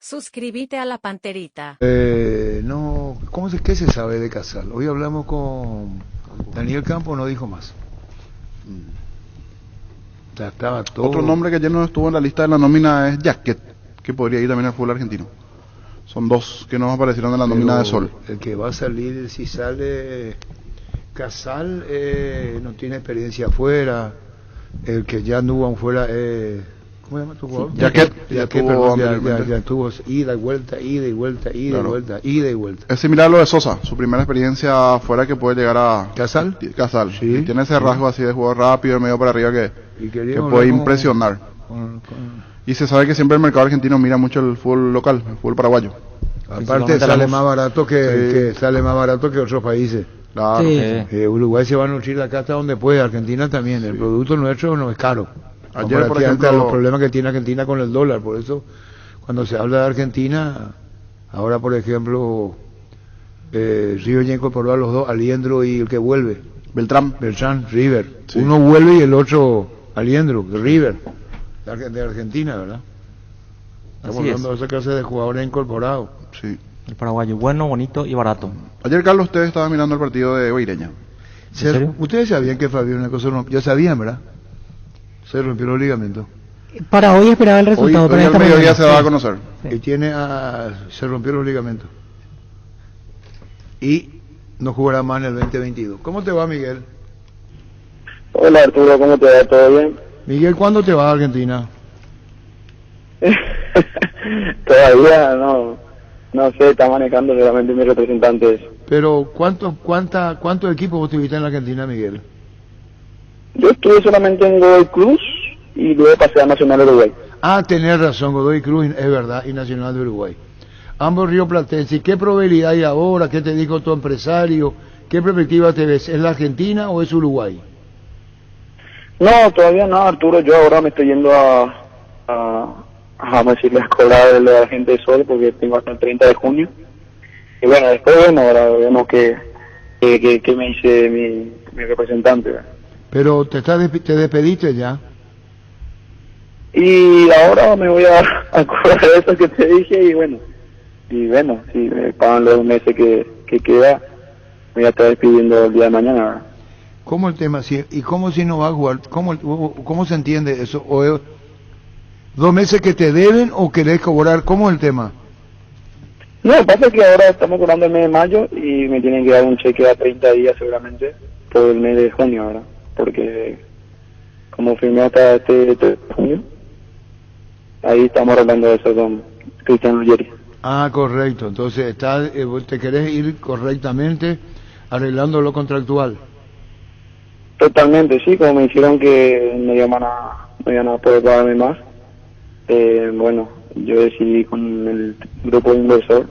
Suscríbete a la Panterita. No, ¿qué se sabe de Casal? Hoy hablamos con Daniel Campos, no dijo más. Ya estaba todo. Otro nombre que ayer no estuvo en la lista de la nómina es Jacket, que podría ir también al fútbol argentino. Son dos que nos aparecieron en la nómina de Sol. El que va a salir, si sale Casal, no tiene experiencia afuera. El que ya anduvo afuera, ¿cómo se llama tu jugador? Jacket, Ya tuvo ida y vuelta, ida y vuelta, ida y vuelta, ida y vuelta. Es similar a lo de Sosa, su primera experiencia afuera que puede llegar a... ¿Casal? Casal, Sí. Y tiene ese rasgo así de jugador rápido, medio para arriba que puede impresionar. Y se sabe que siempre el mercado argentino mira mucho el fútbol local, el fútbol paraguayo. Aparte sale más barato que sale más barato que otros países. Claro. Sí. Uruguay se va a nutrir acá hasta donde puede, Argentina también. El producto nuestro no es caro. Ayer, por ejemplo, a los problemas que tiene Argentina con el dólar, por eso cuando se habla de Argentina, ahora por ejemplo, River ya incorporó a los dos, Aliendro y el que vuelve, Beltrán, River. Sí. Uno vuelve y el otro Aliendro, River, de Argentina, ¿verdad? Estamos Así hablando de esa clase de jugadores incorporados. sí. El paraguayo, bueno, bonito y barato. Ayer, Carlos, usted estaba mirando el partido de Guaireña. serio? Ustedes sabían que Fabián una cosa, ya sabían, ¿verdad? Se rompió los ligamentos. Para hoy esperaba el resultado. Hoy pero al esta mediodía mañana, se va a sí. conocer. Sí. Y se rompió los ligamentos. Y no jugará más en el 2022. ¿Cómo te va, Miguel? Hola Arturo, ¿cómo te va? ¿Todo bien? Miguel, ¿cuándo te vas a Argentina? Todavía no sé, está manejando realmente mis representantes. Pero ¿cuántos equipos vos tuviste en la Argentina, Miguel? Yo estuve solamente en Godoy Cruz y luego pasé a Nacional de Uruguay. Ah, tenés razón, Godoy Cruz es verdad, y Nacional de Uruguay. Ambos rioplatenses. ¿Qué probabilidad hay ahora? ¿Qué te dijo tu empresario? ¿Qué perspectiva te ves? ¿Es la Argentina o es Uruguay? No, todavía no, Arturo. Yo ahora me estoy yendo vamos a decirle, a cobrar de la gente de Sol porque tengo hasta el 30 de junio. Y bueno, después ahora vemos que me dice mi representante, ¿verdad? Pero te despediste ya. Y ahora me voy a cobrar eso que te dije y bueno, si me pagan los meses que queda, me voy a estar despidiendo el día de mañana, ¿verdad? ¿Cómo el tema? ¿Y cómo si no va a jugar? ¿Cómo se entiende eso? ¿O es 2 meses que te deben o querés cobrar? ¿Cómo es el tema? No, pasa que ahora estamos cobrando el mes de mayo y me tienen que dar un cheque a 30 días seguramente por el mes de junio, ¿verdad? Porque como firmé hasta este junio, ahí estamos hablando de eso con Cristian Ruggeri. Ah, correcto. Entonces te querés ir correctamente arreglando lo contractual. Totalmente, sí, como me dijeron que no iban a poder pagarme más. Bueno, yo decidí con el grupo de inversor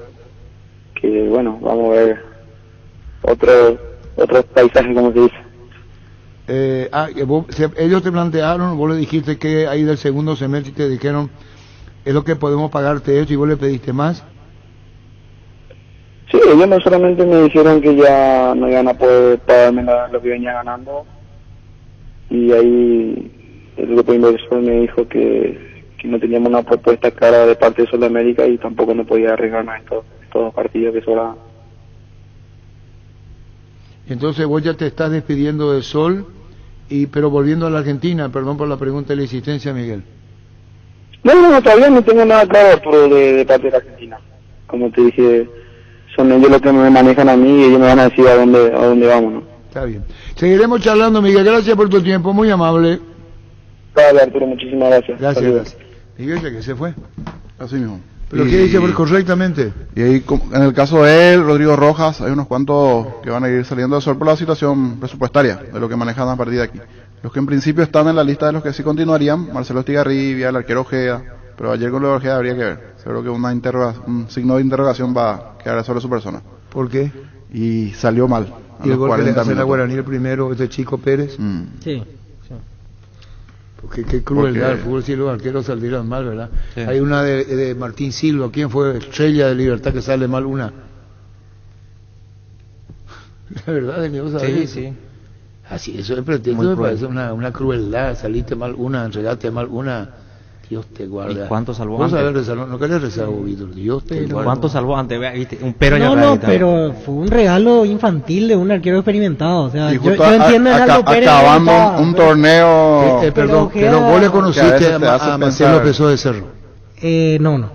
que, bueno, vamos a ver otros paisajes, como se dice. Ellos te plantearon, vos le dijiste que ahí del segundo semestre te dijeron, es lo que podemos pagarte esto, y vos le pediste más. Sí, ellos no solamente me dijeron que ya no iban a poder pagarme lo que venía ganando, y ahí el grupo de inversor me dijo que no teníamos una propuesta clara de parte de Sudamérica y tampoco me podía arriesgar a estos 2 partidos que sobraban. Entonces vos ya te estás despidiendo de Sol, pero volviendo a la Argentina, perdón por la pregunta de la insistencia, Miguel. No, todavía no tengo nada claro, Arturo, de parte de la Argentina. Como te dije, son ellos los que me manejan a mí y ellos me van a decir a dónde vamos, ¿no? Está bien. Seguiremos charlando, Miguel. Gracias por tu tiempo, muy amable. Vale, Arturo, muchísimas gracias. Gracias, Saludos. gracias. Miguel, ya que se fue. Así mismo. ¿Pero qué dice correctamente? Y ahí, en el caso de él, Rodrigo Rojas, hay unos cuantos que van a ir saliendo de Sol por la situación presupuestaria, de lo que manejan a partir de aquí. Los que en principio están en la lista de los que sí continuarían, Marcelo Estigarribia, el arquero Ojeda, pero ayer con lo de Ojeda habría que ver. Seguro que un signo de interrogación va a quedar sobre su persona. ¿Por qué? Y salió mal. ¿Y el gol que le hace la minutos. Guaraní el primero, este Chico Pérez? Sí. Porque qué crueldad, el fútbol, si los arqueros salieron mal, ¿verdad? Sí. Hay una de Martín Silva, ¿quién fue? Estrella de Libertad, que sale mal una. La verdad, de mi Sí, sí. Así, eso es pretexto, Muy me cruel. parece una crueldad, saliste mal una, entregaste mal una. Dios te guarda. ¿Y cuánto salvó Vos antes? sabés rezar, no querés rezar vos, Víctor. Dios te guarda. ¿Cuánto salvó antes? Vea, viste, un pero ya No, vea, no, ahorita. pero fue un regalo infantil de un arquero experimentado. O sea, Y yo justo entiendo en Aldo Pérez. acabando estaba, un pero- torneo. Perdón, pero pero vos le que a conociste veces a, te hace a Marcelo pensar. Peso de Cerro. No.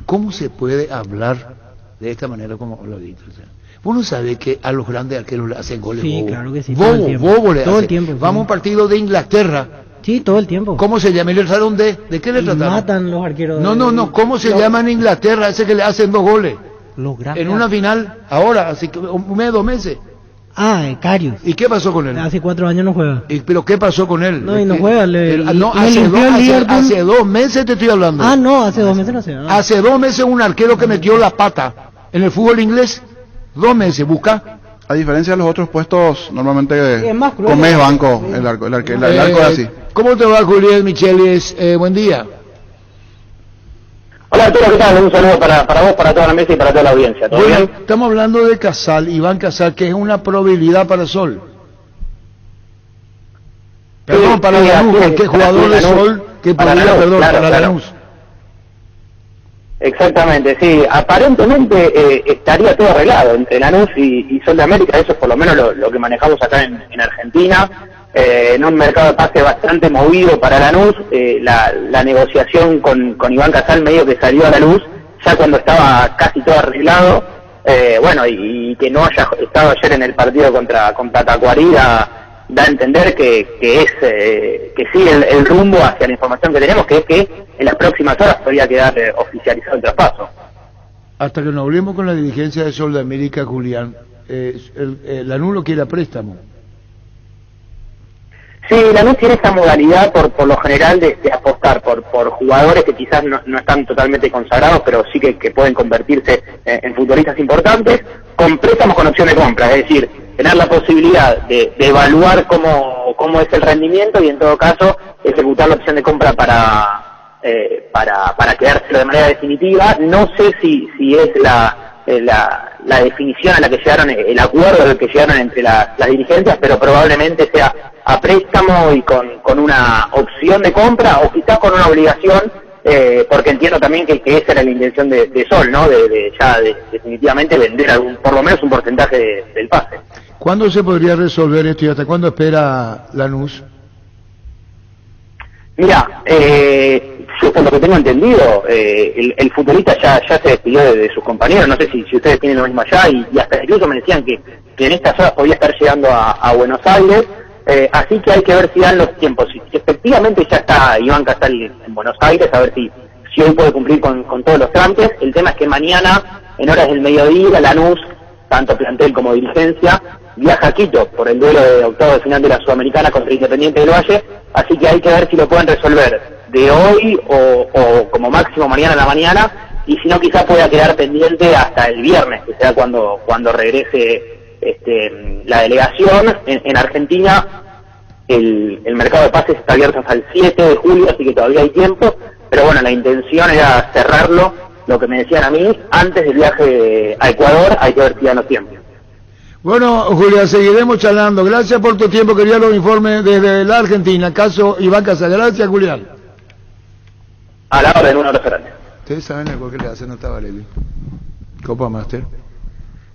¿Cómo se puede hablar de esta manera como habla Víctor? O sea, vos no sabés que a los grandes arqueros le hacen goles Sí, bobo. claro que sí, todo el Bobo, tiempo. bobo le Todo el hacen. tiempo, sí. Vamos a un partido de Inglaterra. Sí, todo el tiempo. ¿Cómo se llama? ¿Y le trataron de qué le Y trataron? matan los arqueros. No, ¿cómo se No. llama en Inglaterra ese que le hacen 2 goles? Los grandes. En una final, ahora, así que un mes, 2 meses. Karius. ¿Y qué pasó con él? Hace 4 años no juega. ¿Pero qué pasó con él? No, y no juega, No, y hace, limpió el Liverpool. hace 2 meses te estoy hablando. No, hace 2 meses no sé. Hace 2 meses un arquero que metió la pata en el fútbol inglés. 2 meses, busca. A diferencia de los otros puestos, normalmente Es más cruel. comes banco, Sí. el arco es así. ¿Cómo te va, Julián Michelis? Buen día. Hola Arturo, ¿qué tal? Un saludo para vos, para toda la mesa y para toda la audiencia. ¿Todo Bueno, bien? estamos hablando de Casal, Iván Casal, que es una probabilidad para Sol. Perdón, para sí, Lanús, así es, porque para jugador de Lanús. Sol que Para podría, Lanús, perdón, claro, para claro. Lanús. Exactamente, sí. Aparentemente estaría todo arreglado entre Lanús y Sol de América. Eso es por lo menos lo que manejamos acá en Argentina. En un mercado de pase bastante movido para Lanús. La negociación con Iván Casal medio que salió a la luz ya cuando estaba casi todo arreglado. Bueno, y que no haya estado ayer en el partido contra Tacuarí da a entender que sigue el rumbo hacia la información que tenemos, que es que en las próximas horas podría quedar oficializado el traspaso. Hasta que nos hablemos con la dirigencia de Sol de América, Julián, Lanús lo quiere a préstamo. Sí, Lanús tiene esta modalidad por lo general de apostar por jugadores que quizás no están totalmente consagrados, pero sí que pueden convertirse en futbolistas importantes, con préstamos con opción de compra, es decir, tener la posibilidad de evaluar cómo es el rendimiento y en todo caso ejecutar la opción de compra para quedárselo de manera definitiva. No sé si es la definición a la que llegaron, el acuerdo al que llegaron entre las dirigencias, pero probablemente sea a préstamo y con una opción de compra o quizás con una obligación, porque entiendo también que esa era la intención de Sol, ¿no? De definitivamente vender por lo menos un porcentaje del pase. ¿Cuándo se podría resolver esto y hasta cuándo espera Lanús? Mira, yo por lo que tengo entendido, el futbolista ya se despidió de sus compañeros, no sé si ustedes tienen lo mismo allá, y hasta incluso me decían que en estas horas podía estar llegando a Buenos Aires, así que hay que ver si dan los tiempos. Si efectivamente ya está Iván Casal en Buenos Aires, a ver si hoy puede cumplir con todos los trámites. El tema es que mañana, en horas del mediodía, Lanús, tanto plantel como dirigencia, viaja a Quito por el duelo de octavo de final de la Sudamericana contra Independiente del Valle, así que hay que ver si lo pueden resolver de hoy o como máximo mañana a la mañana, y si no quizás pueda quedar pendiente hasta el viernes, que sea cuando regrese la delegación. En Argentina el mercado de pases está abierto hasta el 7 de julio, así que todavía hay tiempo, pero bueno, la intención era cerrarlo, lo que me decían a mí, antes del viaje a Ecuador. Hay que ver si dan los tiempos. Bueno, Julián, seguiremos charlando. Gracias por tu tiempo, quería los informes desde la Argentina. Caso Iván Casal. Gracias, Julián. A la orden, un abrazo grande. ¿Ustedes saben el gol que le hacen a Tabarelli? Copa Master.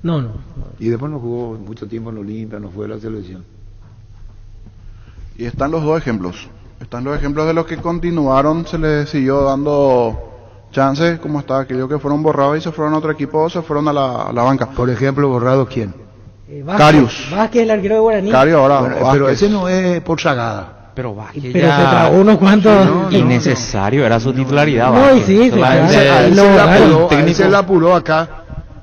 No. Y después no jugó mucho tiempo en Olimpia, no fue a la selección. Y están los dos ejemplos. Están los ejemplos de los que continuaron, se les siguió dando chance, como está aquellos que fueron borrados y se fueron a otro equipo o se fueron a la banca. Por ejemplo, borrado, ¿quién? Karius. Vázquez, el arquero de Guaraní. Karius ahora. Bueno, Vázquez. pero ese no es por sagada. Pero Vázquez Pero ya... se tragó unos cuantos. No, innecesario, era su titularidad. No, Vázquez. sí, Solamente claro. A él lo se la borraron. apuró, a él técnico. se la apuró acá.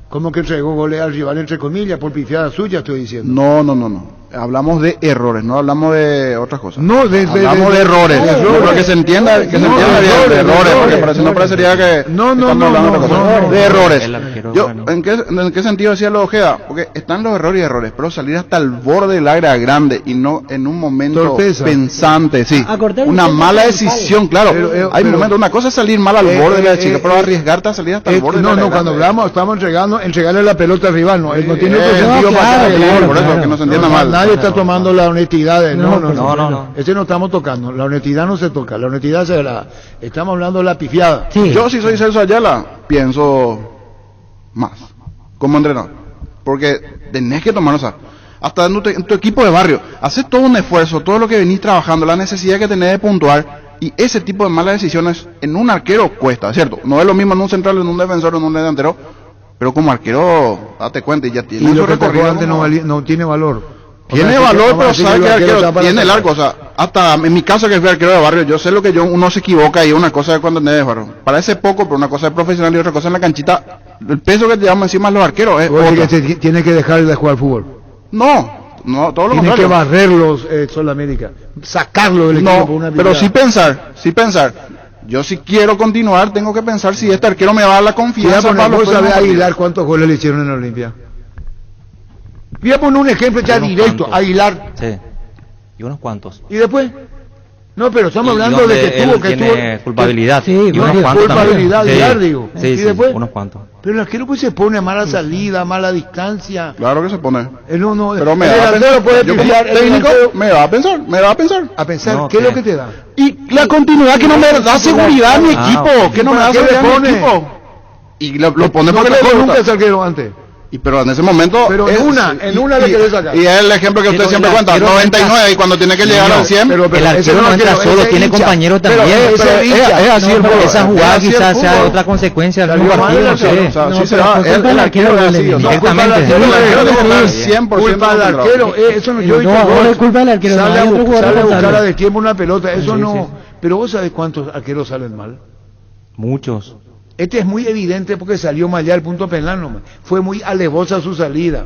Como que entregó goles al rival, entre comillas, por pifiada suya, estoy diciendo. No. Hablamos de errores, no hablamos de otras cosas. No, hablamos de errores. Para que se entienda, bien, de errores, porque para si no parecería que No, estamos hablando de otra cosa. no. De errores. El arquero Yo, bueno. ¿en qué sentido decía lo Ojeda? Porque están los errores y errores, pero salir hasta el borde del área grande y no en un momento Torpeza. pensante, sí. A cortar Una un mala centro decisión, claro. Hay pero- momentos, una cosa es salir mal al borde de la chica, pero arriesgarte a salir hasta el borde del área cuando grande. hablamos, estamos entregarle la pelota al rival, no tiene otro No, sentido claro, para Sí, claro, por eso, claro. que no se entienda mal. nadie está tomando la honestidad. No. Ese no estamos tocando. La honestidad no se toca. La honestidad se la... Estamos hablando de la pifiada. Sí. Yo, si soy Celso Ayala, pienso más como entrenador. Porque tenés que tomar, o sea, hasta en tu equipo de barrio, haces todo un esfuerzo, todo lo que venís trabajando, la necesidad que tenés de puntuar, y ese tipo de malas decisiones en un arquero cuesta, ¿cierto? No es lo mismo en un central, en un defensor, en un delantero, pero como arquero, date cuenta, y ya tiene Y su lo que recorrido antes como- no tiene valor. O Tiene sea, valor, vamos a pero decir sabe que el arquero está para tiene el sacar. arco, o sea, hasta en mi caso que fui arquero de barrio, yo sé lo que uno se equivoca y es una cosa de cuando tenés de barrio. Parece poco, pero una cosa es profesional y otra cosa en la canchita, el peso que te llevamos encima los arqueros es Oye, otra. que tiene que dejar de jugar fútbol. No, todo lo Tiene que contrario. barrerlos Sol América. Sacarlo del equipo por una No, pero habilidad. sí pensar. Yo si quiero continuar, tengo que pensar si este arquero me va a dar la Voy a confianza poner, para los vos sabés próximos partidos. Aguilar cuántos goles le hicieron en la Olimpia. Voy a poner un ejemplo ya Unos directo, cuantos. Aguilar. Sí. Y unos cuantos. ¿Y después? No, pero estamos Y hablando de donde que él tuvo tiene culpabilidad. Sí, y no, unos y cuantos culpabilidad, también. Aguilar, digo. Sí, ¿Y sí, después? unos cuantos. Pero el arquero pues se pone a mala salida, mala distancia. Claro que se pone. No, Pero me el da a delantero pensar, puede yo como pifiar, el técnico delantero- me va a pensar. a pensar, No, ¿qué es lo ¿qué? que te da? Y la continuidad que no me da seguridad a mi Ah, equipo, ok. que no me ¿Para da qué le seguridad a mi pone? equipo. Y lo pone No porque le tocó nunca gusta. ese arquero antes. Y pero en ese momento Pero en una le querés sacar. Y es el ejemplo que usted Pero siempre el cuenta, arquero no 99 y cuando tiene que llegar No, al 100, pero El ese arquero no entra arquero, solo, ese tiene hincha. compañeros Pero también. ese pero hincha. es así el No, fútbol. pero Esa Es jugada así el quizás sea fútbol. otra consecuencia del Salió mismo mal partido, el no arquero, sé. O sea, No, sí se pero va, fue culpa del arquero, es vale. así, o sea, Directamente. el arquero debe estar Sí. 100% Culpa del controlado. arquero, eso no, yo No, ahora es culpa del arquero, sale no hay otro jugador a buscar responsable. a destiempo una pelota, eso Sí, no, sí. pero vos sabés cuántos arqueros salen mal. Muchos. Este es muy evidente porque salió mal ya el punto penal nomás. Fue muy alevosa su salida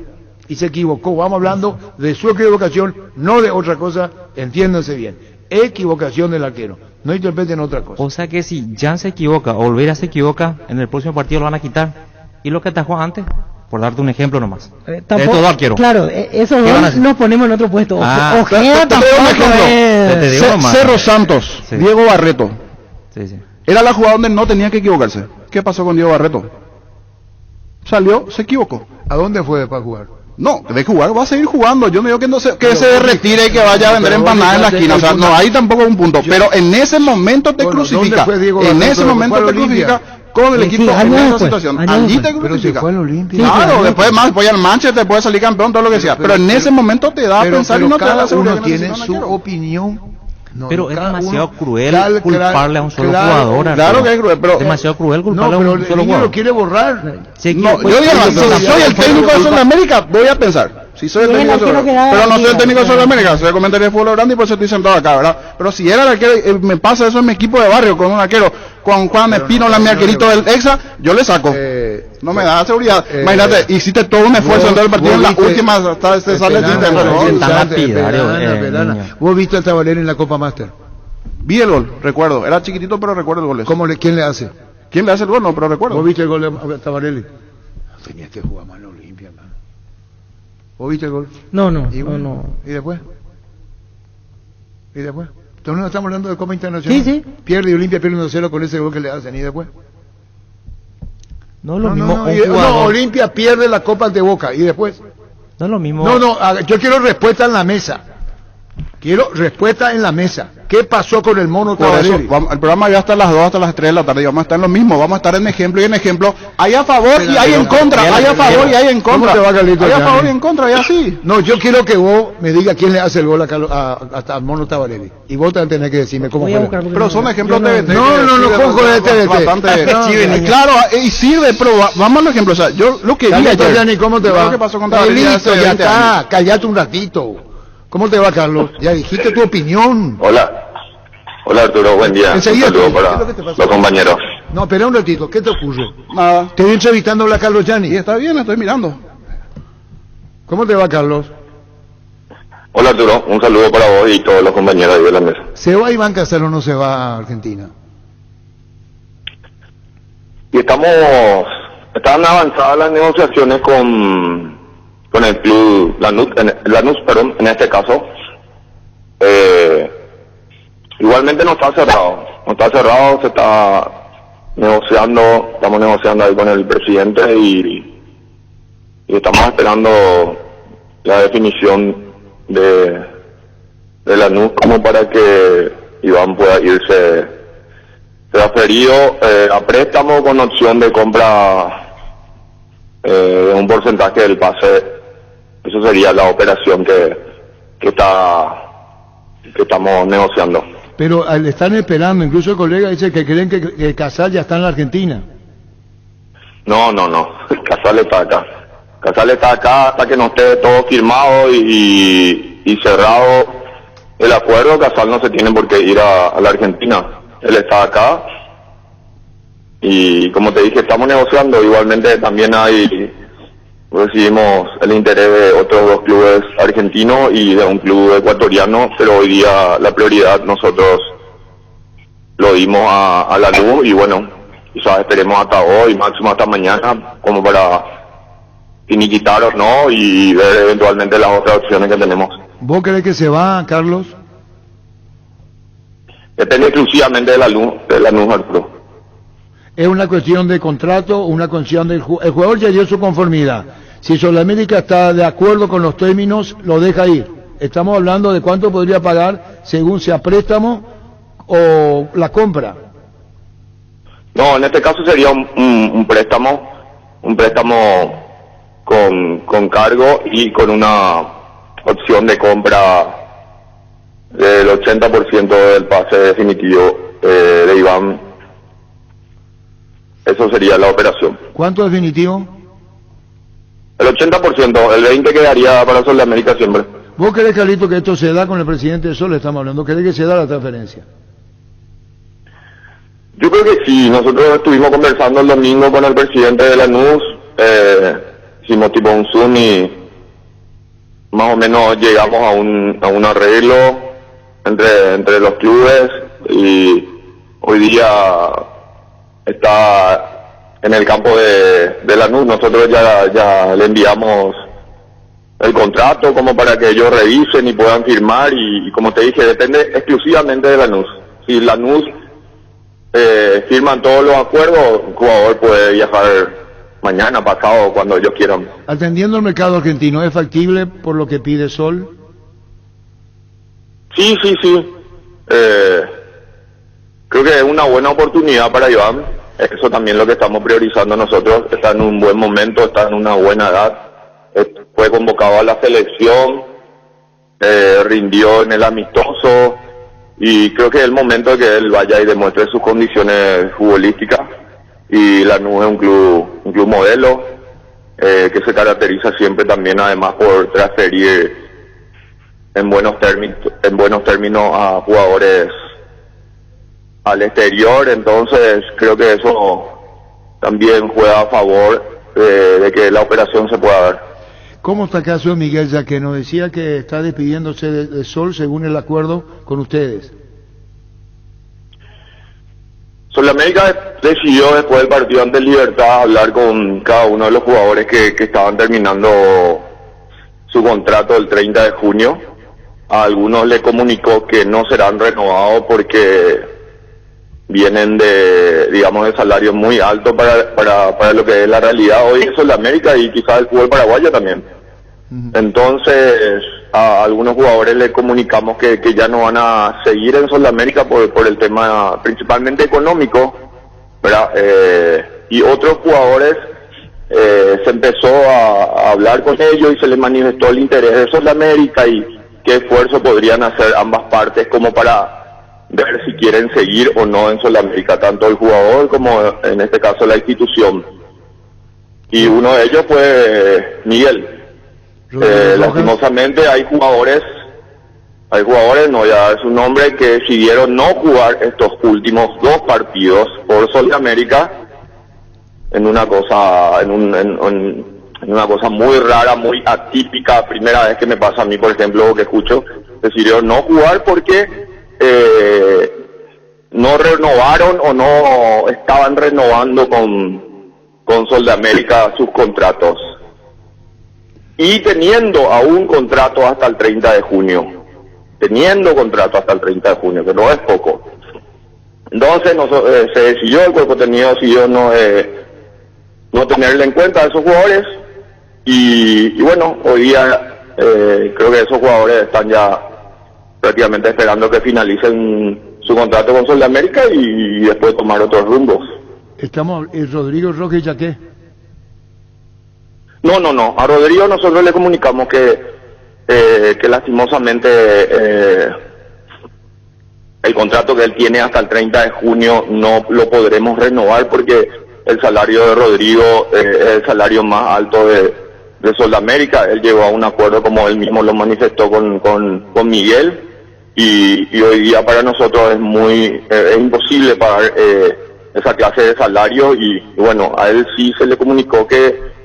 y se equivocó. Vamos hablando de su equivocación, no de otra cosa, entiéndanse bien. Equivocación del arquero, no interpreten otra cosa. O sea que si Jan se equivoca o Olvera se equivoca, en el próximo partido lo van a quitar. ¿Y lo que atajó antes? Por darte un ejemplo nomás. De todo arquero. Claro, esos ¿Qué van a dos hacer? nos ponemos en otro puesto. Ah, Ojeda te doy un tampoco ejemplo. es- Te digo nomás. Cerro Santos, Sí. Diego Barreto. Sí, sí. Era la jugada donde no tenía que equivocarse. ¿Qué pasó con Diego Barreto? Salió, se equivocó. ¿A dónde fue para jugar? No, debe jugar, va a seguir jugando. Yo no digo que, no se, que se retire y que vaya a vender pero empanadas en la fíjate, esquina. O sea, no hay tampoco un punto. Yo- Pero en ese momento te Bueno, crucifica. ¿dónde fue Diego En Barreto? ese ¿Fue momento a la te crucifica Olimpia? con el Sí, equipo sí, en años esa después, situación. años Allí después. te Pero se crucifica. fue al Olimpia. Sí, Claro, claro. después más, voy al Manchester, puede salir campeón, todo lo que sea. Pero en ese momento te da a pensar y no te da cada la seguridad uno que tiene necesita su un arquero. opinión. No, Pero es cada demasiado uno- cruel culparle a un solo jugador. Claro Arturo. que es cruel, pero- demasiado cruel No, culparle a pero un el solo niño jugador. lo quiere borrar. Se No, equivocó. yo digo, Pero si soy el técnico de Sudamérica, voy a pensar. Si soy el Y es el técnico de arquero que da Sudamérica. Pero no soy el garantía, técnico de claro. Sudamérica, soy el comentario de fútbol grande y por eso estoy sentado acá, ¿verdad? Pero si era el arquero, me pasa eso en mi equipo de barrio, con un arquero, con Juan Espínola, mi arquerito del Exa, yo le saco. No me da seguridad. Imagínate, hiciste todo un esfuerzo en todo el partido, en la última hasta te sale Perana, tinte, ¿no? es tan lapidario, Perana. niño. Vos viste a Tabarelli en la Copa Master. Vi el gol, recuerdo. Era chiquitito, pero recuerdo el gol. ¿Quién le hace? ¿Quién le hace el gol? No, pero recuerdo. ¿Vos viste el gol de Tabarelli? Tenía que jugar más en Olimpia, man. ¿Vos viste el gol? No, no, ¿Y, no, bueno, no. ¿Y después? ¿Y después? Entonces no estamos hablando de Copa Internacional. Sí, sí. Pierde y Olimpia pierde 1-0 con ese gol que le hacen. ¿Y después? No es lo No, mismo no, un no, jugador. Olimpia pierde la Copa ante Boca. ¿Y después? No es lo mismo. No, yo quiero respuesta en la mesa. Quiero respuesta en la mesa. ¿Qué pasó con el mono Por eso, Tabarelli? el programa ya hasta las 2, hasta las 3 de la tarde, y vamos a estar en lo mismo, vamos a estar en ejemplo y en ejemplo, hay a favor y hay en contra, hay a favor y hay en contra, ¿Cómo te va, Carlito? hay a favor y en contra, y así. No, yo quiero que vos me digas quién le hace el gol al mono Tabarelli. Y vos también tenés que decirme cómo Voy a fue. buscar porque Pero no- son ejemplos yo de... No, pongo de TVT. Bastante... No, Claro, y sirve, pero vamos a los ejemplos, o sea, yo lo que vi Carlito, ayer... Gianni, ¿cómo te mira va? lo que pasó con Tabarelli Listo, hace ya 20 años. está. Callate un ratito. ¿Cómo te va, Carlos? Ya dijiste tu opinión. Hola Arturo, buen día. Enseguida, Un saludo ¿qué para es lo que te pasó? los compañeros. No, espera un ratito. ¿Qué te ocurre? Nada. Te voy entrevistando a Carlos Gianni. Y está bien, estoy mirando. ¿Cómo te va, Carlos? Hola Arturo, un saludo para vos y todos los compañeros ahí de la mesa. ¿Se va Iván Casero o no se va a Argentina? Y están avanzadas las negociaciones con el club Lanús, perdón, en este caso. Igualmente no está cerrado, se está negociando, estamos negociando ahí con el presidente y estamos esperando la definición de Lanús como para que Iván pueda irse transferido a préstamo con opción de compra de un porcentaje del pase. Eso sería la operación que estamos negociando. Pero le están esperando, incluso el colega dice que creen que Casal ya está en la Argentina. No. Casal está acá. Casal está acá hasta que no esté todo firmado y cerrado el acuerdo. Casal no se tiene por qué ir a la Argentina. Él está acá. Y como te dije, estamos negociando. Igualmente también recibimos el interés de otros 2 clubes argentinos y de un club ecuatoriano, pero hoy día la prioridad nosotros lo dimos a Lanús y bueno, quizás esperemos hasta hoy, máximo hasta mañana, como para finiquitar o no y ver eventualmente las otras opciones que tenemos. ¿Vos crees que se va, Carlos? Depende exclusivamente de Lanús, Arturo. ¿Es una cuestión de contrato, una cuestión del el jugador ya dio su conformidad? Si Sudamérica está de acuerdo con los términos, lo deja ir. Estamos hablando de cuánto podría pagar según sea préstamo o la compra. No, en este caso sería un préstamo con cargo y con una opción de compra del 80% del pase definitivo de Iván. Eso sería la operación. ¿Cuánto definitivo? El 80%, el 20% quedaría para Sudamérica siempre. ¿Vos querés, Carlito, que esto se da con el presidente de Sol? Estamos hablando. ¿Querés que se da la transferencia? Yo creo que sí. Nosotros estuvimos conversando el domingo con el presidente de Lanús. Hicimos tipo un Zoom y más o menos llegamos a un arreglo entre los clubes y hoy día está en el campo de Lanús. Nosotros ya le enviamos el contrato como para que ellos revisen y puedan firmar y como te dije, depende exclusivamente de Lanús. Si Lanús firman todos los acuerdos, el jugador puede viajar mañana, pasado, cuando ellos quieran. Atendiendo el mercado argentino, ¿es factible por lo que pide Sol? Sí. Creo que es una buena oportunidad para Iván. Eso también es lo que estamos priorizando nosotros. Está en un buen momento, está en una buena edad. Fue convocado a la selección, rindió en el amistoso y creo que es el momento de que él vaya y demuestre sus condiciones futbolísticas. Y Lanús es un club modelo que se caracteriza siempre también además por transferir en buenos términos a jugadores al exterior, entonces creo que eso también juega a favor de que la operación se pueda dar. ¿Cómo está el caso de Miguel Yaqueno? Decía que está despidiéndose de Sol según el acuerdo con ustedes. Sudamérica decidió después del partido ante Libertad hablar con cada uno de los jugadores que estaban terminando su contrato el 30 de junio. A algunos le comunicó que no serán renovados porque vienen de salarios muy altos para lo que es la realidad hoy en Sudamérica y quizás el fútbol paraguayo también. Entonces a algunos jugadores le comunicamos que ya no van a seguir en Sudamérica por el tema principalmente económico, ¿verdad? Y otros jugadores se empezó a hablar con ellos y se les manifestó el interés de Sudamérica y qué esfuerzo podrían hacer ambas partes como para ver si quieren seguir o no en Sudamérica, tanto el jugador como en este caso la institución. Y uno de ellos fue Miguel. Lastimosamente hay jugadores, no voy a dar su nombre, que decidieron no jugar estos últimos 2 partidos por Sudamérica en una cosa muy rara, muy atípica, primera vez que me pasa a mí, por ejemplo, que escucho, decidieron no jugar porque no renovaron o no estaban renovando con Sudamérica sus contratos y teniendo aún contrato hasta el 30 de junio, que no es poco. Entonces se decidió, el cuerpo técnico decidió no tenerle en cuenta a esos jugadores y bueno, hoy día Creo que esos jugadores están ya prácticamente esperando que finalicen su contrato con Sol de América y después tomar otros rumbos. Estamos, Rodrigo Rojas y Yaqué. No. A Rodrigo nosotros le comunicamos que lastimosamente el contrato que él tiene hasta el 30 de junio no lo podremos renovar porque el salario de Rodrigo es el salario más alto de Sol de América. Él llegó a un acuerdo, como él mismo lo manifestó con Miguel, y hoy día para nosotros es imposible pagar esa clase de salario, y bueno, a él sí se le comunicó que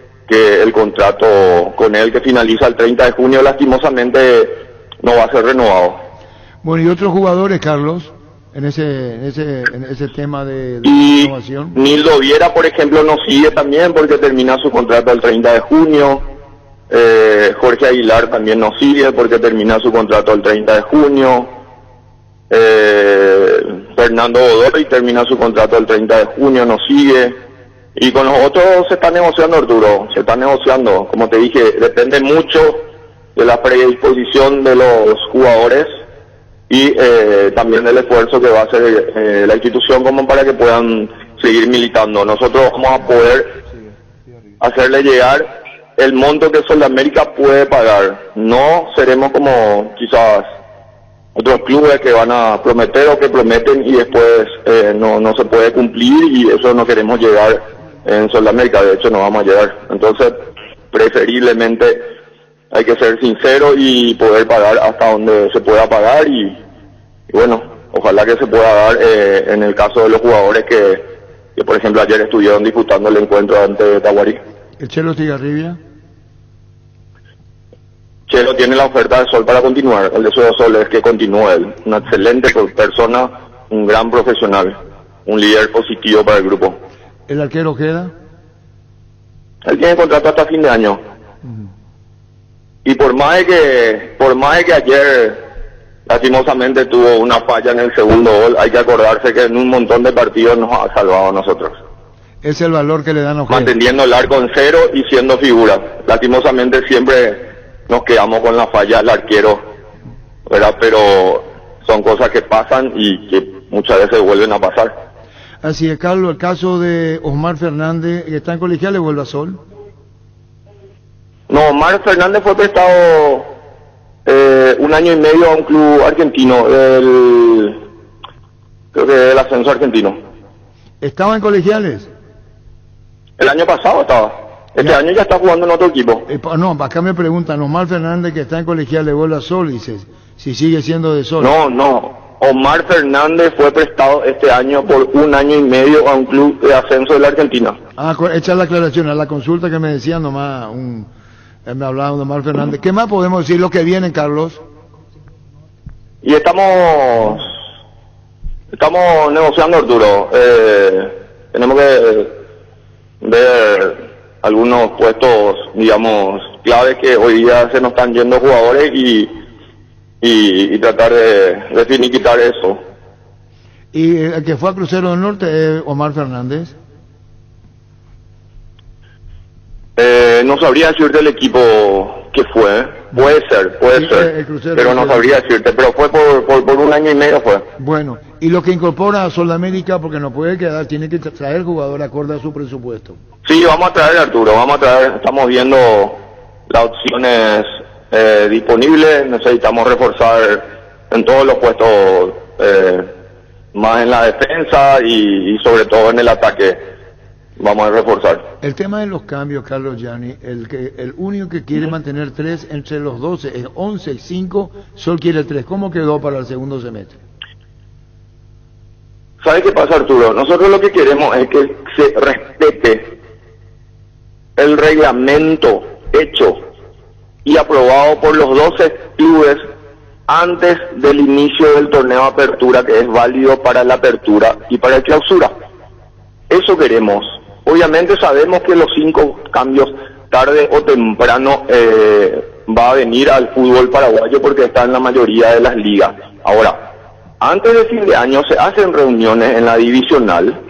el contrato con él, que finaliza el 30 de junio, lastimosamente no va a ser renovado. Bueno, y otros jugadores, Carlos, en ese tema de Y renovación. Nildo Viera, por ejemplo, no sigue también porque termina su contrato el 30 de junio. Jorge Aguilar también no sigue porque termina su contrato el 30 de junio. Fernando Godoy termina su contrato el 30 de junio, no sigue. Y con los otros se está negociando, Arturo, se está negociando. Como te dije, depende mucho de la predisposición de los jugadores y también del esfuerzo que va a hacer la institución como para que puedan seguir militando. Nosotros vamos a poder hacerle llegar el monto que Sol de América puede pagar. No seremos como quizás otros clubes que van a prometer o que prometen y después no se puede cumplir, y eso no queremos llegar en Sol de América. De hecho no vamos a llegar. Entonces preferiblemente hay que ser sincero y poder pagar hasta donde se pueda pagar, y bueno, ojalá que se pueda dar en el caso de los jugadores que por ejemplo ayer estuvieron disputando el encuentro ante Tahuarí. ¿El Chelo Estigarribia? Chelo tiene la oferta de Sol para continuar. El deseo de Sol es que continúe él. Una excelente persona, un gran profesional, un líder positivo para el grupo. ¿El arquero queda? Él tiene contrato hasta fin de año. Y por más de que ayer lastimosamente tuvo una falla en el segundo gol, hay que acordarse que en un montón de partidos nos ha salvado a nosotros. Es el valor que le dan a Ojeda. Manteniendo el arco en cero y siendo figura. Lastimosamente siempre nos quedamos con la falla del arquero, ¿verdad? Pero son cosas que pasan y que muchas veces vuelven a pasar. Así es, Carlos, el caso de Osmar Fernández, que está en colegial, ¿le vuelve a Sol? No, Omar Fernández fue prestado 1 año y medio a un club argentino, creo que del ascenso argentino. ¿Estaba en colegiales? El año pasado estaba. Este año ya está jugando en otro equipo. No, acá me preguntan, Osmar Fernández, que está en colegial, ¿le vuelve a Sol? Dice, si sigue siendo de Sol. No. Omar Fernández fue prestado este año por 1 año y medio a un club de ascenso de la Argentina. Echa la aclaración, a la consulta que me decían nomás, me hablaban de Omar Fernández. ¿Qué más podemos decir lo que viene, Carlos? Y estamos negociando, Arturo. Tenemos que ver algunos puestos, digamos, claves que hoy día se nos están yendo jugadores y tratar de finiquitar eso. ¿Y el que fue a Crucero del Norte es Omar Fernández? No sabría decirte el equipo que fue. Puede ser, pero no sabría decirte. Pero fue por 1 año y medio fue. Bueno, y lo que incorpora a Sol de América, porque no puede quedar, tiene que traer jugador acorde a su presupuesto. Sí, vamos a traer, Arturo, estamos viendo las opciones disponibles. Necesitamos reforzar en todos los puestos, más en la defensa y sobre todo en el ataque. Vamos a reforzar. El tema de los cambios, Carlos Gianni, el único que quiere mantener 3 entre los 12 es 11 y 5, Sol quiere 3. ¿Cómo quedó para el segundo semestre? ¿Sabe qué pasa, Arturo? Nosotros lo que queremos es que se respete el reglamento hecho y aprobado por los 12 clubes antes del inicio del torneo de apertura, que es válido para la apertura y para el clausura. Eso queremos. Obviamente sabemos que los 5 cambios tarde o temprano va a venir al fútbol paraguayo porque está en la mayoría de las ligas. Ahora, antes de fin de año se hacen reuniones en la divisional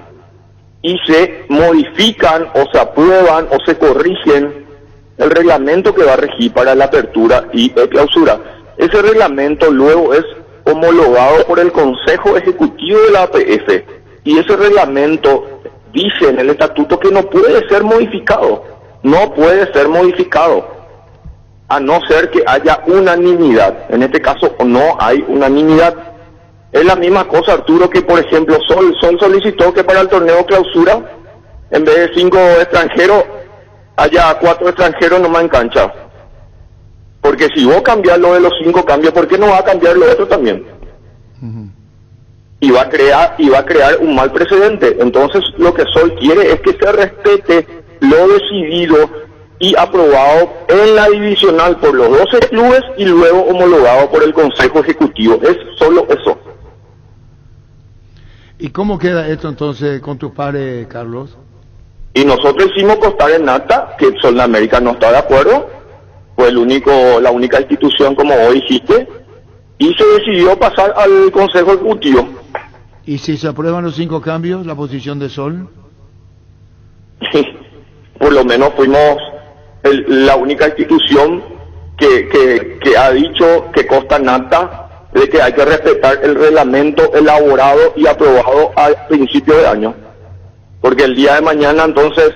y se modifican o se aprueban o se corrigen el reglamento que va a regir para la apertura y clausura. Ese reglamento luego es homologado por el Consejo Ejecutivo de la APF y ese reglamento dice en el estatuto que no puede ser modificado, a no ser que haya unanimidad. En este caso no hay unanimidad. Es la misma cosa, Arturo, que por ejemplo Sol solicitó que para el torneo clausura, en vez de 5 extranjeros, haya 4 extranjeros nomás en cancha. Porque si vos cambias lo de los 5 cambios, ¿por qué no va a cambiar lo otro también? Y va a crear un mal precedente. Entonces lo que Sol quiere es que se respete lo decidido y aprobado en la divisional por los 12 clubes y luego homologado por el Consejo Ejecutivo. Es solo eso. ¿Y cómo queda esto entonces con tus pares, Carlos? Y nosotros hicimos constar en acta que Sol de América no está de acuerdo, fue la única institución, como vos dijiste, y se decidió pasar al Consejo Ejecutivo. ¿Y si se aprueban los 5 cambios, la posición de Sol? Por lo menos fuimos la única institución que ha dicho que consta en acta de que hay que respetar el reglamento elaborado y aprobado al principio de año. Porque el día de mañana entonces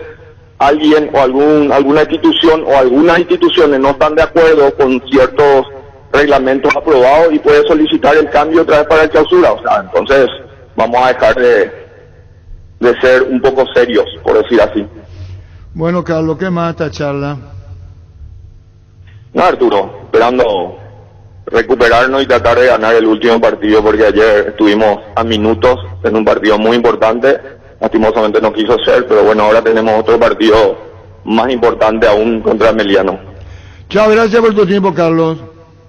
alguien o alguna institución o algunas instituciones no están de acuerdo con ciertos reglamentos aprobados y puede solicitar el cambio otra vez para el clausura. O sea, entonces vamos a dejar de ser un poco serios, por decir así. Bueno, Carlos, ¿qué más esta charla? No, Arturo, esperando recuperarnos y tratar de ganar el último partido, porque ayer estuvimos a minutos en un partido muy importante. Lastimosamente no quiso ser, pero bueno, ahora tenemos otro partido más importante aún contra Meliano. Chao, gracias por tu tiempo, Carlos.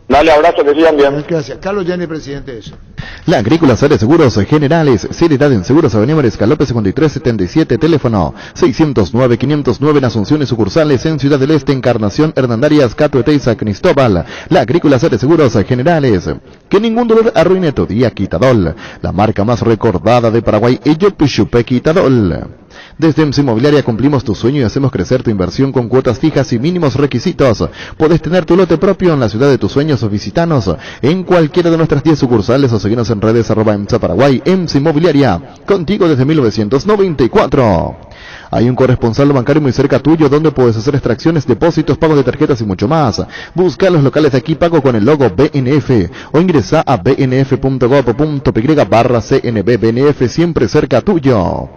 Dale, abrazo, que sigan bien. Gracias. Carlos Yanni, presidente de eso. La Agrícola Sare Seguros Generales, seriedad en seguros, Avenida Mariscal López 5377, teléfono 609-509 en Asunción y sucursales en Ciudad del Este, Encarnación, Hernandarias, Cato, Eteiza, Cristóbal. La Agrícola Sare Seguros Generales. Que ningún dolor arruine tu día, Quitadol. La marca más recordada de Paraguay, Eyopishupe Quitadol. Desde EMSA Inmobiliaria cumplimos tu sueño y hacemos crecer tu inversión con cuotas fijas y mínimos requisitos. Podés tener tu lote propio en la ciudad de tus sueños o visitanos en cualquiera de nuestras 10 sucursales o seguirnos en redes @EMSA Paraguay. EMSA Inmobiliaria, contigo desde 1994. Hay un corresponsal bancario muy cerca tuyo donde puedes hacer extracciones, depósitos, pagos de tarjetas y mucho más. Busca los locales de aquí pago con el logo BNF o ingresa a bnf.gov.py/CNB. BNF, siempre cerca tuyo.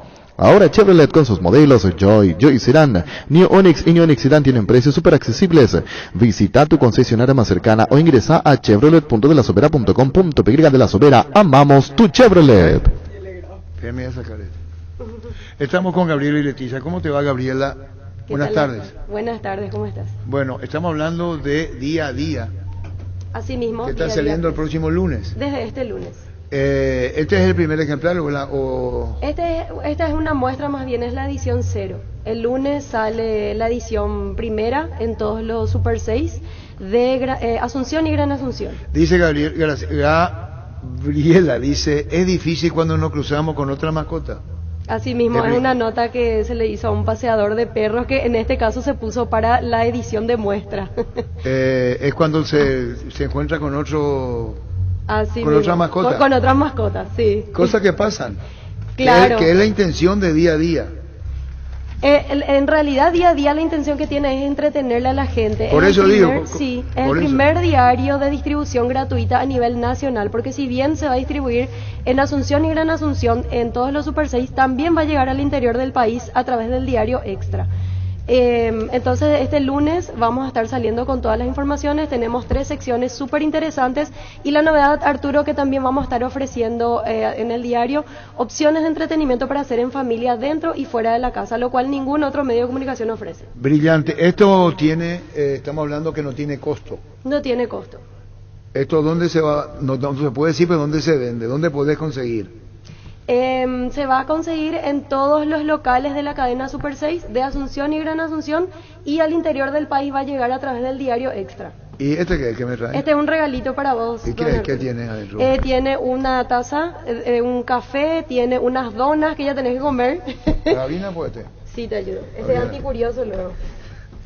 Ahora Chevrolet con sus modelos Joy Sedan, New Onix y New Onix Sedan tienen precios súper accesibles. Visita tu concesionaria más cercana o ingresa a chevrolet.delasobera.com.py. De La Sobera, amamos tu Chevrolet. Estamos con Gabriela y Leticia. ¿Cómo te va, Gabriela? Buenas tardes. Buenas tardes, ¿cómo estás? Bueno, estamos hablando de día a día. Así mismo. Que está saliendo el próximo lunes. Desde este lunes. ¿Este es el primer ejemplar o...? Esta es una muestra, más bien es la edición 0. El lunes sale la edición primera en todos los Super 6 de Asunción y Gran Asunción. Dice Gabriela, dice, es difícil cuando nos cruzamos con otra mascota. Así mismo, es una nota que se le hizo a un paseador de perros que en este caso se puso para la edición de muestra. Es cuando se encuentra con otro... Así con otras mascotas. Con otras mascotas, sí. Cosas que pasan. Claro. Que es la intención de día a día. En realidad, día a día la intención que tiene es entretenerle a la gente. Por eso digo. Sí, es el primer diario de distribución gratuita a nivel nacional, porque si bien se va a distribuir en Asunción y Gran Asunción, en todos los Super 6, también va a llegar al interior del país a través del diario Extra. Entonces este lunes vamos a estar saliendo con todas las informaciones. Tenemos 3 secciones súper interesantes y la novedad, Arturo, que también vamos a estar ofreciendo en el diario opciones de entretenimiento para hacer en familia dentro y fuera de la casa, lo cual ningún otro medio de comunicación ofrece. Brillante. Esto tiene, estamos hablando que no tiene costo. No tiene costo. ¿Esto dónde se va? No se puede decir, pero ¿dónde se vende? ¿Dónde podés conseguir? Se va a conseguir en todos los locales de la cadena Super 6 de Asunción y Gran Asunción, y al interior del país va a llegar a través del diario Extra. ¿Y este qué me trae? Este es un regalito para vos. ¿Y qué tiene adentro? Tiene una taza, un café, tiene unas donas que ya tenés que comer. ¿Carabina puede? Sí, te ayudo. Este es anticurioso luego.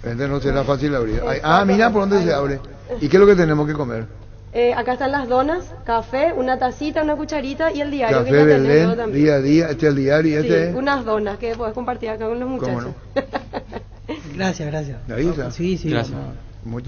Entonces no será fácil abrir. Mira por dónde se abre. ¿Y qué es lo que tenemos que comer? Acá están las donas, café, una tacita, una cucharita y el diario Café que ya tenés todo Belén, también. día a día, este es el diario, Sí, este es... unas donas que podés compartir acá con los muchachos. Gracias. Ahí está. Sí, Gracias.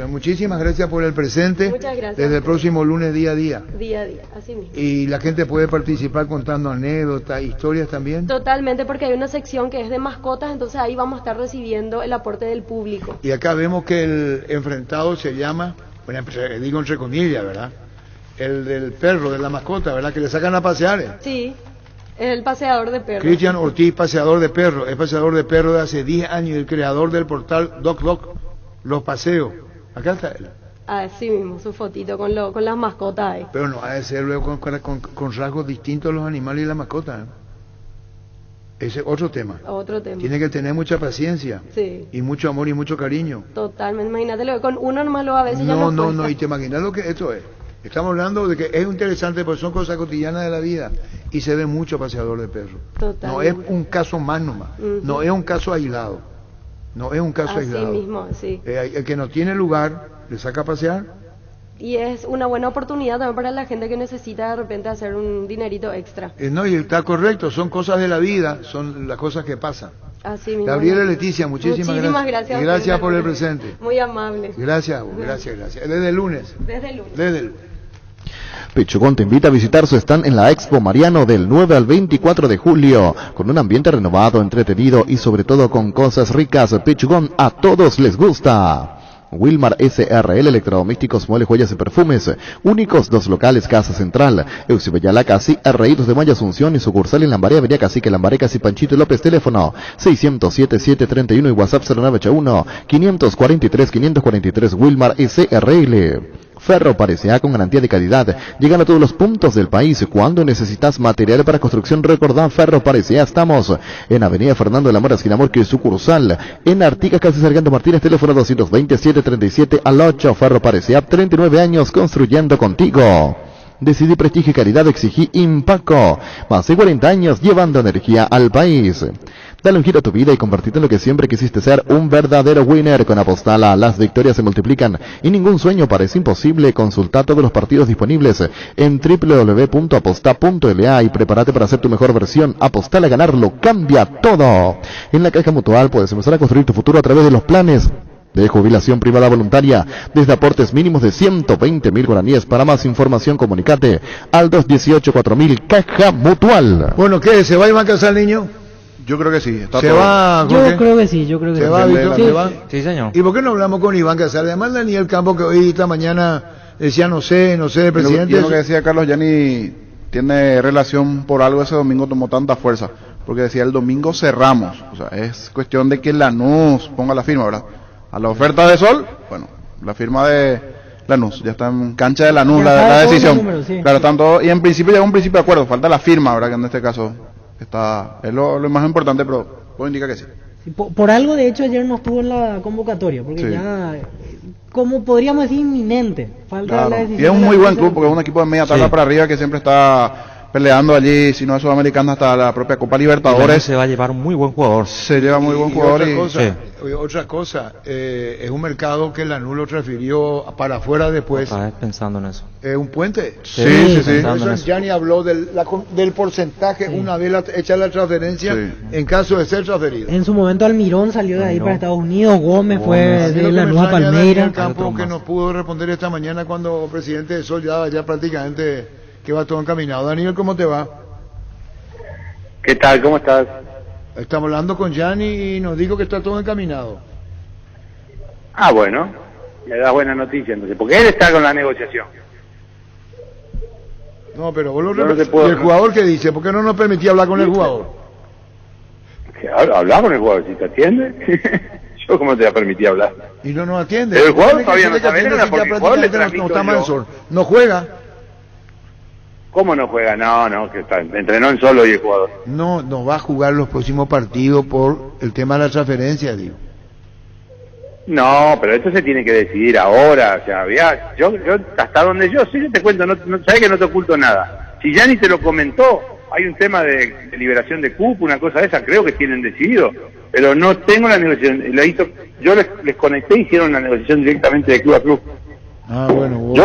Muchísimas gracias por el presente. Muchas gracias. Desde el próximo lunes día a día. Día a día, así mismo. Y la gente puede participar contando anécdotas, historias también. Totalmente, porque hay una sección que es de mascotas, entonces ahí vamos a estar recibiendo el aporte del público. Y acá vemos que el enfrentado se llama, bueno, digo entre comillas, ¿verdad? El del perro, de la mascota, ¿verdad? Que le sacan a pasear. Sí, es el paseador de perros. Cristian Ortiz, paseador de perros. Es paseador de perros de hace 10 años, el creador del portal DocDoc, Los Paseos. Acá está él. Así mismo, su fotito con las mascotas ahí. Pero no ha de ser luego con rasgos distintos los animales y la mascota. Ese es otro tema. Otro tema. Tiene que tener mucha paciencia. Sí. Y mucho amor y mucho cariño. Totalmente, imagínate, con uno nomás lo a veces ya no No, y te imaginas lo que esto es. Estamos hablando de que es interesante porque son cosas cotidianas de la vida y se ve mucho paseador de perros. Totalmente. No es un caso más nomás, no es un caso aislado, no es un caso aislado. Así mismo, sí. El que no tiene lugar, le saca a pasear. Y es una buena oportunidad también para la gente que necesita de repente hacer un dinerito extra. No, y está correcto, son cosas de la vida, son las cosas que pasan. Así mismo. Gabriela Leticia, muchísimas gracias. Y gracias por el presente. Muy amable. Gracias. Desde el lunes. Desde el lunes. Desde el lunes. Pechugón te invita a visitar su stand en la Expo Mariano del 9 al 24 de julio, con un ambiente renovado, entretenido y sobre todo con cosas ricas. Pechugón a todos les gusta. Wilmar SRL, electrodomésticos, muebles, joyas y perfumes. Únicos 2 locales, Casa Central, Eusebio Casi, R.I.2 de Maya Asunción y sucursal en Lambaré, Avenida Cacique, Lambaré, Casi Panchito López, teléfono 607-731 y WhatsApp 0981-543-543, Wilmar SRL. Ferro Parecea con garantía de calidad. Llegan a todos los puntos del país. Cuando necesitas material para construcción, recordá Ferro Parecea. Estamos en Avenida Fernando de la Mora, esquina Morque, sucursal. En Artigas, casi Sargento Martínez, teléfono 227-37 al 8. Ferro Parecea, 39 años construyendo contigo. Decidí prestigio y calidad, exigí Impaco. Más de 40 años llevando energía al país. Dale un giro a tu vida y convertirte en lo que siempre quisiste ser, un verdadero winner. Con Apostala las victorias se multiplican y ningún sueño parece imposible. Consulta todos los partidos disponibles en www.aposta.la y prepárate para hacer tu mejor versión. Apostala a ganarlo, cambia todo. En la Caja Mutual puedes empezar a construir tu futuro a través de los planes de jubilación privada voluntaria desde aportes mínimos de 120.000 guaraníes. Para más información comunicate al 218-4000 Caja Mutual. Bueno, ¿qué? ¿Se va Iván Casal, niño? Yo creo que sí. Está ¿Se todo. va? Yo Jorge? creo que sí, ¿Se va, Víctor? Sí. ¿Se va? Sí, señor. ¿Y por qué no hablamos con Iván Casal? Además, Daniel Campo, que hoy esta mañana decía no sé, el presidente... Y lo que decía Carlos Yani tiene relación, por algo ese domingo tomó tanta fuerza, porque decía el domingo cerramos. O sea, es cuestión de que Lanús ponga la firma, ¿verdad? A la oferta de Sol, bueno, la firma de Lanús, ya está en cancha de Lanús la decisión. Sí. Claro, tanto, y en principio ya un principio de acuerdo, falta la firma, ¿verdad? Que en este caso es lo más importante, pero todo indica que sí. Por algo, de hecho, ayer no estuvo en la convocatoria, porque Sí. ya, como podríamos decir, inminente. Falta Claro. la Y decisión. es un de la muy buen Junta. club, porque es un equipo de media tabla Sí. para arriba que siempre está peleando allí, si no es Sudamericana, hasta la propia Copa Libertadores. Se va a llevar un muy buen jugador. Se lleva muy buen Y jugador otra y cosa, Sí. otra cosa, es un mercado que Lanús lo transfirió para afuera después. Estaba pensando en eso. Es un puente. Sí. Pensando en Eso eso. ya ni habló del porcentaje una vez hecha la transferencia Sí. en caso de ser transferido. En su momento Almirón salió de ahí Almirón. para Estados Unidos, Gómez fue A mí de lo que la me Nueva extraña de Palmeira. Daniel Campo, Otro que más. nos pudo responder esta mañana cuando el presidente de Sol ya prácticamente que va todo encaminado. Daniel, ¿cómo te va? ¿Qué tal? ¿Cómo estás? Estamos hablando con Gianni y nos dijo que está todo encaminado. Ah, bueno, me da buena noticia entonces, porque él está con la negociación. No, pero vos lo Yo no te puedo- ¿Y el jugador qué dice? ¿Por qué no nos permitía hablar con el jugador? ¿Qué, habla con el jugador, si te atiende. Yo cómo te voy a permitir hablar. Y no nos atiende. Pero el jugador Tiene que todavía no decirle que sabe atiende nada, si porque ya el jugador le prácticamente no está transmito más en yo. Sol. No juega. ¿Cómo no juega? No, que está, entrenó en Sol hoy el jugador. No va a jugar los próximos partidos por el tema de la transferencia, digo. No, pero esto se tiene que decidir ahora, o sea, yo hasta donde yo sé, yo te cuento, no sabés que no te oculto nada. Si ya ni te lo comentó, hay un tema de liberación de cupo, una cosa de esa, creo que tienen decidido, pero no tengo la negociación, yo les conecté y hicieron la negociación directamente de club a club. Ah, bueno. Vos...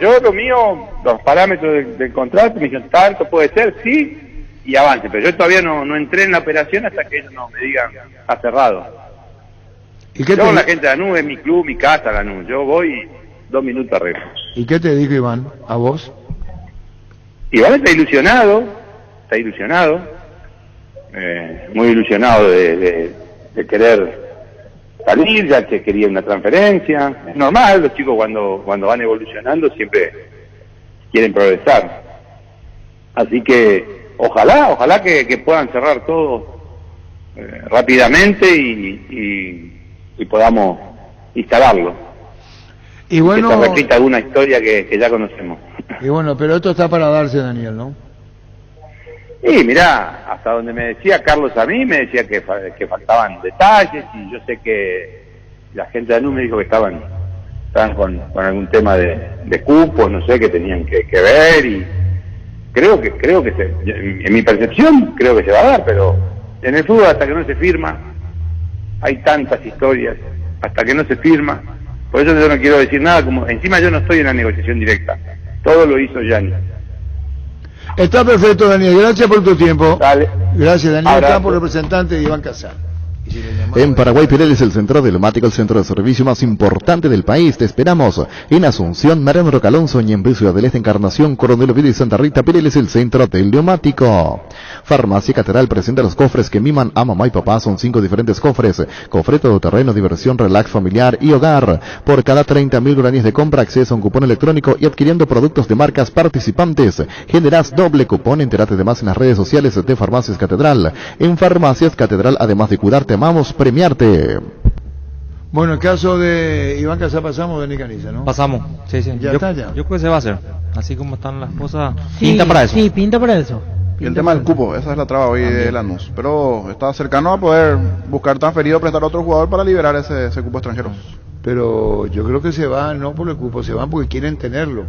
Yo lo mío, los parámetros del contrato, me dijeron, tanto puede ser, sí, y avance. Pero yo todavía no entré en la operación hasta que ellos no me digan, ha cerrado. ¿Y qué Yo, la gente de Lanús, es mi club, mi casa, Lanús. Yo voy y 2 minutos arreglo. ¿Y qué te dijo Iván? ¿A vos? Iván está ilusionado, muy ilusionado de querer salir, ya que quería una transferencia. Es normal, los chicos cuando van evolucionando siempre quieren progresar. Así que ojalá que puedan cerrar todo rápidamente y podamos instalarlo. Y bueno, que se repita alguna historia que ya conocemos. Y bueno, pero esto está para darse, Daniel, ¿no? Y mirá, hasta donde me decía Carlos a mí, me decía que faltaban detalles, y yo sé que la gente de ANU me dijo que estaban con algún tema de cupos, no sé, que tenían que ver, y creo que en mi percepción creo que se va a dar, pero en el fútbol hasta que no se firma, hay tantas historias, hasta que no se firma, por eso yo no quiero decir nada, como encima yo no estoy en la negociación directa, todo lo hizo Gianni. Está perfecto, Daniel. Gracias por tu tiempo. Dale. Gracias, Daniel Abrazo. Campo, representante de Iván Casal. En Paraguay, Pirelli es el centro de neumático, el centro de servicio más importante del país. Te esperamos en Asunción, Mariano Roca Alonso, Ñemby, Ciudad del Este, Encarnación, Coronel Oviedo y Santa Rita. Pirelli es el centro del neumático. Farmacia Catedral presenta los cofres que miman a mamá y papá. Son 5 diferentes cofres: cofre todoterreno, diversión, relax familiar y hogar. Por cada 30.000 guaraníes de compra, acceso a un cupón electrónico y adquiriendo productos de marcas participantes, generas doble cupón. Entérate de más en las redes sociales de Farmacias Catedral. En Farmacias Catedral, además de cuidarte, amamos premiarte. Bueno, el caso de Iván Casal pasamos, Denis Caniza, ¿no? Pasamos, sí. Ya está, ya. Yo creo que se va a hacer. Así como están las cosas, Sí, pinta para eso. Sí, pinta para eso. Y el tema del cupo, esa es la traba hoy de Lanús. Pero está cercano a poder buscar transferido, prestar a otro jugador para liberar ese cupo extranjero. Pero yo creo que se van, no por el cupo, se van porque quieren tenerlo.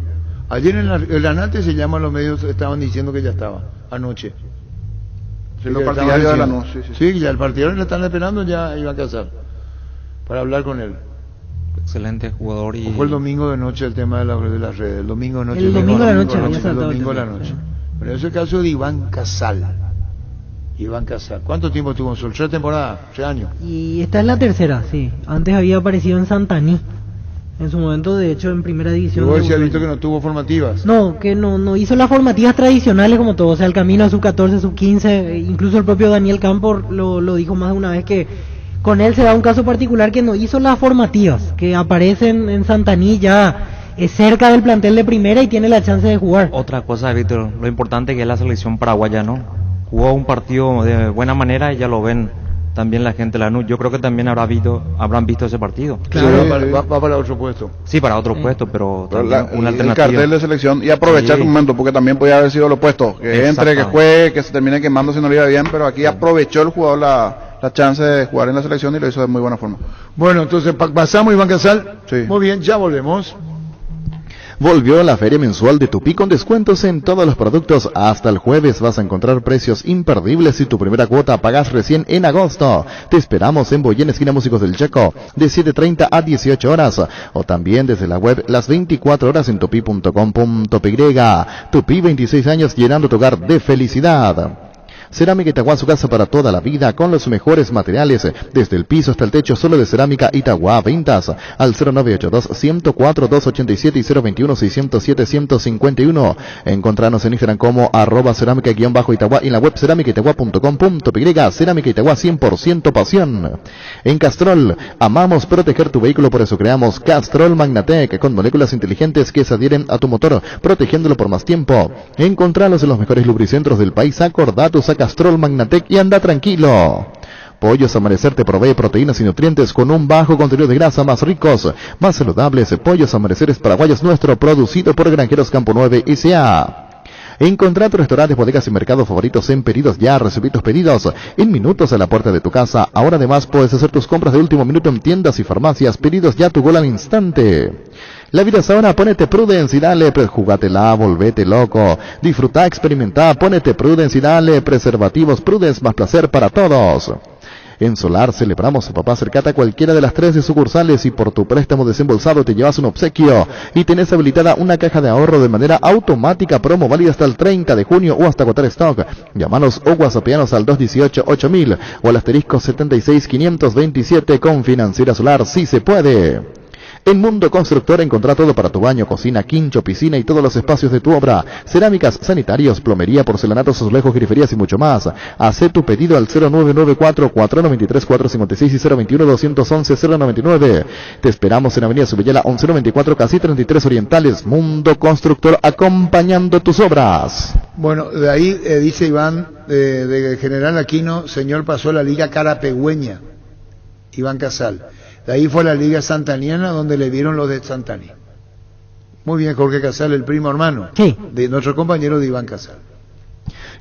Ayer en la NATE se llama, los medios estaban diciendo que ya estaba, anoche. Sí, los partidarios de Lanús, Sí, ya el partidario le están esperando, ya Iván Casal, para hablar con él. Excelente jugador. Y Fue el domingo de noche el tema de las redes, el domingo de noche. El domingo de la noche, había el saltado domingo de el la tema. noche. Pero ese caso de Iván Casal. ¿Cuánto tiempo estuvo en Sol? 3 temporadas, 3 años. Y esta es la tercera, sí. Antes había aparecido en Santaní. En su momento, de hecho, en primera Y división. vos decías, visto que no tuvo formativas. No, que no hizo las formativas tradicionales como todo, o sea, el camino a sub-14, sub-15, incluso el propio Daniel Campos lo dijo más de una vez, que con él se da un caso particular que no hizo las formativas, que aparecen en Santaní ya cerca del plantel de primera y tiene la chance de jugar. otra cosa, Víctor, lo importante que es la selección paraguaya, ¿no? Jugó un partido de buena manera y ya lo ven también la gente de Lanús. Yo creo que también habrán visto ese partido. Claro, va para otro puesto. Sí, para otro puesto, pero también una el alternativa. cartel de selección y aprovechar Sí. un momento, porque también podía haber sido lo opuesto, que entre, que juegue, que se termine quemando si no le iba bien, pero aquí aprovechó el jugador la chance de jugar en la selección y lo hizo de muy buena forma. Bueno, entonces pasamos Iván Casal. Sí. Muy bien, ya volvemos. Volvió la feria mensual de Tupí con descuentos en todos los productos. Hasta el jueves vas a encontrar precios imperdibles si tu primera cuota pagas recién en agosto. Te esperamos en Boyén, esquina Músicos del Checo, de 7:30 a 18 horas. O también desde la web las 24 horas en tupi.com.py. Tupí, 26 años llenando tu hogar de felicidad. Cerámica Itagua, su casa para toda la vida, con los mejores materiales, desde el piso hasta el techo, solo de Cerámica Itagua. Ventas al 0982-104-287 y 021-607-151. Encontrarnos en Instagram como @cerámica_Itagua y en la web cerámicaitagua.com.py. Cerámica Itagua, 100% pasión. En Castrol, amamos proteger tu vehículo, por eso creamos Castrol Magnatec, con moléculas inteligentes que se adhieren a tu motor, protegiéndolo por más tiempo. Encontralos en los mejores lubricentros del país. Acordatos a Castrol Magnatec y anda tranquilo. Pollos Amanecer te provee proteínas y nutrientes con un bajo contenido de grasa, más ricos, más saludables. Pollos Amaneceres Paraguayos, nuestro, producido por Granjeros Campo 9 S.A. Encontrá tus restaurantes, bodegas y mercados favoritos en Pedidos Ya. Recibí tus pedidos en minutos a la puerta de tu casa. Ahora además puedes hacer tus compras de último minuto en tiendas y farmacias. Pedidos Ya, tu gol al instante. La vida es ahora, ponete Prudence y dale, jugátela, volvete loco. Disfruta, experimenta, ponete Prudence y dale, preservativos Prudence, más placer para todos. En Solar celebramos a papá. Acercate a cualquiera de las 3 de sucursales y por tu préstamo desembolsado te llevas un obsequio y tenés habilitada una caja de ahorro de manera automática, promo válida hasta el 30 de junio o hasta agotar stock. Llámanos o whatsappianos al 218-8000 o al asterisco 76527. Con Financiera Solar sí se puede. En Mundo Constructor encontrá todo para tu baño, cocina, quincho, piscina y todos los espacios de tu obra. Cerámicas, sanitarios, plomería, porcelanatos, azulejos, griferías y mucho más. Hacé tu pedido al 0994-493-456 y 021-211-099. Te esperamos en Avenida Subellela 1194, casi 33 Orientales. Mundo Constructor, acompañando tus obras. Bueno, de ahí dice Iván, de General Aquino, señor, pasó la Liga Carapegüeña, Iván Casal. De ahí fue a la Liga Santaniana, donde le vieron los de Santani. Muy bien, Jorge Casal, el primo hermano de nuestro compañero de Iván Casal.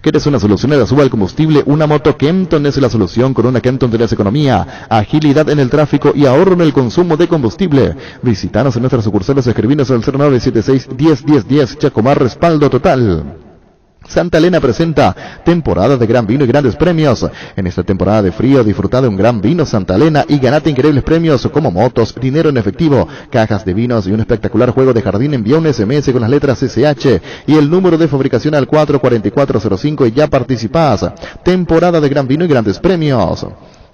¿Quieres una solución de la suba al combustible? Una moto Kenton es la solución. Con una Kenton tendrás economía, agilidad en el tráfico y ahorro en el consumo de combustible. Visítanos en nuestras sucursales, escribinos al 0976-101010. Chacomar, respaldo total. Santa Elena presenta temporada de gran vino y grandes premios. En esta temporada de frío disfruta de un gran vino Santa Elena y ganate increíbles premios como motos, dinero en efectivo, cajas de vinos y un espectacular juego de jardín. Envía un SMS con las letras SH y el número de fabricación al 44405 y ya participás. Temporada de gran vino y grandes premios.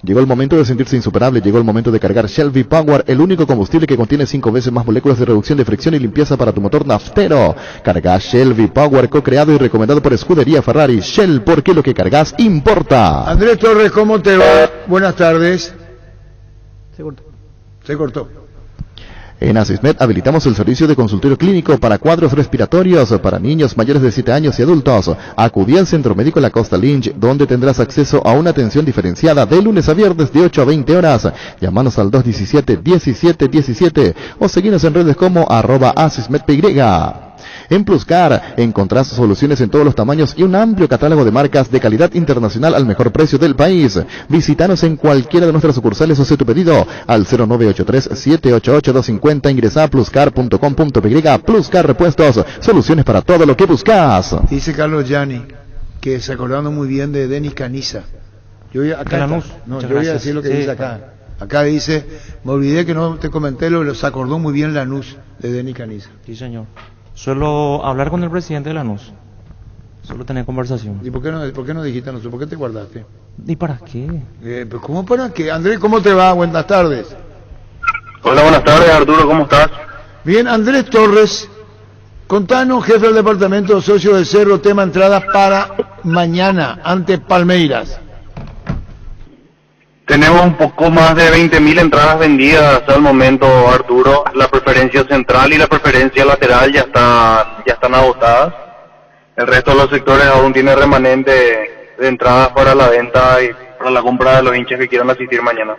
Llegó el momento de sentirse insuperable, llegó el momento de cargar Shell V-Power, el único combustible que contiene 5 veces más moléculas de reducción de fricción y limpieza para tu motor naftero. Carga Shell V-Power, co-creado y recomendado por Escudería Ferrari. Shell, porque lo que cargas importa. Andrés Torres, ¿cómo te va? Buenas tardes. Se cortó. En Asismed habilitamos el servicio de consultorio clínico para cuadros respiratorios para niños mayores de 7 años y adultos. Acudí al Centro Médico La Costa Lynch, donde tendrás acceso a una atención diferenciada de lunes a viernes de 8 a 20 horas. Llámanos al 217-1717 o seguinos en redes como @AsismedPY. En Pluscar encontrás soluciones en todos los tamaños y un amplio catálogo de marcas de calidad internacional al mejor precio del país. Visítanos en cualquiera de nuestras sucursales o sé tu pedido al 0983-788-250. Ingresa a pluscar.com.py. Pluscar Repuestos, soluciones para todo lo que buscas. Dice Carlos Gianni que se acordando muy bien de Denis Caniza. Yo voy acá voy a decir lo que dice acá. Acá dice, me olvidé que no te comenté, se acordó muy bien Lanús de Denis Caniza. Sí, señor. Suelo hablar con el presidente de Lanús. Suelo tener conversación. ¿Y por qué no dijiste Lanús? ¿Por qué te guardaste? ¿Y para qué? Pues ¿cómo para qué? Andrés, ¿cómo te va? Buenas tardes. Hola, buenas tardes, Arturo, ¿cómo estás? Bien, Andrés Torres, contanos, jefe del departamento socio de Cerro, tema entradas para mañana ante Palmeiras. Tenemos un poco más de 20.000 entradas vendidas hasta el momento, Arturo. La preferencia central y la preferencia lateral ya están agotadas. El resto de los sectores aún tiene remanente de entradas para la venta y para la compra de los hinchas que quieran asistir mañana.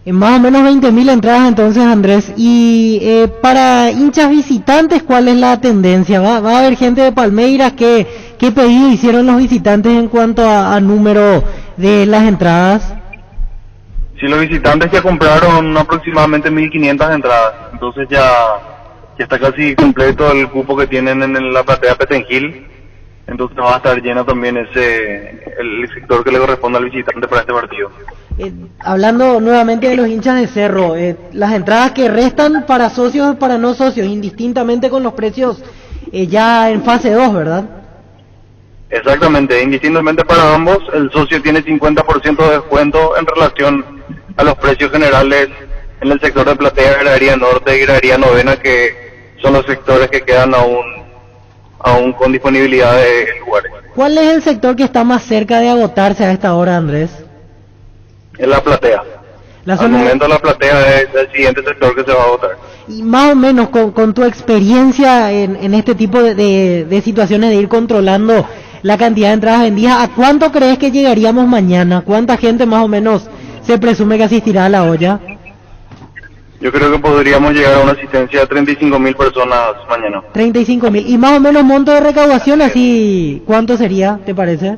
Más o menos 20.000 entradas entonces, Andrés. Y para hinchas visitantes, ¿cuál es la tendencia? ¿Va a haber gente de Palmeiras? ¿Qué pedido hicieron los visitantes en cuanto a número de las entradas? Sí, los visitantes ya compraron aproximadamente 1.500 entradas, entonces ya está casi completo el cupo que tienen en la platea Petengil, entonces va a estar lleno también el sector que le corresponde al visitante para este partido. Hablando nuevamente de los hinchas de Cerro, las entradas que restan para socios y para no socios, indistintamente con los precios ya en fase 2, ¿verdad? Exactamente, indistintamente para ambos, el socio tiene 50% de descuento en relación a los precios generales en el sector de platea, gradería norte y gradería novena, que son los sectores que quedan aún con disponibilidad de lugares. ¿Cuál es el sector que está más cerca de agotarse a esta hora, Andrés? En la platea. Al momento la platea es el siguiente sector que se va a agotar. Y más o menos con tu experiencia en este tipo de situaciones de ir controlando la cantidad de entradas vendidas, ¿a cuánto crees que llegaríamos mañana? ¿Cuánta gente más o menos se presume que asistirá a la olla? Yo creo que podríamos llegar a una asistencia de 35.000 personas mañana. 35.000. ¿Y más o menos monto de recaudación así cuánto sería, te parece?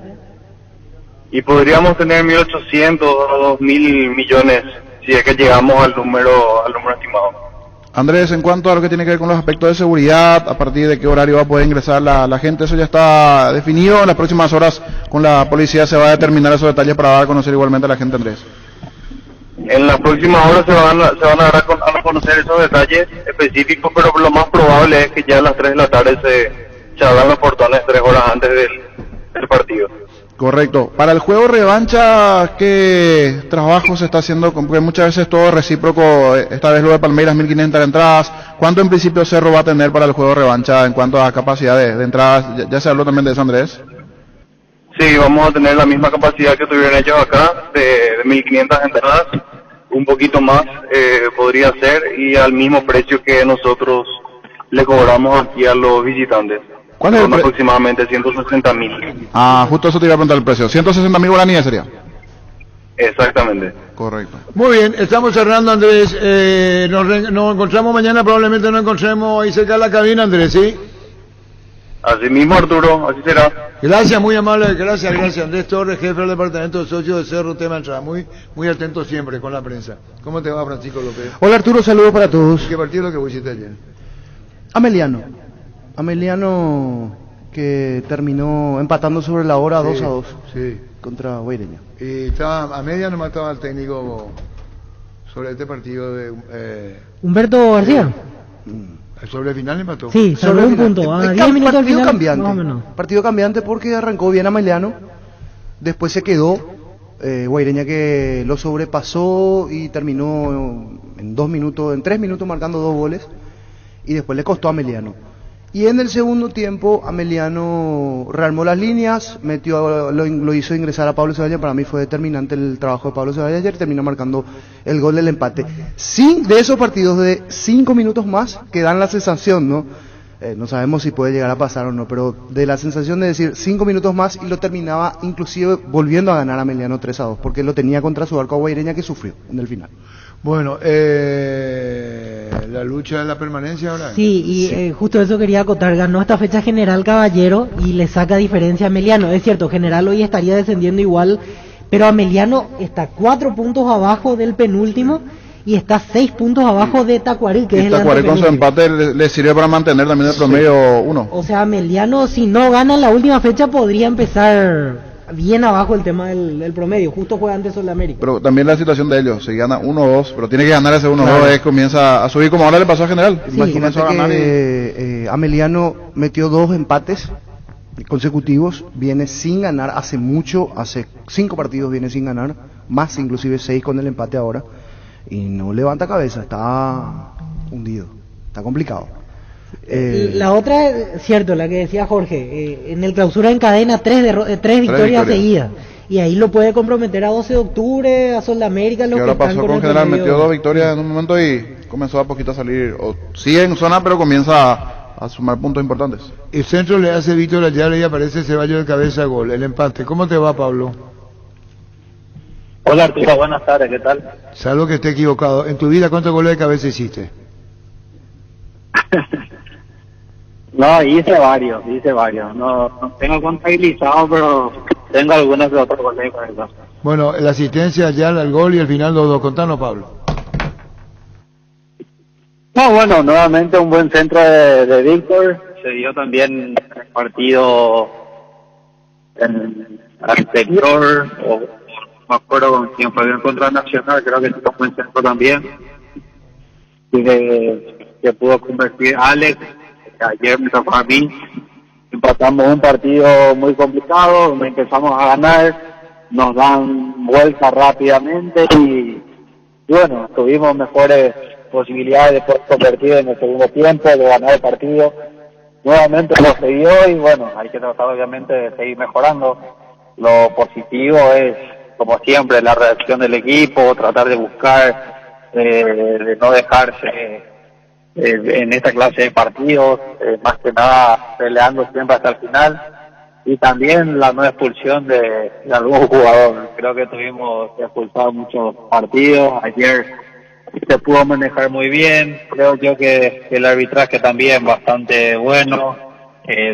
Y podríamos tener 1.800 o 2.000 millones si es que llegamos al número estimado. Andrés, en cuanto a lo que tiene que ver con los aspectos de seguridad, a partir de qué horario va a poder ingresar la gente, eso ya está definido. En las próximas horas con la policía se va a determinar esos detalles para dar a conocer igualmente a la gente, Andrés. En las próximas horas se van a dar a conocer esos detalles específicos, pero lo más probable es que ya a las 3 de la tarde se abran los portones 3 horas antes del partido. Correcto. Para el juego revancha, ¿qué trabajo se está haciendo? Porque muchas veces todo es recíproco. Esta vez lo de Palmeiras, 1.500 entradas. ¿Cuánto en principio Cerro va a tener para el juego revancha en cuanto a capacidad de entradas? ¿Ya se habló también de eso, Andrés? Sí, vamos a tener la misma capacidad que tuvieron ellos acá, de 1.500 entradas. Un poquito más podría ser, y al mismo precio que nosotros le cobramos aquí a los visitantes. ¿Cuál es el precio? Aproximadamente 160.000. Ah, justo eso te iba a preguntar el precio. 160.000 guaraníes sería. Exactamente. Correcto. Muy bien, estamos cerrando, Andrés. Nos encontramos mañana, probablemente nos encontremos ahí cerca de la cabina, Andrés, ¿sí? Así mismo, Arturo, así será. Gracias, muy amable, gracias. Andrés Torres, jefe del departamento de socios de Cerro Tema Entrada. Muy atento siempre con la prensa. ¿Cómo te va, Francisco López? Hola, Arturo, saludos para todos. ¿Qué partido lo que vos hiciste ayer? Ameliano que terminó empatando sobre la hora 2-2 sí. contra Guaireña. Y estaba a media nomás estaba el técnico sobre este partido de Humberto García. Sobre el final empató. Sí, sobre un punto. A 10 minutos al final, cambiante. más o menos. Partido cambiante porque arrancó bien Ameliano, después se quedó Guaireña que lo sobrepasó y terminó en 3 minutos marcando 2 goles, y después le costó a Ameliano. Y en el segundo tiempo Ameliano rearmó las líneas, lo hizo ingresar a Pablo Ceballos. Para mí fue determinante el trabajo de Pablo Ceballos ayer, terminó marcando el gol del empate. Sí, de esos partidos de 5 minutos más que dan la sensación, ¿no? No sabemos si puede llegar a pasar o no, pero de la sensación de decir 5 minutos más, y lo terminaba inclusive volviendo a ganar a Ameliano 3-2, porque lo tenía contra su arco a Guaireña, que sufrió en el final. Bueno, la lucha de la permanencia ahora. Sí, y justo eso quería acotar. Ganó esta fecha General Caballero y le saca diferencia a Ameliano. Es cierto, General hoy estaría descendiendo igual, pero Ameliano está 4 puntos abajo del penúltimo y está 6 puntos abajo de Tacuarí, que es el Tacuarí con su empate le sirve para mantener también el promedio 1. O sea, Ameliano, si no gana en la última fecha, podría empezar bien abajo el tema del promedio. Justo juega antes sobre América. Pero también la situación de ellos, si gana 1-2, pero tiene que ganar ese 1-2, comienza a subir como ahora le pasó a General. Sí, imagínate que Ameliano metió 2 empates consecutivos, viene sin ganar hace 5 partidos viene sin ganar, más inclusive 6 con el empate ahora, y no levanta cabeza, está hundido, está complicado. La otra, cierto, la que decía Jorge, en el Clausura encadena 3 victorias seguidas, y ahí lo puede comprometer a 12 de octubre, a Sol de América. Que ahora pasó con General, metió 2 victorias en un momento y comenzó a poquito a salir, o sigue en zona, pero comienza a sumar puntos importantes. El centro le hace Víctor Ayala y aparece Ceballos de cabeza, gol, el empate. ¿Cómo te va, Pablo? Hola, Arturo, buenas tardes, ¿qué tal? Salvo que esté equivocado. ¿En tu vida cuántos goles de cabeza hiciste? No, hice varios. No tengo contabilizado, pero tengo algunos de otros goles de cabeza. Bueno, la asistencia ya al gol y el final 2-2. Contanos, Pablo. No, bueno, nuevamente un buen centro de Víctor. Se dio también el partido anterior, o no me acuerdo con quién fue, contra Nacional, creo que tuvo un buen centro también. Que pudo convertir Alex. Ayer me tocó a mí, empatamos un partido muy complicado, donde empezamos a ganar, nos dan vuelta rápidamente y bueno, tuvimos mejores posibilidades de poder convertir en el segundo tiempo, de ganar el partido. Nuevamente lo se dio y bueno, hay que tratar obviamente de seguir mejorando. Lo positivo es, como siempre, la reacción del equipo, tratar de buscar, de no dejarse en esta clase de partidos, más que nada peleando siempre hasta el final, y también la no expulsión de algún jugador. Creo que tuvimos expulsado muchos partidos, ayer se pudo manejar muy bien, creo yo que el arbitraje también bastante bueno,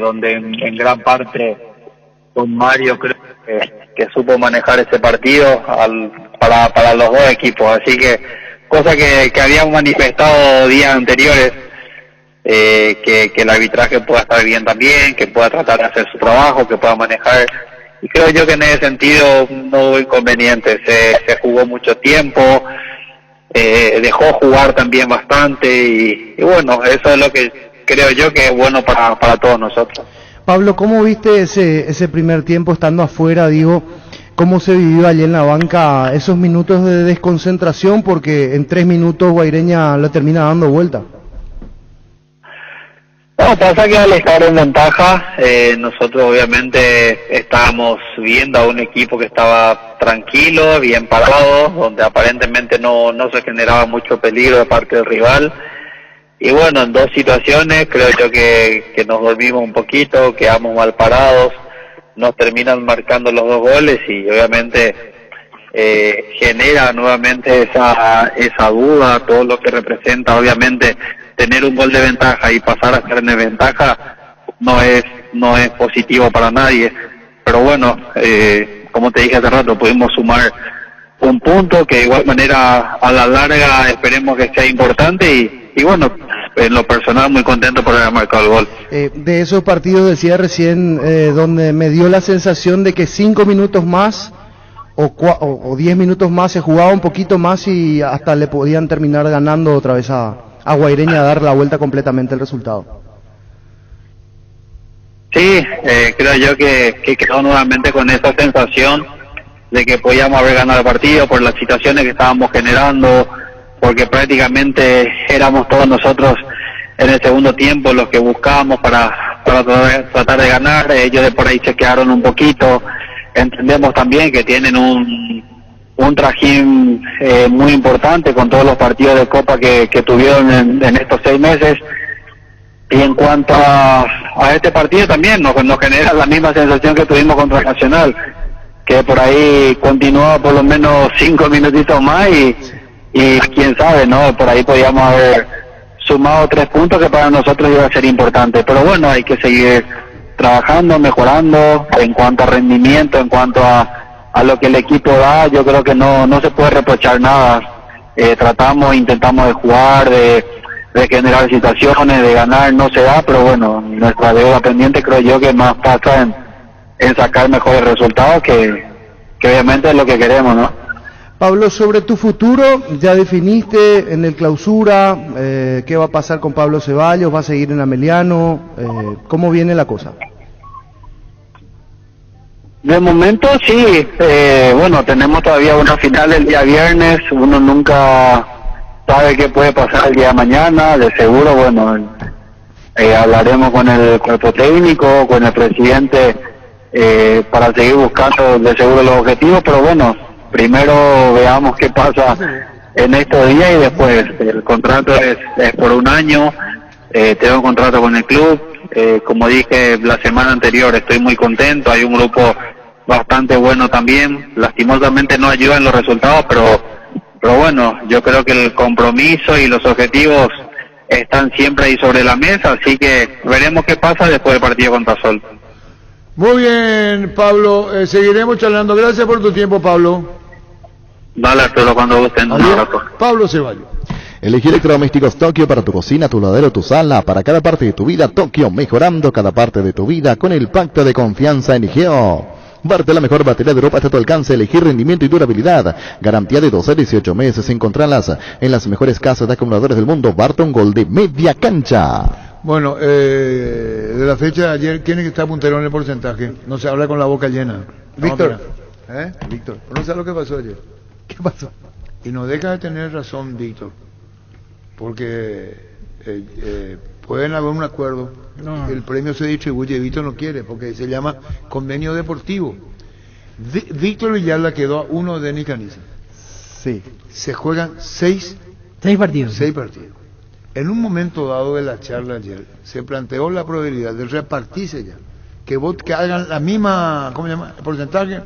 donde en gran parte con Mario creo que supo manejar ese partido para los dos equipos, así que cosa que habíamos manifestado días anteriores, que el arbitraje pueda estar bien también, que pueda tratar de hacer su trabajo, que pueda manejar, y creo yo que en ese sentido no hubo inconveniente. Se jugó mucho tiempo, dejó jugar también bastante, y bueno, eso es lo que creo yo que es bueno para todos nosotros. Pablo, ¿cómo viste ese primer tiempo estando afuera, digo? ¿Cómo se vivió allí en la banca esos minutos de desconcentración? Porque en 3 minutos Guaireña lo termina dando vuelta. No, pasa que al estar en ventaja, nosotros obviamente estábamos viendo a un equipo que estaba tranquilo, bien parado, donde aparentemente no se generaba mucho peligro de parte del rival. Y bueno, en 2 situaciones creo yo que nos dormimos un poquito, quedamos mal parados, nos terminan marcando los 2 goles y obviamente genera nuevamente esa duda, todo lo que representa obviamente tener un gol de ventaja y pasar a estar en desventaja no es positivo para nadie. Pero bueno, como te dije hace rato, pudimos sumar un punto que de igual manera a la larga esperemos que sea importante y bueno, en lo personal muy contento por haber marcado el gol. De esos partidos decía recién, donde me dio la sensación de que 5 minutos más o 10 minutos más se jugaba un poquito más y hasta le podían terminar ganando otra vez a Guaireña, a dar la vuelta completamente el resultado. Sí, creo yo que quedó nuevamente con esa sensación de que podíamos haber ganado el partido por las situaciones que estábamos generando, porque prácticamente éramos todos nosotros en el segundo tiempo los que buscábamos para tratar de ganar. Ellos de por ahí se quedaron un poquito. Entendemos también que tienen un trajín muy importante con todos los partidos de Copa que tuvieron en estos 6 meses. Y en cuanto a este partido también nos genera la misma sensación que tuvimos contra Nacional, que por ahí continuó por lo menos 5 minutitos más y quién sabe, ¿no? Por ahí podíamos haber sumado 3 puntos que para nosotros iba a ser importante. Pero bueno, hay que seguir trabajando, mejorando en cuanto a rendimiento, en cuanto a lo que el equipo da. Yo creo que no se puede reprochar nada. Intentamos de jugar, de generar situaciones, de ganar, no se da, pero bueno, nuestra deuda pendiente creo yo que más pasa en sacar mejores resultados, que obviamente es lo que queremos, ¿no? Pablo, sobre tu futuro, ya definiste en el clausura, ¿qué va a pasar con Pablo Ceballos? ¿Va a seguir en Ameliano? ¿Cómo viene la cosa? De momento sí, bueno, tenemos todavía una final el día viernes, uno nunca sabe qué puede pasar el día de mañana, de seguro, bueno, hablaremos con el cuerpo técnico, con el presidente, para seguir buscando de seguro los objetivos, pero bueno, primero veamos qué pasa en estos días y después el contrato es por 1 año, tengo un contrato con el club, como dije la semana anterior, estoy muy contento, hay un grupo bastante bueno también, lastimosamente no ayudan los resultados, pero bueno, yo creo que el compromiso y los objetivos están siempre ahí sobre la mesa, así que veremos qué pasa después del partido contra Sol. Muy bien, Pablo, seguiremos charlando. Gracias por tu tiempo, Pablo. Dale, Arturo, cuando gusten. Pablo Ceballos. Elegí electrodomésticos Tokio para tu cocina, tu lavadero, tu sala, para cada parte de tu vida. Tokio, mejorando cada parte de tu vida con el pacto de confianza en Geo. Barte, la mejor batería de Europa está a tu alcance. Elegir rendimiento y durabilidad. Garantía de 12 a 18 meses. Encontrarlas en las mejores casas de acumuladores del mundo. Barton Gold de media cancha. Bueno, de la fecha de ayer, ¿quién es que está puntero en el porcentaje? No se habla con la boca llena. Víctor. Víctor. ¿No sabes lo que pasó ayer? ¿Qué pasó? Y no deja de tener razón, Víctor. Porque pueden haber un acuerdo. No. El premio se distribuye, Víctor no quiere, porque se llama convenio deportivo. Víctor Villalba quedó a 1 de Nicaniza. Sí. Se juegan 6 partidos. 6 partidos. En un momento dado de la charla ayer, se planteó la probabilidad de repartirse ya, que hagan la misma, ¿cómo se llama?, porcentaje,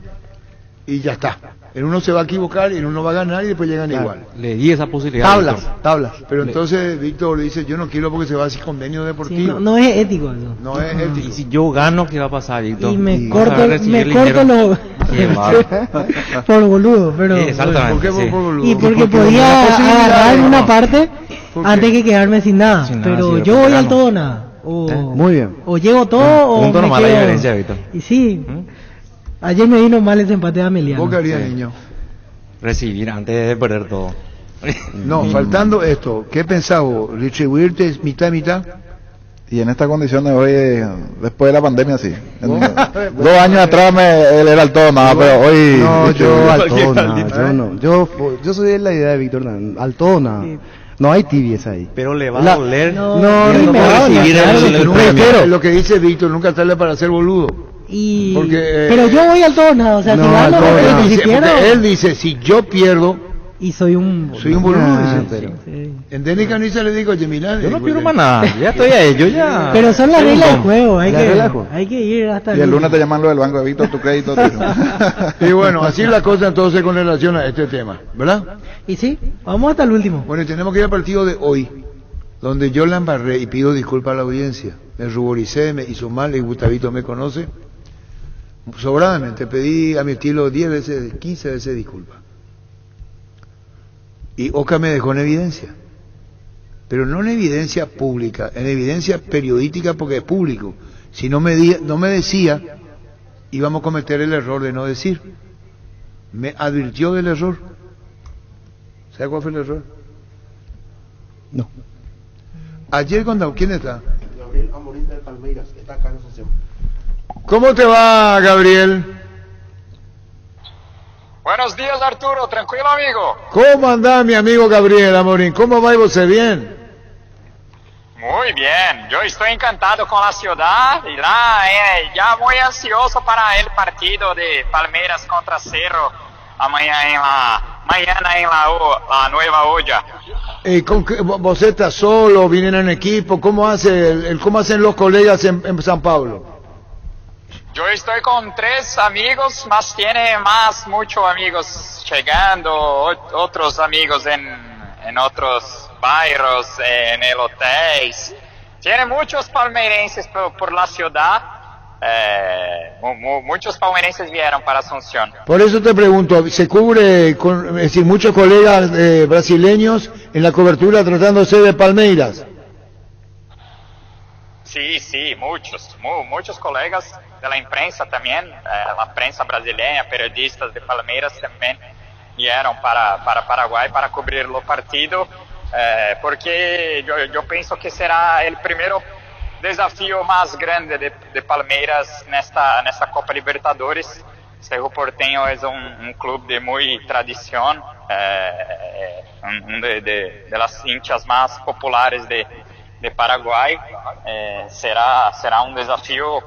y ya está. En uno se va a equivocar y en uno va a ganar y después llegan igual. Le di esa posibilidad. Tablas. Pero entonces Víctor le dice, yo no quiero porque se va a hacer convenio deportivo. Sí, no es ético eso. No es ético. Y si yo gano, ¿qué va a pasar, Víctor? Y me corto los... Por boludo, pero... Exactamente, ¿Por qué sí. por boludo? Y porque Porque podía la posibilidad agarrar de- una parte ¿Por qué? antes que quedarme sin nada. Sin nada, Pero sí, yo voy claro. al todo o nada. O, Muy bien. o llego todo o Punto me nomás la quedo... diferencia, Víctor. Y sí, ayer me vino mal ese empate de Ameliano. ¿Vos qué harías, Sí. niño? Recibir antes de perder todo. No, faltando esto, ¿qué pensás vos? ¿Distribuirte mitad y mitad? Y en esta condición de hoy, después de la pandemia, sí. Oh. 2 años atrás él era el todo nada, pero hoy... No, yo al todo nada, Cualquier yo no. Yo soy de la idea de Víctor, al todo nada. No hay tibies ahí. Pero le va La- a doler. No, No, ni no me puedo va a recibir doler, el- claro que el no. premio. Lo que dice Víctor, nunca sale para ser boludo. Y... Porque, pero yo voy al todo o nada, o sea, no, si al gano, todo pero nada. si Dice, pierdo, porque él dice, si yo pierdo, y soy un... soy un boludo. Ah, dice. pero- Sí. En Denis Caniza le digo, Milán. Yo no pierdo más nada. Ya estoy ahí. Yo ya. Pero son las soy un reglas del don. juego, hay La que, regla del juego. hay que ir hasta Y el lunes te llaman lo del banco de Víctor, tu crédito. Y bueno, así es la cosa entonces con relación a este tema, ¿verdad? Y sí, vamos hasta el último. Bueno, y tenemos que ir al partido de hoy, donde yo la embarré y pido disculpas a la audiencia. Me ruboricé, me hizo mal, y Gustavito me conoce. Sobradamente, pedí a mi estilo 10 veces, 15 veces disculpas. Y Oca me dejó en evidencia. Pero no en evidencia pública, en evidencia periodística porque es público. Si no me decía, íbamos a cometer el error de no decir. Me advirtió del error. ¿Sabe cuál fue el error? No. Ayer cuando... ¿Quién está? Gabriel Amorín de Palmeiras, está acá en asociación. ¿Cómo te va, Gabriel? Buenos días, Arturo. Tranquilo, amigo. ¿Cómo anda mi amigo Gabriel Amorín? ¿Cómo va usted? ¿Bien? Muy bien. Yo estoy encantado con la ciudad y ya muy ansioso para el partido de Palmeiras contra Cerro mañana en la Nueva Olla. ¿Vos estás solo? ¿Vienen en equipo? ¿Cómo cómo hacen los colegas en San Pablo? Yo estoy con 3 amigos, más tiene muchos amigos llegando, otros amigos en otros bairros, en el hotel. Tiene muchos palmeirenses por la ciudad. Muchos palmeirenses vinieron para Asunción. Por eso te pregunto, ¿se cubre, es decir, muchos colegas brasileños en la cobertura tratándose de Palmeiras? Sí, muchos colegas de la imprensa también, la prensa brasileña, periodistas de Palmeiras también vinieron para Paraguay para cubrir el partido, porque yo pienso que será el primer desafío más grande de Palmeiras nesta Copa Libertadores. Cerro Porteño es un club de muy tradición, de las hinchas más populares de Paraguay. Será un desafío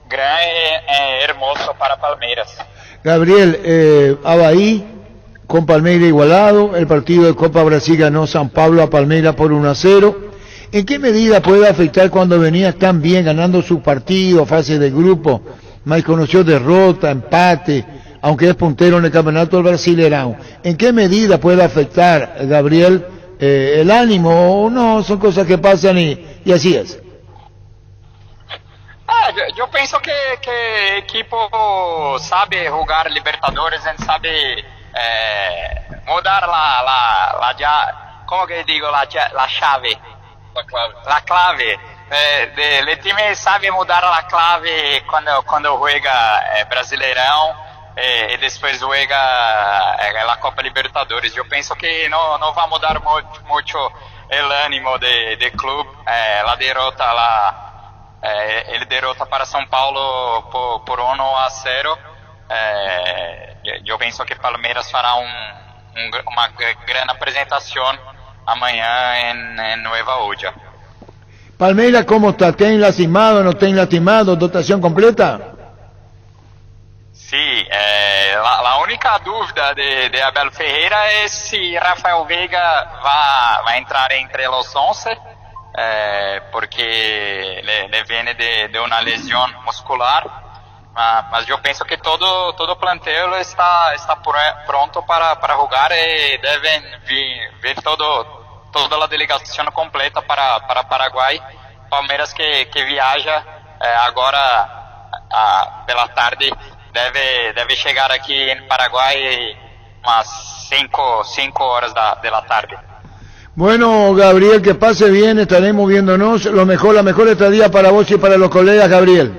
grande y hermoso para Palmeiras. Gabriel, Avaí con Palmeiras igualado, el partido de Copa Brasil ganó San Pablo a Palmeiras por 1-0. ¿En qué medida puede afectar cuando venías tan bien ganando su partido, fase de grupo, más conoció derrota, empate, aunque es puntero en el campeonato del Brasileirão? ¿En qué medida puede afectar, Gabriel, el ánimo? O no, son cosas que pasan y así es. Yo pienso que el equipo sabe jugar Libertadores, sabe mudar ¿cómo que digo? La llave. La clave. El time sabe mudar la clave cuando juega Brasileirão y después juega la Copa Libertadores. Yo pienso que no va a mudar mucho el ánimo del club. La derrota, el derrota para São Paulo por 1-0. Yo pienso que Palmeiras fará uma gran apresentación amanhã en Nueva Olla. Palmeiras, ¿cómo está? ¿Ten lastimado, no ten lastimado? ¿Dotación completa? Sí, la única duda de Abel Ferreira es si Rafael Veiga va a entrar entre los 11, porque le viene de una lesión muscular, mas yo pienso que todo plantel está pronto para jugar y deben ver toda la delegación completa para Paraguay. Palmeiras que viaja agora pela tarde debe llegar aquí en Paraguay unas 5 horas de la tarde. Bueno, Gabriel, que pase bien, estaremos viéndonos. La mejor estadía para vos y para los colegas, Gabriel.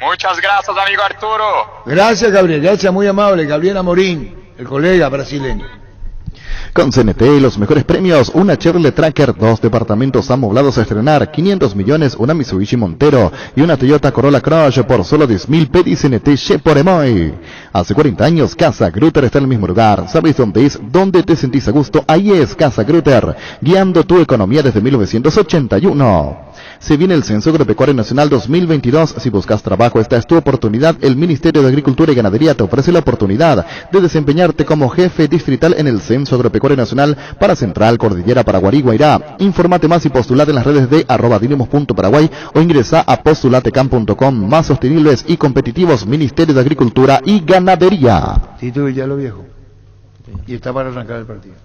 Muchas gracias, amigo Arturo. Gracias, Gabriel, gracias, muy amable. Gabriel Amorín, el colega brasileño. Con CNT y los mejores premios, una Chevrolet Tracker, 2 departamentos amoblados a estrenar, 500 millones, una Mitsubishi Montero y una Toyota Corolla Cross por solo 10.000 pedis CNT por Emoy. Hace 40 años, Casa Grutter está en el mismo lugar. ¿Sabes dónde es? ¿Dónde te sentís a gusto? Ahí es Casa Grutter, guiando tu economía desde 1981. Se viene el Censo Agropecuario Nacional 2022. Si buscas trabajo, esta es tu oportunidad. El Ministerio de Agricultura y Ganadería te ofrece la oportunidad de desempeñarte como jefe distrital en el Censo Agropecuario Nacional para Central, Cordillera, Paraguarí, Guairá. Infórmate más y postulate en las redes de @dinamos.paraguay o ingresa a postulatecam.com. Más sostenibles y competitivos, Ministerio de Agricultura y Ganadería. Tito Villalba viejo. Y está para arrancar el partido.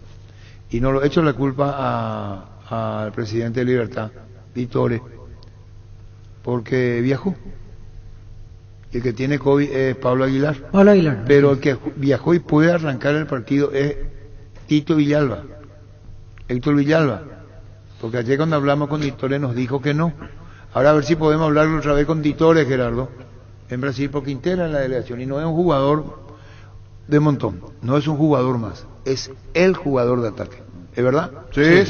Y no lo echo la culpa al presidente de Libertad, Vitore, porque viajó. El que tiene COVID es Pablo Aguilar. Pablo Aguilar. Pero el que viajó y puede arrancar el partido es Tito Villalba, Héctor Villalba. Porque ayer cuando hablamos con Ditore nos dijo que no. Ahora a ver si podemos hablar otra vez con Ditore, Gerardo, en Brasil, porque integra la delegación y no es un jugador de montón, no es un jugador más, es el jugador de ataque. ¿Es verdad? Sí.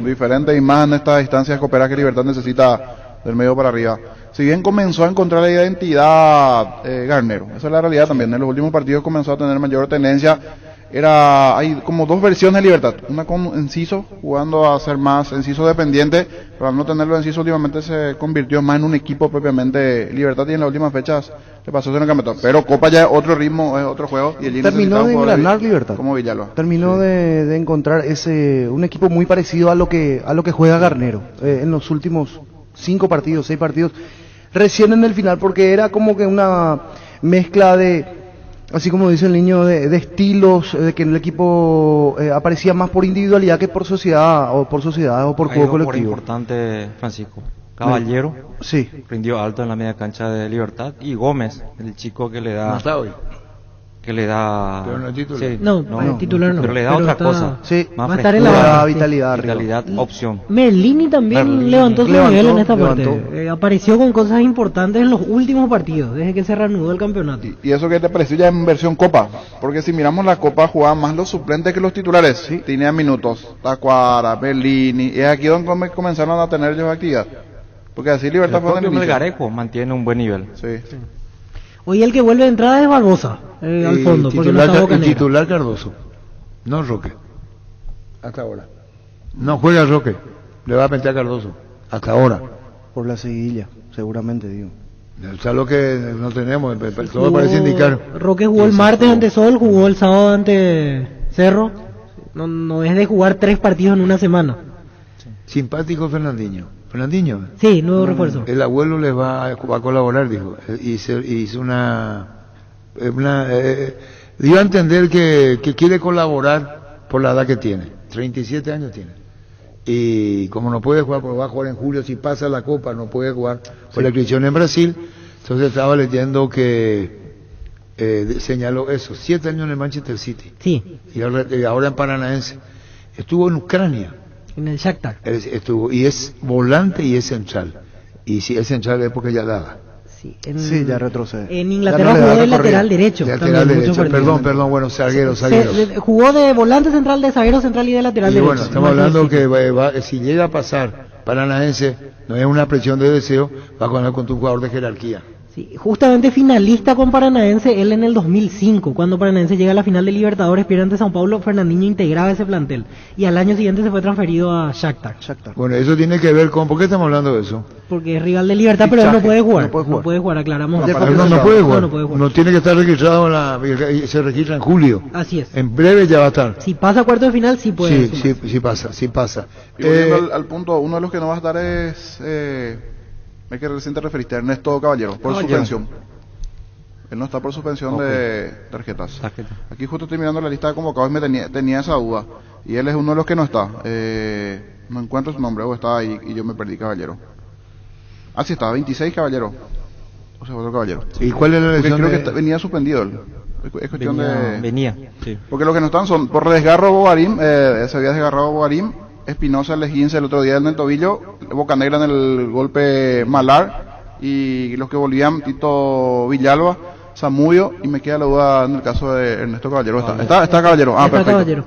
Diferente y más en estas distancias cooperadas que Libertad necesita del medio para arriba. Si bien comenzó a encontrar la identidad Garnero, esa es la realidad también, en los últimos partidos comenzó a tener mayor tendencia. Hay como dos versiones de Libertad, una con Enciso, jugando a ser más Enciso dependiente, pero al no tenerlo Enciso últimamente se convirtió más en un equipo propiamente Libertad, y en las últimas fechas le pasó en el campeonato. Pero Copa ya es otro ritmo, es otro juego, y el terminó de engranar Libertad, como Villalba. Terminó de encontrar un equipo muy parecido a lo que juega Garnero en los últimos 6 partidos, recién en el final, porque era como que una mezcla de, así como dice el niño, de estilos, de que el equipo aparecía más por individualidad que por sociedad o por juego colectivo. Por importante, Francisco Caballero, sí, rindió alto en la media cancha de Libertad, y Gómez, el chico que le da, no está hoy, que le da, pero no es titular, sí, no, titular no, pero le da otra cosa, sí, más va a estar en la vitalidad, opción. Merlini también levantó su nivel en esta parte, apareció con cosas importantes en los últimos partidos, desde que se reanudó el campeonato. Y eso que te pareció ya en versión Copa, porque si miramos la Copa jugaban más los suplentes que los titulares, sí, tenían minutos, Tacuara, Merlini, y es aquí donde comenzaron a tener ellos actividad, porque así Libertad fue en el Melgarejo mantiene un buen nivel. Sí. Hoy el que vuelve de entrada es Barbosa, al fondo, porque no está el titular Cardoso, no Roque, hasta ahora. No juega Roque, le va a meter a Cardoso, hasta ahora. Por la seguidilla, seguramente, digo. Es algo que no tenemos, todo parece indicar. Roque jugó el martes ante Sol, jugó el sábado ante Cerro, no es de jugar 3 partidos en una semana. Simpático Fernandinho. Sí, nuevo refuerzo. El abuelo les va a colaborar, dijo. Hizo dio a entender que quiere colaborar por la edad que tiene. 37 años tiene. Y como no puede jugar, porque va a jugar en julio, si pasa la Copa, no puede jugar por la inscripción en Brasil. Entonces estaba leyendo que señaló eso. 7 años en el Manchester City. Sí. Y ahora en Paranaense. Estuvo en Ucrania. En el Shakhtar. Estuvo, y es volante y es central. Y si es central es porque ya daba. Sí, ya retrocede. En Inglaterra jugó de lateral derecho. Perdón, bueno, zaguero. Jugó de volante central, de zaguero central y de lateral derecho. Bueno, estamos hablando que si llega a pasar Paranaense, no es una presión de deseo, va a ganar contra un jugador de jerarquía. Sí, justamente finalista con Paranaense, él en el 2005, cuando Paranaense llega a la final de Libertadores, pierde ante São Paulo, Fernandinho integraba ese plantel, y al año siguiente se fue transferido a Shakhtar. Bueno, eso tiene que ver con, ¿por qué estamos hablando de eso? Porque es rival de Libertad, pero él no puede jugar, aclaramos. No puede jugar, no tiene que estar registrado se registra en julio. Así es. En breve ya va a estar. Si pasa a cuarto de final, sí puede. Sí pasa. Y volviendo al punto, uno de los que no va a estar es... que recién te referiste, Ernesto Caballero, por suspensión. Él no está por suspensión de tarjetas. Aquí justo estoy mirando la lista de convocados y me tenía esa duda. Y él es uno de los que no está. No encuentro su nombre, o está ahí y yo me perdí, Caballero. Ah, sí está, 26 Caballero. José Walter Caballero. ¿Y cuál es la Porque lesión? creo que venía suspendido él. Es cuestión venía, sí. Porque los que no están son por desgarro Bogarín, se había desgarrado Bogarín, Espinosa el esguince el otro día en el tobillo, Bocanegra en el golpe malar, y los que volvían Tito Villalba, Zamudio, y me queda la duda en el caso de Ernesto Caballero. ¿Está Caballero? Ah, está perfecto. Caballero.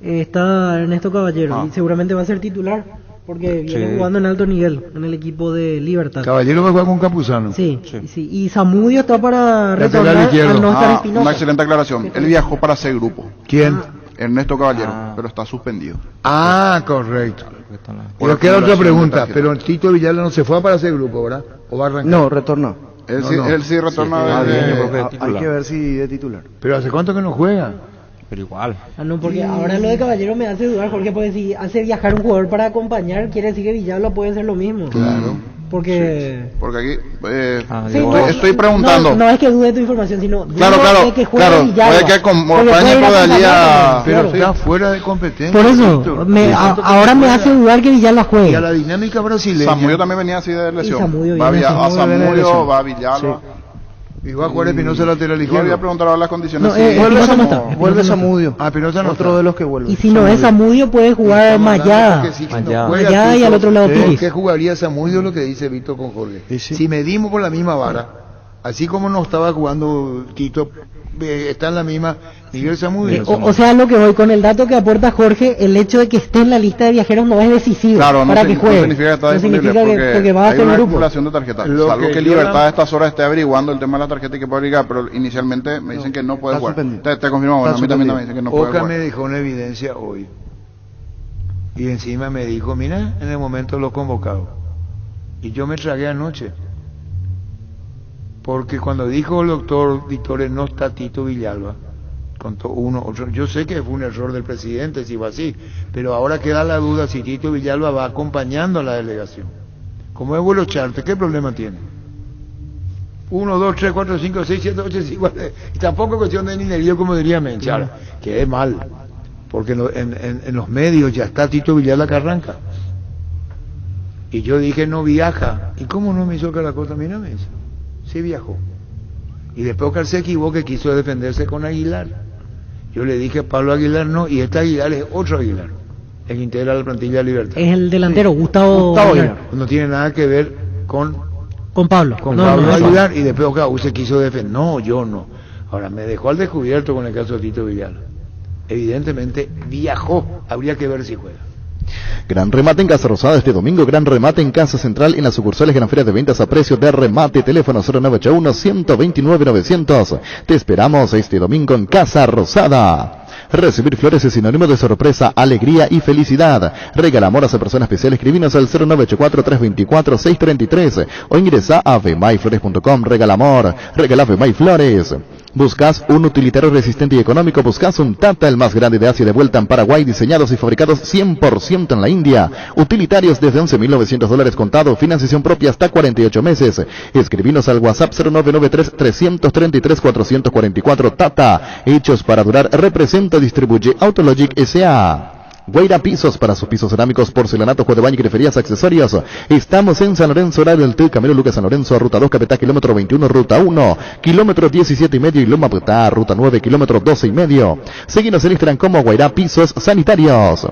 Está Ernesto Caballero y seguramente va a ser titular porque viene jugando en alto nivel en el equipo de Libertad. Caballero va a jugar con Campuzano. Sí. Y Zamudio está para retornar al no estar Espinosa. Una excelente aclaración. Él viajó para ese grupo. ¿Quién? Ernesto Caballero, pero está suspendido. Correcto. Pero queda otra pregunta, pero Tito Villalba no se fue para ese grupo, ¿verdad? ¿O va a arrancar? No, retornó. Él sí retorna hay que ver si de titular. ¿Pero hace cuánto que no juega? Pero igual. No, porque ahora lo de Caballero me hace dudar, Jorge, porque si hace viajar un jugador para acompañar, quiere decir que Villalba puede ser lo mismo. Claro. Porque... Sí, porque aquí estoy preguntando. No es que dude tu información, sino claro, de que juegue Villalba. Puede que acompañe por allí pero está fuera de competencia. Por eso, ahora me hace dudar que Villalba juegue. Y a la dinámica brasileña. Samudio también venía así de lesión. Samudio va a Villalba. Sí. Y va a jugar Espinosa lateral izquierdo. Yo voy a preguntar ahora las condiciones. Vuelve Zamudio. Espinosa no otro está. de los que vuelve. Y si no es Zamudio, puede jugar Mayada. Mayada y al otro lado Piris. ¿Qué jugaría Zamudio? Lo que dice Víctor con Jorge. Si medimos por la misma vara, así como no estaba jugando Tito, está en la misma Miguel Zamudio. O sea, lo que voy con el dato que aporta Jorge, el hecho de que esté en la lista de viajeros no es decisivo para que juegue. No significa que está disponible, porque va a hay ser una grupo. acumulación de tarjetas. Salvo que Libertad a estas horas esté averiguando el tema de la tarjeta y que puede ligar, pero inicialmente me dicen que no puede jugar. Te confirmamos, a mí también me dicen que no puede jugar. Oca me dejó una evidencia hoy. Y encima me dijo, mira, en el momento lo convocado. Y yo me tragué anoche. Porque cuando dijo el doctor Victoria no está Tito Villalba, contó uno, otro, yo sé que fue un error del presidente si fue así, pero ahora queda la duda si Tito Villalba va acompañando a la delegación. Como es vuelo charte, ¿qué problema tiene? 1, 2, 3, 4, 5, 6, 7, 8, 5, y tampoco es cuestión de niñerío como diría Menchar, que es mal, porque en los medios ya está Tito Villalba que arranca. Y yo dije no viaja, ¿y cómo no me hizo que la cosa? Mira, me dice. Sí viajó. Y después Oscar se equivocó, quiso defenderse con Aguilar. Yo le dije Pablo Aguilar no, y este Aguilar es otro Aguilar, el que integra la plantilla de Libertad. Es el delantero, Gustavo Aguilar. No tiene nada que ver con Pablo. Pablo Aguilar, y después Oscar se quiso defender. No, yo no. Ahora me dejó al descubierto con el caso de Tito Villalba. Evidentemente viajó, habría que ver si juega. Gran remate en Casa Rosada este domingo, gran remate en Casa Central en las sucursales Gran Feria de Ventas a precio de remate, teléfono 0981-129-900. Te esperamos este domingo en Casa Rosada. Recibir flores es sinónimo de sorpresa, alegría y felicidad. Regala amor a esa persona especial, escribinos al 0984-324-633 o ingresa a vemaiflores.com. Regala amor, regala Vemay Flores. ¿Buscas un utilitario resistente y económico? ¿Buscas un Tata, el más grande de Asia, de vuelta en Paraguay, diseñados y fabricados 100% en la India? Utilitarios desde $11,900 contado, financiación propia hasta 48 meses. Escribinos al WhatsApp 0993-333-444. Tata, hechos para durar, representa, distribuye Autologic S.A. Guaira Pisos, para sus pisos cerámicos, porcelanato, juego de baño y griferías, accesorios. Estamos en San Lorenzo, horario del T, Camilo Lucas San Lorenzo, ruta 2, Capetá, kilómetro 21, ruta 1, kilómetro 17 y medio, y Loma Petá, ruta 9, kilómetro 12 y medio. Seguinos en Instagram como Guaira Pisos Sanitarios.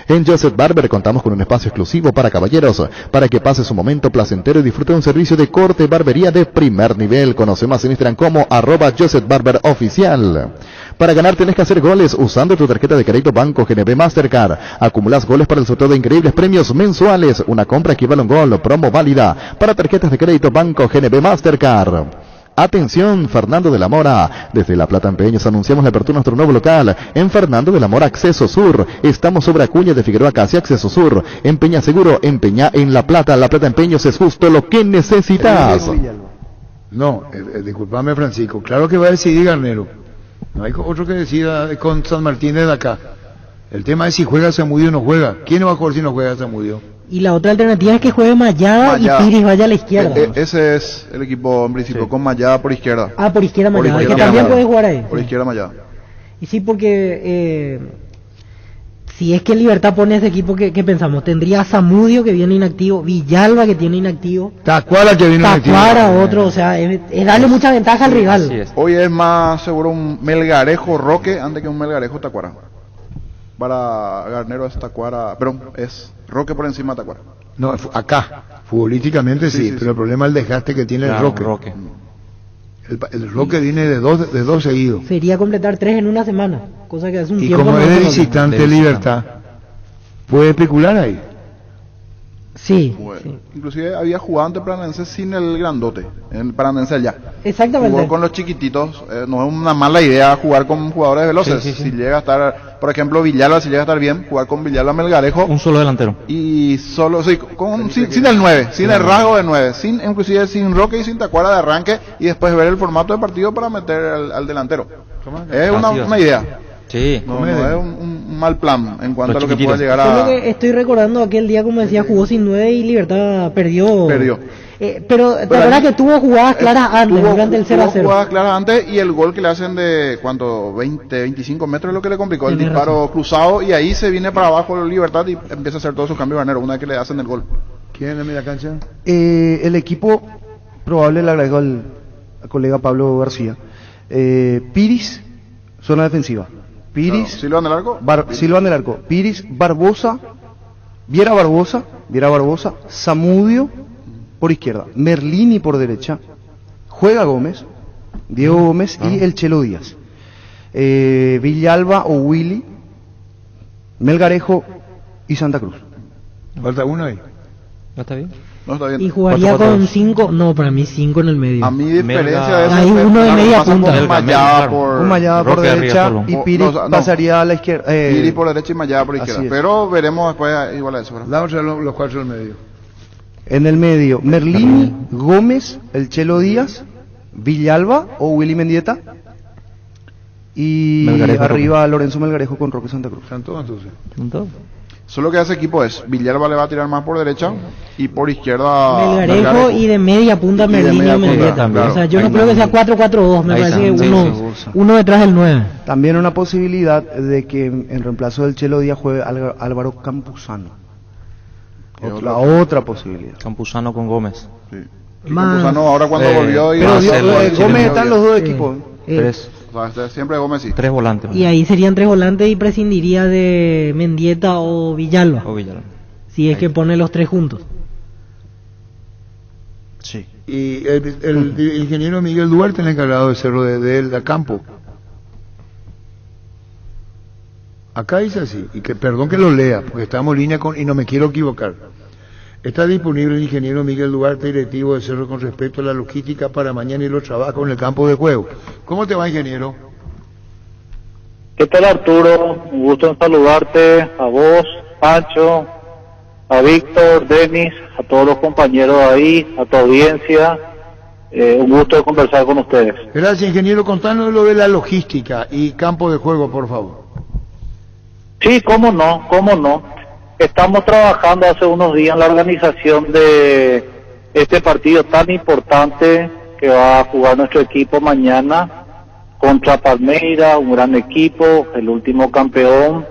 En Joseph Barber contamos con un espacio exclusivo para caballeros, para que pases un momento placentero y disfrute de un servicio de corte y barbería de primer nivel. Conoce más en Instagram como @JosephBarberOficial. Para ganar tenés que hacer goles usando tu tarjeta de crédito Banco GNB Mastercard. Acumulás goles para el sorteo de increíbles premios mensuales. Una compra equivale a un gol, promo válida para tarjetas de crédito Banco GNB Mastercard. Atención, Fernando de la Mora. Desde La Plata en Peñas anunciamos la apertura de nuestro nuevo local en Fernando de la Mora, Acceso Sur. Estamos sobre Acuña de Figueroa, casi Acceso Sur. Empeña seguro, empeña en La Plata. La Plata en Peños es justo lo que necesitas. No, disculpame Francisco, claro que va a decidir Garnero. No hay otro que decida con San Martín de acá. El tema es si juega Zamudio o no juega. ¿Quién va a jugar si no juega Zamudio? Y la otra alternativa es que juegue Mayada y Piris vaya a la izquierda. Ese es el equipo en principio, con Mayada por izquierda. Por izquierda Mayada, que también puede jugar ahí. Por izquierda Mayada. Y sí, porque si es que Libertad pone ese equipo, ¿qué pensamos? Tendría a Zamudio, que viene inactivo, Villalba, que tiene inactivo, Tacuara, que viene inactivo. Tacuara, otro, o sea, es darle mucha ventaja al rival. Hoy es más seguro un Melgarejo Roque antes que un Melgarejo Tacuara. Para Garnero es Tacuara, perdón, es Roque por encima de Tacuara. No, acá, futbolísticamente sí, pero el problema es el desgaste que tiene el Roque. El Roque viene de dos seguidos. Sería completar 3 en una semana, cosa que hace un Y tiempo. como no es de hace. visitante Libertad, puede especular ahí. Sí, Bueno, sí. inclusive había jugado ante Paranense sin el grandote, en Paranense ya. Exactamente. Jugó con los chiquititos, no es una mala idea jugar con jugadores veloces. Si llega a estar, por ejemplo, Villalba, si llega a estar bien, jugar con Villalba Melgarejo. Un solo delantero. Y solo, sí, sin el 9, sin el rasgo de 9, inclusive sin Roque y sin Tacuara de arranque, y después ver el formato de partido para meter al delantero. Es una idea. Sí. No es un mal plan en cuanto Los a lo que chiquititos. puede llegar Solo a... que estoy recordando aquel día, como decía, jugó sin 9 y Libertad perdió. Pero la verdad que tuvo jugadas claras antes, durante el 0-0. Tuvo jugadas claras antes, y el gol que le hacen de, ¿cuánto? 25 metros es lo que le complicó, el disparo cruzado, y ahí se viene para abajo la Libertad y empieza a hacer todos sus cambios Garnero una vez que le hacen el gol. ¿Quién es la media cancha? El equipo probable, le agrego al colega Pablo García. Piris, zona defensiva. Piris, Silva en el arco. Silva en el arco. Piris, Barbosa, Viera Barbosa, Zamudio por izquierda, Merlini por derecha, juega Gómez, Diego Gómez y el Chelo Díaz. Villalba o Willy, Melgarejo y Santa Cruz. Falta uno ahí. ¿No está bien? No está bien. Y jugaría con 5, no, para mí 5 en el medio. A mi diferencia de eso, hay uno de media punta. Un Mayada por derecha y Piris pasaría a la izquierda. Piris por derecha y Mayada por izquierda. Pero veremos después igual a eso. Vamos a los cuatro del medio. En el medio, Merlini, Gómez, el Chelo Díaz, Villalba o Willy Mendieta. Y Melgarejo, arriba Lorenzo Melgarejo con Roque Santa Cruz. Están todos entonces. Solo que ese equipo es Villalba le va a tirar más por derecha y por izquierda Melgarejo y de media punta Merlini o Mendieta. Claro. O sea, yo no creo que sea 4-4-2, me parece que uno detrás del 9. También una posibilidad de que en reemplazo del Chelo Díaz juegue Álvaro Campuzano. La otra posibilidad. Campuzano con Gómez. Sí. Campuzano ahora cuando volvió y Gómez están los dos equipos. Tres. O sea, siempre Gómez sí. 3 volantes. Y ahí serían 3 volantes y prescindiría de Mendieta o Villalba. Si es que pone los 3 juntos. Sí. Y el ingeniero Miguel Duarte, el encargado de Cerro de Campo. Acá dice así, y que perdón que lo lea, porque estamos en línea con, y no me quiero equivocar. Está disponible el ingeniero Miguel Duarte, directivo de Cerro, con respecto a la logística para mañana y los trabajos en el campo de juego. ¿Cómo te va, ingeniero? ¿Qué tal, Arturo? Un gusto en saludarte, a vos, Pancho, a Víctor, Denis, a todos los compañeros ahí, a tu audiencia. Un gusto de conversar con ustedes. Gracias, ingeniero. Contanos lo de la logística y campo de juego, por favor. Sí, cómo no. Estamos trabajando hace unos días en la organización de este partido tan importante que va a jugar nuestro equipo mañana contra Palmeiras, un gran equipo, el último campeón,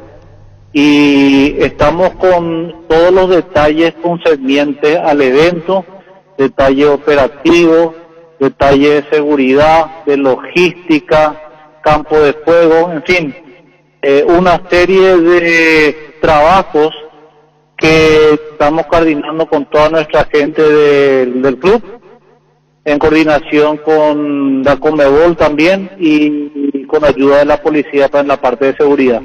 y estamos con todos los detalles concernientes al evento, detalles operativos, detalles de seguridad, de logística, campo de juego, en fin, una serie de trabajos que estamos coordinando con toda nuestra gente del club, en coordinación con la Conmebol también y con ayuda de la policía en la parte de seguridad.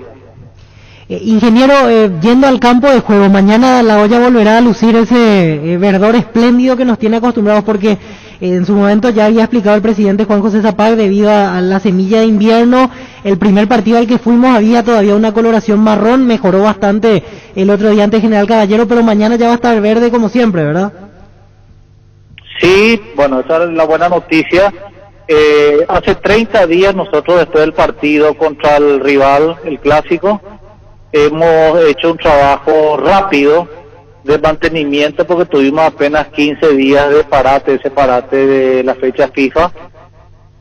Ingeniero, yendo al campo de juego, mañana La Hoya volverá a lucir ese verdor espléndido que nos tiene acostumbrados, porque en su momento ya había explicado el presidente Juan José Zapag, debido a la semilla de invierno, el primer partido al que fuimos había todavía una coloración marrón, mejoró bastante el otro día ante General Caballero, pero mañana ya va a estar verde como siempre, ¿verdad? Sí, bueno, esa es la buena noticia. Hace 30 días nosotros, después del partido contra el rival, el clásico, hemos hecho un trabajo rápido de mantenimiento porque tuvimos apenas 15 días de ese parate de la fecha FIFA,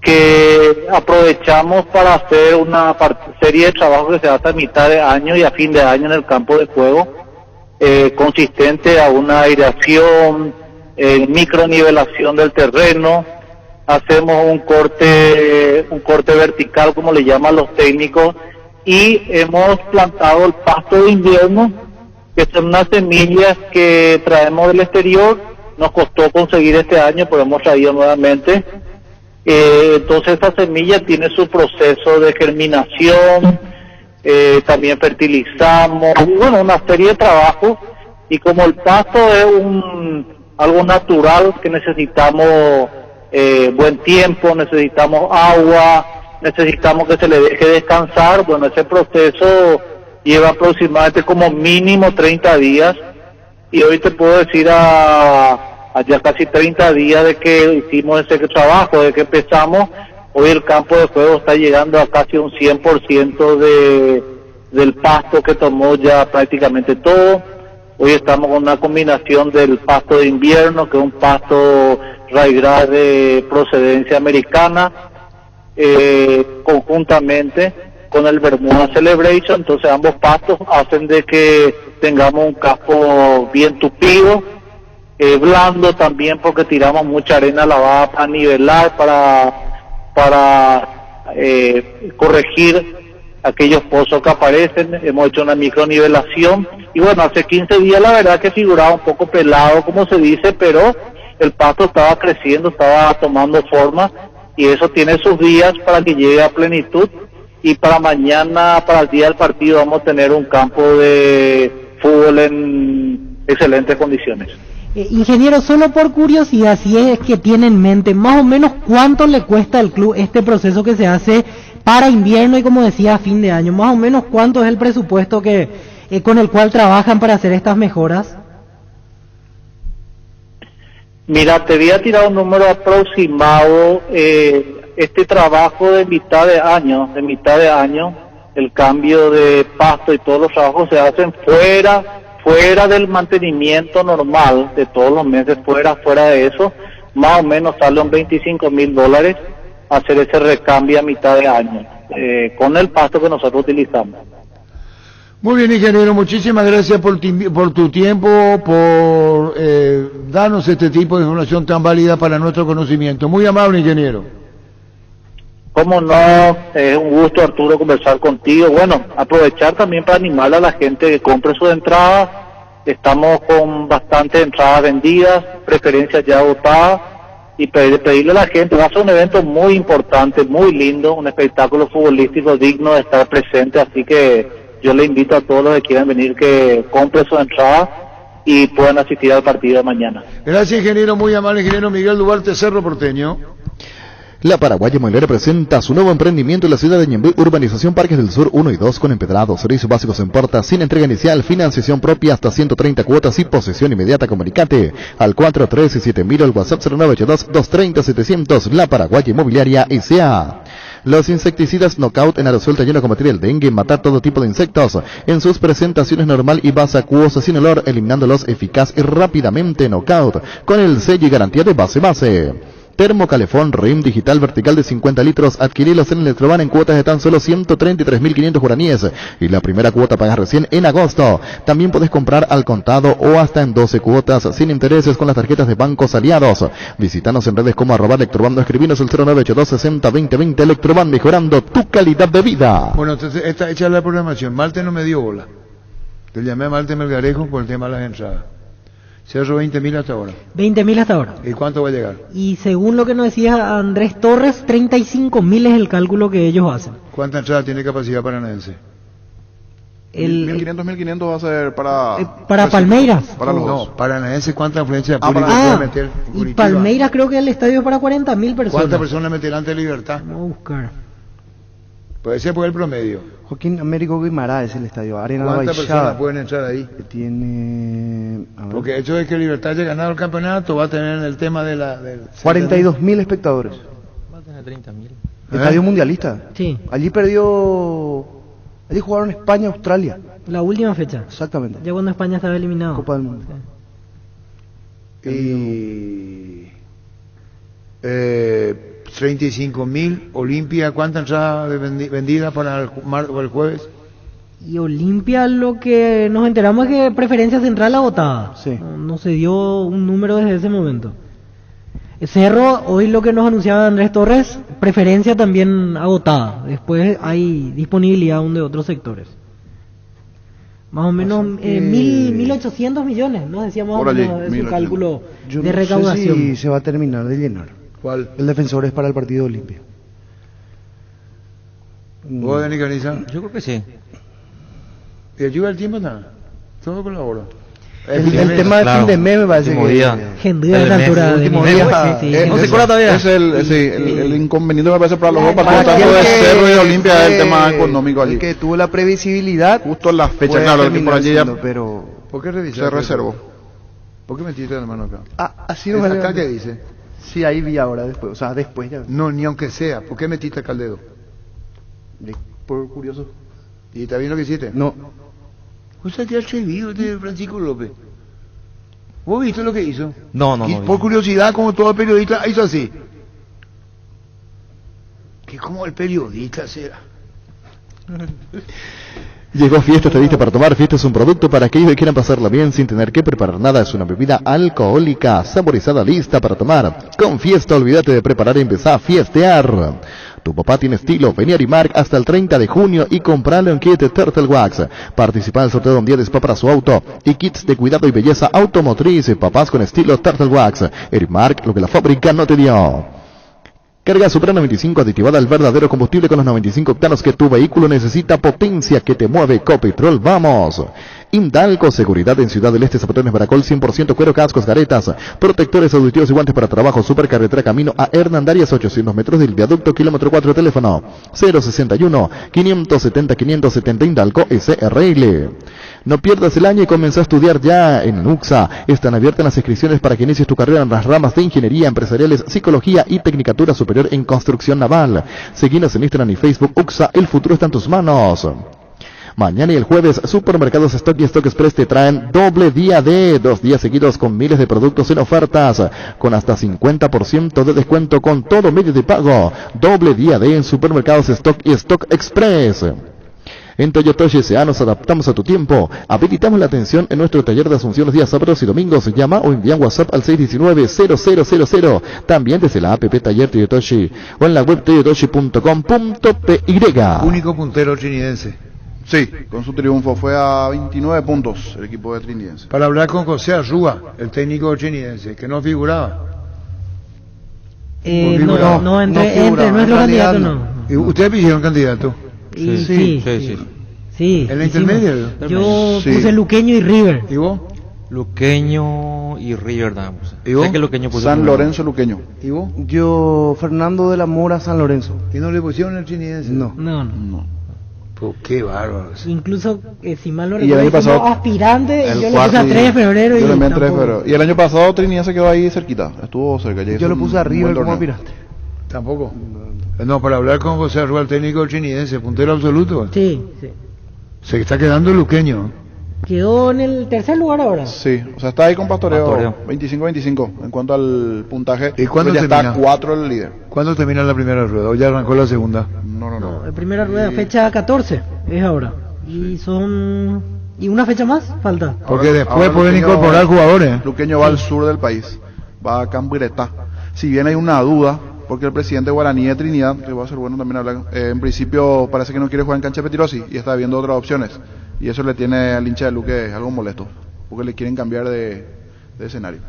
que aprovechamos para hacer una serie de trabajos que se hace a mitad de año y a fin de año en el campo de juego, consistente a una aireación, micronivelación del terreno. Hacemos un corte vertical, como le llaman los técnicos, y hemos plantado el pasto de invierno, que son unas semillas que traemos del exterior. Nos costó conseguir este año, pero hemos traído nuevamente. Entonces esta semilla tiene su proceso de germinación, también fertilizamos, bueno, una serie de trabajos, y como el pasto es algo natural que necesitamos buen tiempo, necesitamos agua, necesitamos que se le deje descansar, bueno, ese proceso lleva aproximadamente como mínimo 30 días, y hoy te puedo decir ya casi 30 días de que hicimos ese trabajo, de que empezamos. Hoy el campo de juego está llegando a casi un 100% del pasto que tomó ya prácticamente todo. Hoy estamos con una combinación del pasto de invierno, que es un pasto raigras de procedencia americana, conjuntamente con el Bermuda Celebration. Entonces ambos pastos hacen de que tengamos un campo bien tupido, blando también, porque tiramos mucha arena lavada para nivelar, para corregir aquellos pozos que aparecen. Hemos hecho una micronivelación, y bueno, hace 15 días la verdad que figuraba un poco pelado, como se dice, pero el pasto estaba creciendo, estaba tomando forma, y eso tiene sus días para que llegue a plenitud. Y para mañana, para el día del partido, vamos a tener un campo de fútbol en excelentes condiciones. Ingeniero, solo por curiosidad, si es que tiene en mente más o menos cuánto le cuesta al club este proceso que se hace para invierno y, como decía, a fin de año, más o menos cuánto es el presupuesto que con el cual trabajan para hacer estas mejoras. Mira, te voy a tirar un número aproximado. Este trabajo de mitad de año, el cambio de pasto y todos los trabajos se hacen fuera del mantenimiento normal de todos los meses, fuera de eso, más o menos sale un $25,000 hacer ese recambio a mitad de año, con el pasto que nosotros utilizamos. Muy bien, ingeniero, muchísimas gracias por tu tiempo, por darnos este tipo de información tan válida para nuestro conocimiento. Muy amable, ingeniero. Cómo no, es un gusto, Arturo, conversar contigo. Bueno, aprovechar también para animar a la gente que compre sus entradas. Estamos con bastantes entradas vendidas, preferencias ya agotadas, y pedirle a la gente, va a ser un evento muy importante, muy lindo, un espectáculo futbolístico digno de estar presente, así que yo le invito a todos los que quieran venir que compren sus entradas y puedan asistir al partido de mañana. Gracias, ingeniero, muy amable, ingeniero Miguel Duarte, Cerro Porteño. La Paraguaya Inmobiliaria presenta su nuevo emprendimiento en la ciudad de Ñemby, Urbanización Parques del Sur 1 y 2 con empedrados, servicios básicos en puerta, sin entrega inicial, financiación propia hasta 130 cuotas y posesión inmediata. Comunicate al 437.000 al WhatsApp 0982-230-700. La Paraguaya Inmobiliaria S.A. Los insecticidas Knockout en aerosol te ayudan a combatir el dengue y matar todo tipo de insectos en sus presentaciones normal y base acuosa sin olor, eliminándolos eficaz y rápidamente. Knockout con el sello y garantía de base. Termocalefón RIM digital vertical de 50 litros. Adquirilos en Electroban en cuotas de tan solo 133.500 guaraníes. Y la primera cuota pagas recién en agosto. También puedes comprar al contado o hasta en 12 cuotas sin intereses con las tarjetas de bancos aliados. Visítanos en redes como @Electroban o escribinos el 0982-60-2020. Electroban, mejorando tu calidad de vida. Bueno, entonces esta hecha la programación. Malte no me dio bola. Te llamé a Malte Melgarejo por el tema de las entradas. Cerro 20.000 hasta ahora. 20.000 hasta ahora. ¿Y cuánto va a llegar? Y según lo que nos decía Andrés Torres, 35.000 es el cálculo que ellos hacen. ¿Cuánta entrada tiene capacidad paranaense? 1.500 va a ser para Palmeiras. Para los dos. No, paranaense, ¿cuánta afluencia pública puede meter? Y Palmeiras creo que el estadio es para 40.000 personas. ¿Cuántas personas meterán ante Libertad? Vamos a buscar. Puede ser por el promedio. Joaquín Américo Guimará es el estadio. Arena ¿Cuántas Baixada personas pueden entrar ahí? Que tiene... Porque el hecho de que Libertad haya ganado el campeonato va a tener el tema de la... 42.000 espectadores. Va a tener 30.000. Estadio mundialista. Sí. Allí allí jugaron España-Australia. La última fecha. Exactamente. Ya cuando España estaba eliminado. Copa del Mundo. Sí. Y... 35.000. Olimpia, ¿cuántas entradas vendidas para el jueves? Y Olimpia, lo que nos enteramos es que preferencia central agotada. Sí. No se dio un número desde ese momento. Cerro, hoy lo que nos anunciaba Andrés Torres, preferencia también agotada. Después hay disponibilidad aún de otros sectores. Más o menos 1.800 millones, ¿no? Decíamos Por allí, es un cálculo Yo de no recaudación. sé si se va a terminar de llenar. ¿Cuál? El defensor es para el partido de Olimpia. ¿Vos, Dani Caniza? Yo creo que sí. ¿Te ayuda el tiempo? Nada. Todo colabora. El tema de fin de mes me parece Último que... día. Gendía de la altura de último mi- día. Sí, sí. No se cobra todavía. Es el inconveniente me parece para los dos partidos, Para tanto de aquel que Cerro y de Olimpia, es el fue- tema económico allí. el que tuvo la previsibilidad, Justo en la fecha, puede claro, el que terminar por allí ya siendo, pero... ¿Por qué revisaste? se reservó. ¿Por qué metiste la mano acá? así ¿Es no me acá que dice? Sí, ahí vi ahora después, o sea, después ya. No, ni aunque sea. ¿Por qué metiste acá el dedo? Por curioso. ¿Y está bien lo que hiciste? No. O sea, que atrevido de Francisco López. ¿Vos viste lo que hizo? No, no, Y no. por curiosidad, como todo periodista, hizo así. Que como el periodista será. Llegó Fiesta, te diste para tomar. Fiesta es un producto para aquellos que quieran pasarla bien sin tener que preparar nada. Es una bebida alcohólica, saborizada, lista para tomar. Con Fiesta, olvídate de preparar y empezá a fiestear. Tu papá tiene estilo. Vení a Arimark hasta el 30 de junio y compralo en kit de Turtle Wax. Participa en el sorteo de un día de spa para su auto y kits de cuidado y belleza automotriz. Papás con estilo Turtle Wax. Arimark, lo que la fábrica no te dio. Carga Supra 95 aditivada al verdadero combustible con los 95 octanos que tu vehículo necesita, potencia que te mueve. Copetrol, vamos. Indalco, seguridad en Ciudad del Este, Zapotones, Baracol, 100% cuero, cascos, caretas, protectores auditivos y guantes para trabajo. Supercarretera camino a Hernandarias, 800 metros del viaducto, kilómetro 4, teléfono 061-570-570 Indalco SRL. No pierdas el año y comienza a estudiar ya en UXA. Están abiertas las inscripciones para que inicies tu carrera en las ramas de Ingeniería Empresariales, Psicología y Tecnicatura Superior en Construcción Naval. Seguinos en Instagram y Facebook. UXA, el futuro está en tus manos. Mañana y el jueves, Supermercados Stock y Stock Express te traen doble día de 2 días seguidos con miles de productos en ofertas, con hasta 50% de descuento con todo medio de pago. Doble día de en Supermercados Stock y Stock Express. En Toyota S.A. nos adaptamos a tu tiempo. Habilitamos la atención en nuestro taller de Asunción los días sábados y domingos. Llama o envía WhatsApp al 619-0000. También desde la app Taller Toyotoshi o en la web toyotoshi.com.py. Único puntero trinidense. Sí, con su triunfo fue a 29 puntos el equipo de Trinidense. Para hablar con José Arrúa, el técnico trinidense, que no figuraba. No, figuraba. entre nuestros candidatos no. ¿Y ustedes pidieron candidato? Y Sí. Sí, ¿En la hicimos. intermedia? Yo Sí. puse Luqueño y River. ¿Y vos? Luqueño y River, damos. ¿Y vos? Sé que Luqueño puso San primero. Lorenzo Luqueño. ¿Y vos? Yo, Fernando de la Mora, San Lorenzo. ¿Y no le pusieron el trinidense? No. No. Pues qué bárbaros. Incluso, si mal no Y el recuerdo, año pasado, como aspirante, el yo le cuarto puse a 3 de febrero. Yo y le envié en 3 de tampoco- febrero. Y el año pasado Trinidense quedó ahí cerquita. Estuvo cerca. ya hizo Yo lo un puse a buen River como torneo. aspirante. ¿Tampoco? No, para hablar con José Arrúa, el técnico trinidense, puntero absoluto. Sí. Se está quedando luqueño. Quedó en el tercer lugar ahora. Sí, o sea, está ahí con Pastoreo, Pastoreo. 25-25 en cuanto al puntaje. ¿Y cuándo ya termina? está 4 el líder. ¿Cuándo termina la primera rueda? ¿O ya arrancó la segunda? No. La primera rueda, fecha 14, es ahora. Y son... ¿Y una fecha más? Falta. Porque después Ahora pueden Luqueño- incorporar jugadores. Luqueño va al sur del país, va a Camburetá. Si bien hay una duda, porque el presidente guaraní de Trinidad, que va a ser bueno también hablar, en principio parece que no quiere jugar en cancha de Petirosi y está viendo otras opciones. Y eso le tiene al hincha de Luque algo molesto, porque le quieren cambiar de escenario.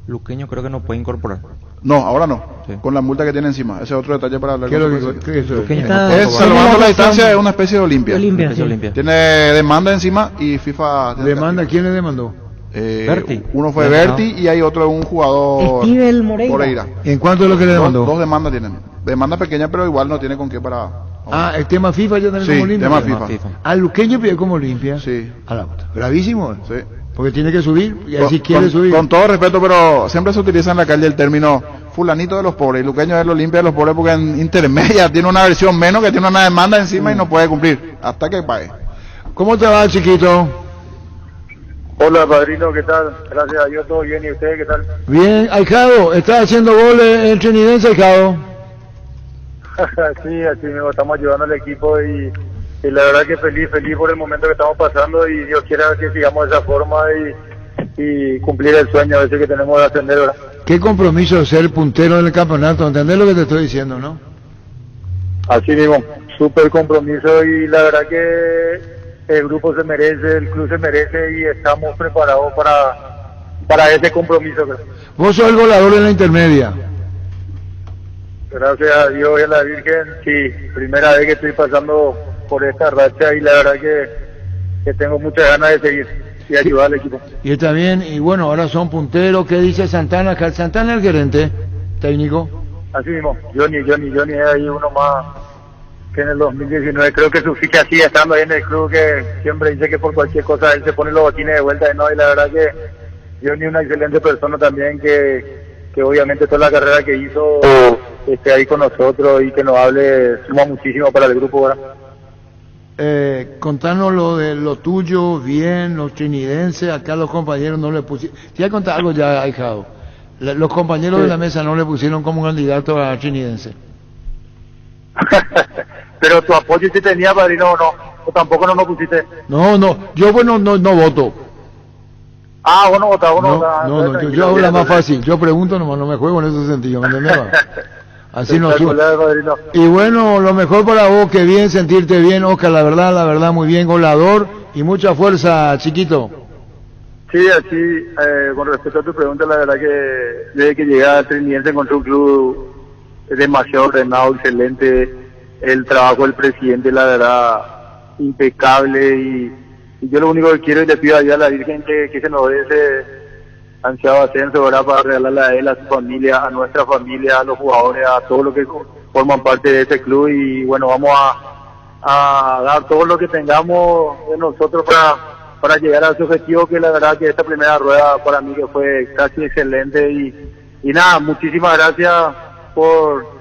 Luqueño creo que no puede incorporar. No, ahora no, Sí. con la multa que tiene encima. Ese es otro detalle para hablar ¿Qué es con lo su que presidente. qué es eso? Luqueño Está- Es, salvando la distancia, es una especie de Olimpia. Olimpia, Especie sí. Olimpia. Tiene demanda encima y FIFA... ¿Demanda? ¿Quién le demandó? Berti. Uno fue Ya, Berti y hay otro, un jugador... Estivel Moreira. ¿En cuánto es lo que le demandó? Dos demandas tienen. Demanda pequeña, pero igual no tiene con qué para... Ah, el tema FIFA ya también Sí, como limpia. tema Tema FIFA. FIFA. Al luqueño pidió como limpia. Sí. A la puta. Gravísimo. Sí. Porque tiene que subir. Y Con, así quiere con- subir. con todo respeto, pero siempre se utiliza en la calle el término fulanito de los pobres. Y Luqueño es lo limpia de los pobres porque en intermedia tiene una versión menos que tiene una demanda encima y no puede cumplir hasta que pague. ¿Cómo te va, chiquito? Hola, padrino, ¿qué tal? Gracias a Dios, todo bien. ¿Y ustedes qué tal? Bien, Ahijado, ¿estás haciendo goles en Trinidense, Ahijado? Sí, así mismo, estamos ayudando al equipo y la verdad que feliz por el momento que estamos pasando y Dios quiera que sigamos de esa forma y cumplir el sueño a veces que tenemos de ascender, ¿verdad? Qué compromiso de ser puntero en el campeonato, ¿entendés lo que te estoy diciendo, no? Así mismo, súper compromiso y la verdad que el grupo se merece, el club se merece y estamos preparados para ese compromiso. ¿Verdad? Vos sos el goleador en la intermedia. Gracias a Dios y a la Virgen, sí, primera vez que estoy pasando por esta racha y la verdad que tengo muchas ganas de seguir y ayudar al equipo. Y está bien, y bueno, ahora son punteros. ¿Qué dice Santana? Santana es el gerente técnico. Así mismo, Johnny es ahí uno más que en el 2019, creo que su ficha sigue estando ahí en el club, que siempre dice que por cualquier cosa él se pone los botines de vuelta, ¿no? Y la verdad que Johnny es una excelente persona también, que obviamente toda la carrera que hizo esté ahí con nosotros y que nos hable, suma muchísimo para el grupo, ¿verdad? Contanos lo de lo tuyo, bien, los trinidenses, acá los compañeros no le pusieron. Te voy a contar algo ya, Ahijado. Los compañeros de la mesa no le pusieron como candidato a trinidense. Pero tu apoyo sí tenía, padrino, o tampoco no nos pusiste. No, yo bueno no voto. Ah, vos no votás, No, yo hago la más fácil, yo pregunto nomás, no me juego en ese sentido, ¿me entendés? Así no sube. Y bueno, lo mejor para vos, que bien, sentirte bien, Oscar, la verdad, muy bien, goleador y mucha fuerza, chiquito. Sí, así, con respecto a tu pregunta, la verdad que desde que llegué a Trinidense encontré un club demasiado ordenado, excelente, el trabajo del presidente, la verdad, impecable y yo lo único que quiero y le pido a Dios a la Virgen que se nos dé ese ansiado ascenso, ¿verdad? Para regalarle a él, a su familia, a nuestra familia, a los jugadores, a todos los que forman parte de este club y bueno, vamos a dar todo lo que tengamos de nosotros para llegar a ese objetivo, que la verdad que esta primera rueda para mí que fue casi excelente y nada, muchísimas gracias por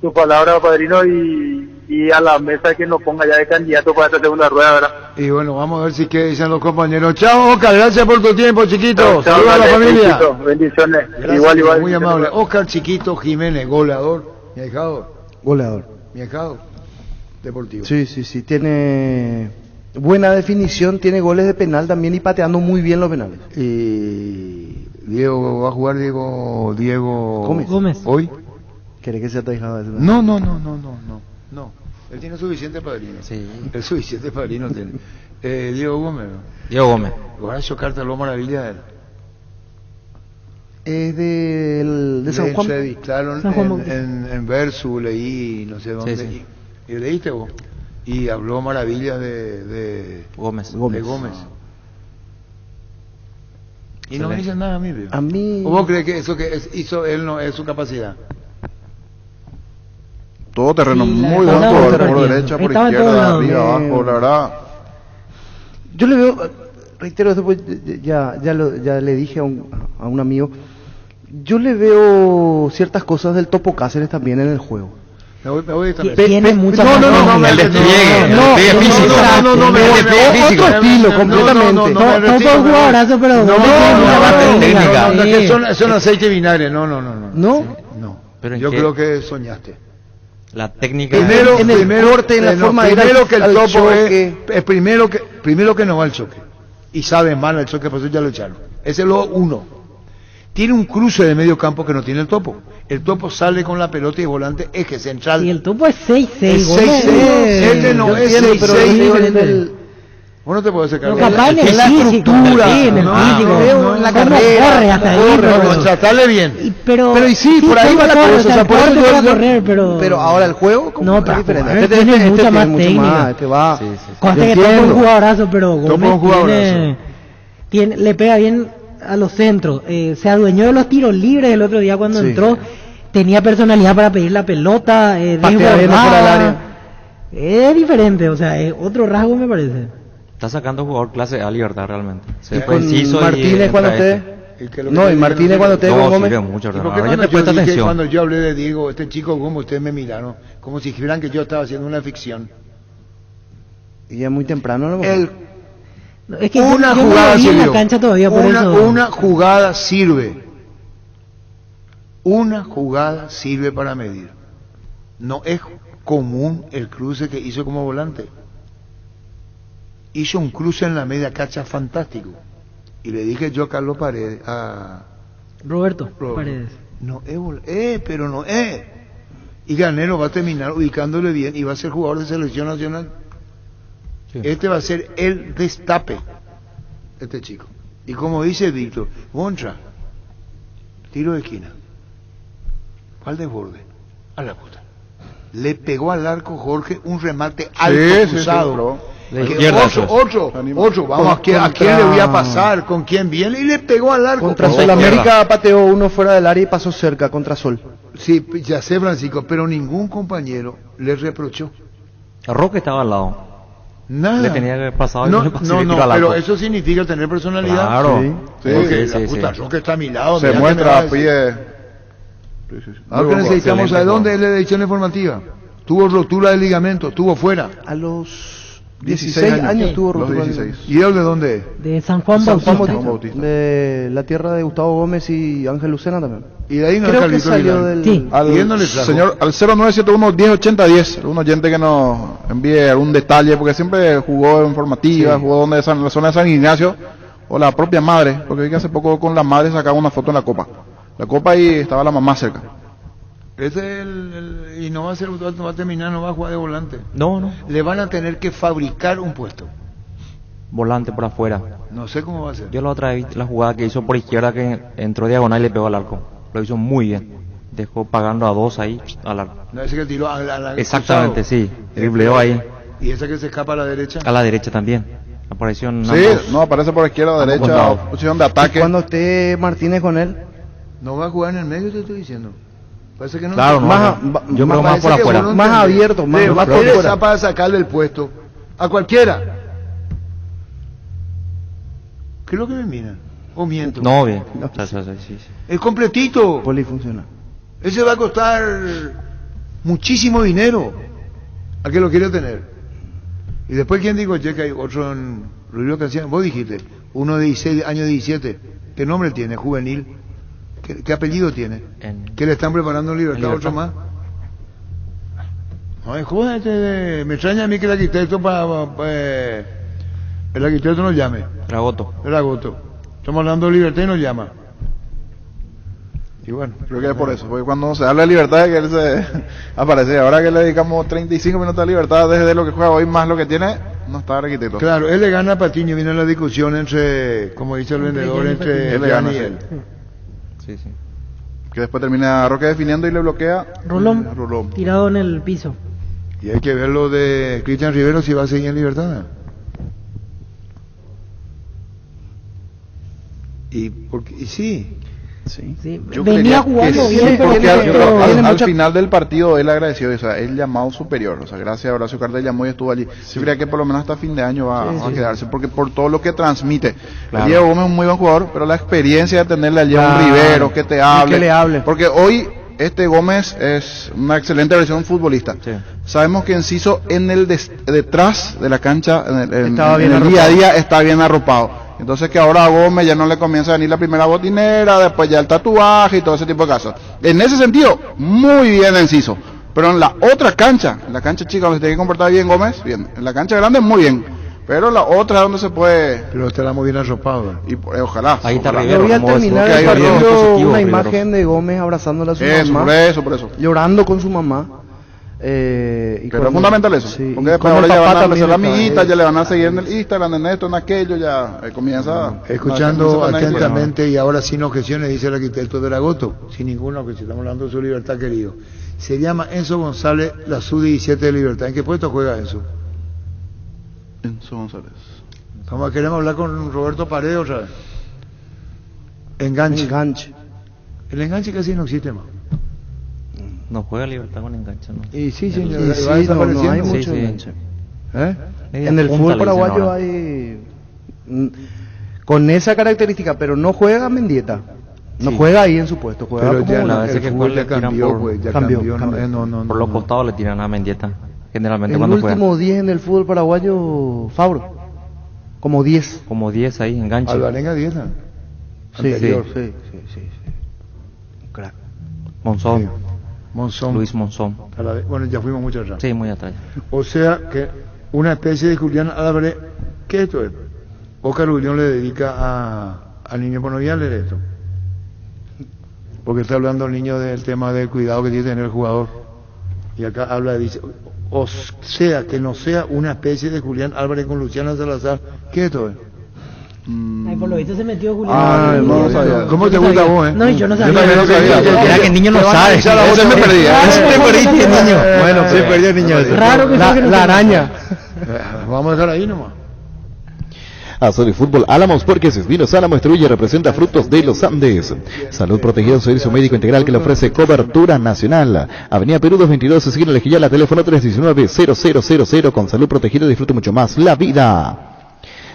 tu palabra, padrino, y a la mesa que nos ponga ya de candidato para esta segunda rueda, ¿verdad? Y bueno, vamos a ver si qué dicen los compañeros. Chao, Oscar, gracias por tu tiempo, chiquito. Chao, saludos a la familia. Chiquito, bendiciones. Gracias, Igual. Muy amable. Oscar Chiquito Jiménez, goleador. Mi ahijado. Goleador. Mi ahijado. Deportivo. Sí, tiene buena definición, tiene goles de penal también y pateando muy bien los penales. Y Diego, ¿va a jugar Diego Gómez? ¿Hoy? ¿Querés que sea tu ahijado? No. Él tiene suficiente padrino. Sí. El suficiente padrino tiene. Diego Gómez. Horacio Carta, lo maravilla de él. Es de San Juan. Claro, San Juan en Verso leí, no sé dónde. Sí. ¿Y leíste vos? Y habló maravillas de Gómez. De Gómez. Y no me dicen nada a mí, ¿veo? A mí. ¿O vos crees que eso hizo él no es su capacidad? Todo terreno Sí, muy buen jugador, por derecha, por Estaba en izquierda, todos lados. arriba, abajo, la verdad. Yo le veo, reitero, después ya le dije a un amigo, yo le veo ciertas cosas del Topo Cáceres también en el juego. Me voy también. Tiene mucha No, el despliegue físico. otro estilo, completamente. No son jugadorazos, pero técnica. Son aceite y vinagre, no. ¿No? Pero Yo creo que soñaste. La técnica. Primero, en el corte, en la forma de ir primero que el topo choque. es primero que no va al choque. Y sabe mal el choque, por eso ya lo echaron. Ese es lo uno. Tiene un cruce de medio campo que no tiene el topo. El topo sale con la pelota y volante eje central. Y el topo es 6-6. Es 6-6. Este no es 6-6. Vos no te podés sacar. No, capaz en el la físico, estructura. sí, en el físico. En la ¿Cómo carrera. corre hasta ahí? No, tratarle bien. Pero y sí, por ahí va la cosa. O sea, por eso para correr, pero ahora el juego no, es para diferente. jugar tiene mucha más técnica. Este va. Conste que Yo Topo es un entiendo. jugadorazo, pero Topo es un Gómez jugadorazo. le pega bien a los centros. Se adueñó de los tiros libres el otro día cuando Sí. entró. Tenía personalidad para pedir la pelota, Patea bien fuera del área. Es diferente, o sea, es otro rasgo me parece. Está sacando jugador clase A, libertad realmente. Y con Martínez cuando te usted... No, y Martínez cuando usted con No, Gómez. sirve mucho, ¿Y por ¿verdad? qué Ahora ya cuando te presta yo dije, atención. cuando yo hablé de Diego, este chico como ustedes me miraron, como si dijeran que yo estaba haciendo una ficción? Y es muy temprano, ¿no? Es que una yo no jugada lo vi en la sirvió. cancha todavía, por eso. Una jugada sirve. Una jugada sirve para medir. No es común el cruce que hizo como volante. Hizo un cruce en la media cancha fantástico. Y le dije yo a Carlos Paredes, a Roberto Paredes. no es pero no es. Y Garnero va a terminar ubicándole bien y va a ser jugador de selección nacional. Sí. Este va a ser el destape, este chico. Y como dice Víctor, Bontra, tiro de esquina. ¿Cuál desborde? A la puta. Le pegó al arco Jorge un remate alto cruzado. Otro, vamos, ¿a quién le voy a pasar? ¿Con quién viene? Y le pegó al arco. Contra Sol América pateó uno fuera del área y pasó cerca contra Sol. Sí, ya sé, Francisco, pero ningún compañero le reprochó. Roque estaba al lado. Nada. Le tenía que haber pasado. No, pero eso significa tener personalidad. Claro. Sí, la puta, Roque está a mi lado. Se muestra, pide. Ahora necesitamos saber dónde es la edición informativa. Tuvo rotura de ligamento, estuvo fuera. A los 16 años tuvo rotura. ¿Y él de dónde es? De San Juan Bautista. De la tierra de Gustavo Gómez y Ángel Lucena también. Y de ahí no creo que salió del... Sí. Al 0971-1080-10, algún oyente que nos envíe algún detalle, porque siempre jugó en formativa, jugó en la zona de San Ignacio, o la propia madre, porque vi que hace poco con la madre sacaba una foto en la copa y estaba la mamá cerca. Ese es y no va a ser, no va a terminar, no va a jugar de volante. No. Le van a tener que fabricar un puesto. Volante por afuera. No sé cómo va a ser. Yo la otra vez vi la jugada que hizo por izquierda, que entró diagonal y le pegó al arco. Lo hizo muy bien. Dejó pagando a dos ahí al arco. No, ese que tiró a la exactamente, sí. Dribleó ahí. ¿Y ese que se escapa a la derecha? A la derecha también. Apareció en aparece por izquierda o derecha, posición de ataque. ¿Y cuando esté Martínez con él? No va a jugar en el medio, te estoy diciendo. Parece que no. Claro, yo creo más por afuera. Más abierto, más por afuera. Para sacarle el puesto a cualquiera. ¿Qué es lo que me miran? ¿O miento? No, bien. Sí. Es completito. Polifuncional. Ese va a costar muchísimo dinero a que lo quiere tener. Y después, ¿quién dijo? Che, que hay otro en Rodrigo Cancino. Vos dijiste, uno de 16, año 17. ¿Qué nombre tiene? Juvenil. ¿Qué apellido tiene? ¿Qué le están preparando en Libertad? ¿Otro más? Ay, joder, me extraña a mí que el arquitecto el arquitecto nos llame. Dragoto. Estamos hablando de Libertad y nos llama. Y bueno, creo que es por eso, porque cuando se habla de Libertad, que él se aparece. Ahora que le dedicamos 35 minutos a Libertad, desde lo que juega hoy más lo que tiene, no está el arquitecto. Claro, él le gana a Patiño, viene la discusión entre, como dice el vendedor, entre él y él. Sí. Que después termina Roque definiendo y le bloquea Rolón. Tirado en el piso. Y hay que ver lo de Cristian Rivero si va a seguir en Libertad. Y sí. Yo venía jugando bien, porque al final del partido él agradeció, o sea, el llamado superior, o sea, gracias a Horacio Carter llamó y estuvo allí. Yo creía que por lo menos hasta fin de año va a quedarse, porque por todo lo que transmite. Claro. Diego Gómez es un muy buen jugador, pero la experiencia de tenerle allí a un Rivero que te hable, que le hable, porque hoy Gómez es una excelente versión futbolista. Sí. Sabemos que Enciso en el detrás de la cancha, en el día a día está bien arropado. Entonces que ahora a Gómez ya no le comienza a venir la primera botinera, después ya el tatuaje y todo ese tipo de cosas. En ese sentido, muy bien Enciso. Pero en la otra cancha, en la cancha chica donde se tiene que comportar bien Gómez, bien. En la cancha grande, muy bien. Pero la otra donde se puede... Pero estará muy bien arropado. Y ojalá. Ahí está Rivero. Yo voy a terminar el partido una imagen de Gómez abrazándola a su mamá. Por eso. Llorando con su mamá. Pero es fundamental eso, sí, porque después ahora ya van a empezar la amiguita, ya le van a seguir en el Instagram, en esto, en aquello, ya comienza. Escuchando atentamente, y ahora sin objeciones, dice el arquitecto Dragoto, sin ninguna objeción, estamos hablando de su Libertad querido. Se llama Enzo González, la sub-17 de Libertad. ¿En qué puesto juega Enzo? Enzo González. Queremos hablar con Roberto Paredes otra vez. Enganche. El enganche casi no existe más. No juega Libertad con enganche, ¿no? Y sí, no hay mucho enganche. En el fútbol paraguayo hay con esa característica, pero no juega Mendieta. No juega ahí en su puesto, juega pero como ya la vez que juega le cambió, pues, ya cambió. Por los costados le tiran a Mendieta. Generalmente el cuando último 10 en el fútbol paraguayo, Fabro. Como 10. Como 10 ahí, enganche. Alvarenga 10, ¿no? Sí, Anterior. sí. Crack. Monzón. Monzón. Luis Monzón. Bueno, ya fuimos mucho atrás. Sí, muy atrás. O sea que una especie de Julián Álvarez, ¿qué esto es? Oscar Julián le dedica a niños por no voy a leer esto. Porque está hablando el niño del tema del cuidado que tiene que tener el jugador. Y acá habla, dice, o sea, que no sea una especie de Julián Álvarez con Luciano Salazar, ¿qué esto es? Ay, por lo visto se metió Julián. No sabía. ¿Cómo te gusta vos, No, yo no sabía. Yo también no sabía. Era que el niño no sabe. Eso me perdía. Te perdiste, el niño. Bueno, se perdió el niño. Raro que La araña. Vamos a dejar ahí nomás. Azul y Fútbol Álamos, porque Vinos Álamos distribuye y representa frutos de los Andes. Salud Protegida, un servicio médico integral que le ofrece cobertura nacional. Avenida Perú 222, se sigue en el Ejillala, teléfono 319-0000. Con Salud Protegida disfruta mucho más la vida.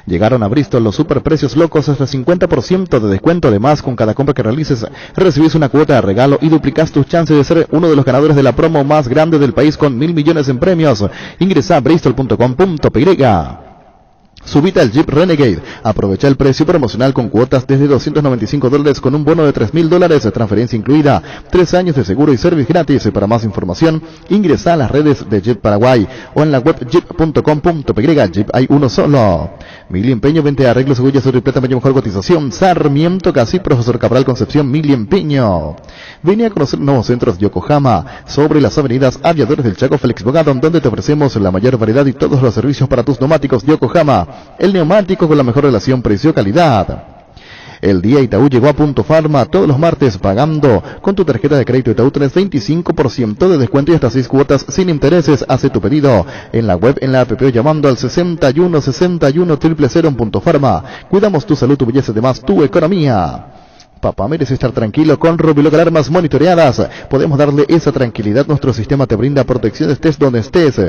Llegaron a Bristol los superprecios locos, hasta 50% de descuento. Además, con cada compra que realices, recibís una cuota de regalo y duplicás tus chances de ser uno de los ganadores de la promo más grande del país con 1.000 millones en premios. Ingresa a bristol.com.py. Subite al Jeep Renegade. Aprovecha el precio promocional con cuotas desde $295 con un bono de $3.000, transferencia incluida, 3 años de seguro y servicio gratis. Para más información, ingresa a las redes de Jeep Paraguay o en la web jeep.com.py. Jeep hay uno solo. Mili Empeño, 20 arreglos, cebollas, oro y plata, mejor cotización. Sarmiento, Casi, Profesor Cabral, Concepción, Mili Empeño. Vení a conocer nuevos centros Yokohama sobre las avenidas Aviadores del Chaco, Félix Bogadón, donde te ofrecemos la mayor variedad y todos los servicios para tus neumáticos Yokohama. El neumático con la mejor relación precio-calidad. El día Itaú llegó a Punto Farma todos los martes pagando con tu tarjeta de crédito Itaú tenés 25% de descuento y hasta 6 cuotas sin intereses. Hace tu pedido en la web, en la app, llamando al 6161-000 en Punto Farma. Cuidamos tu salud, tu belleza, además tu economía. Papá merece estar tranquilo con Rubiloc Alarmas monitoreadas. Podemos darle esa tranquilidad. Nuestro sistema te brinda protección estés donde estés.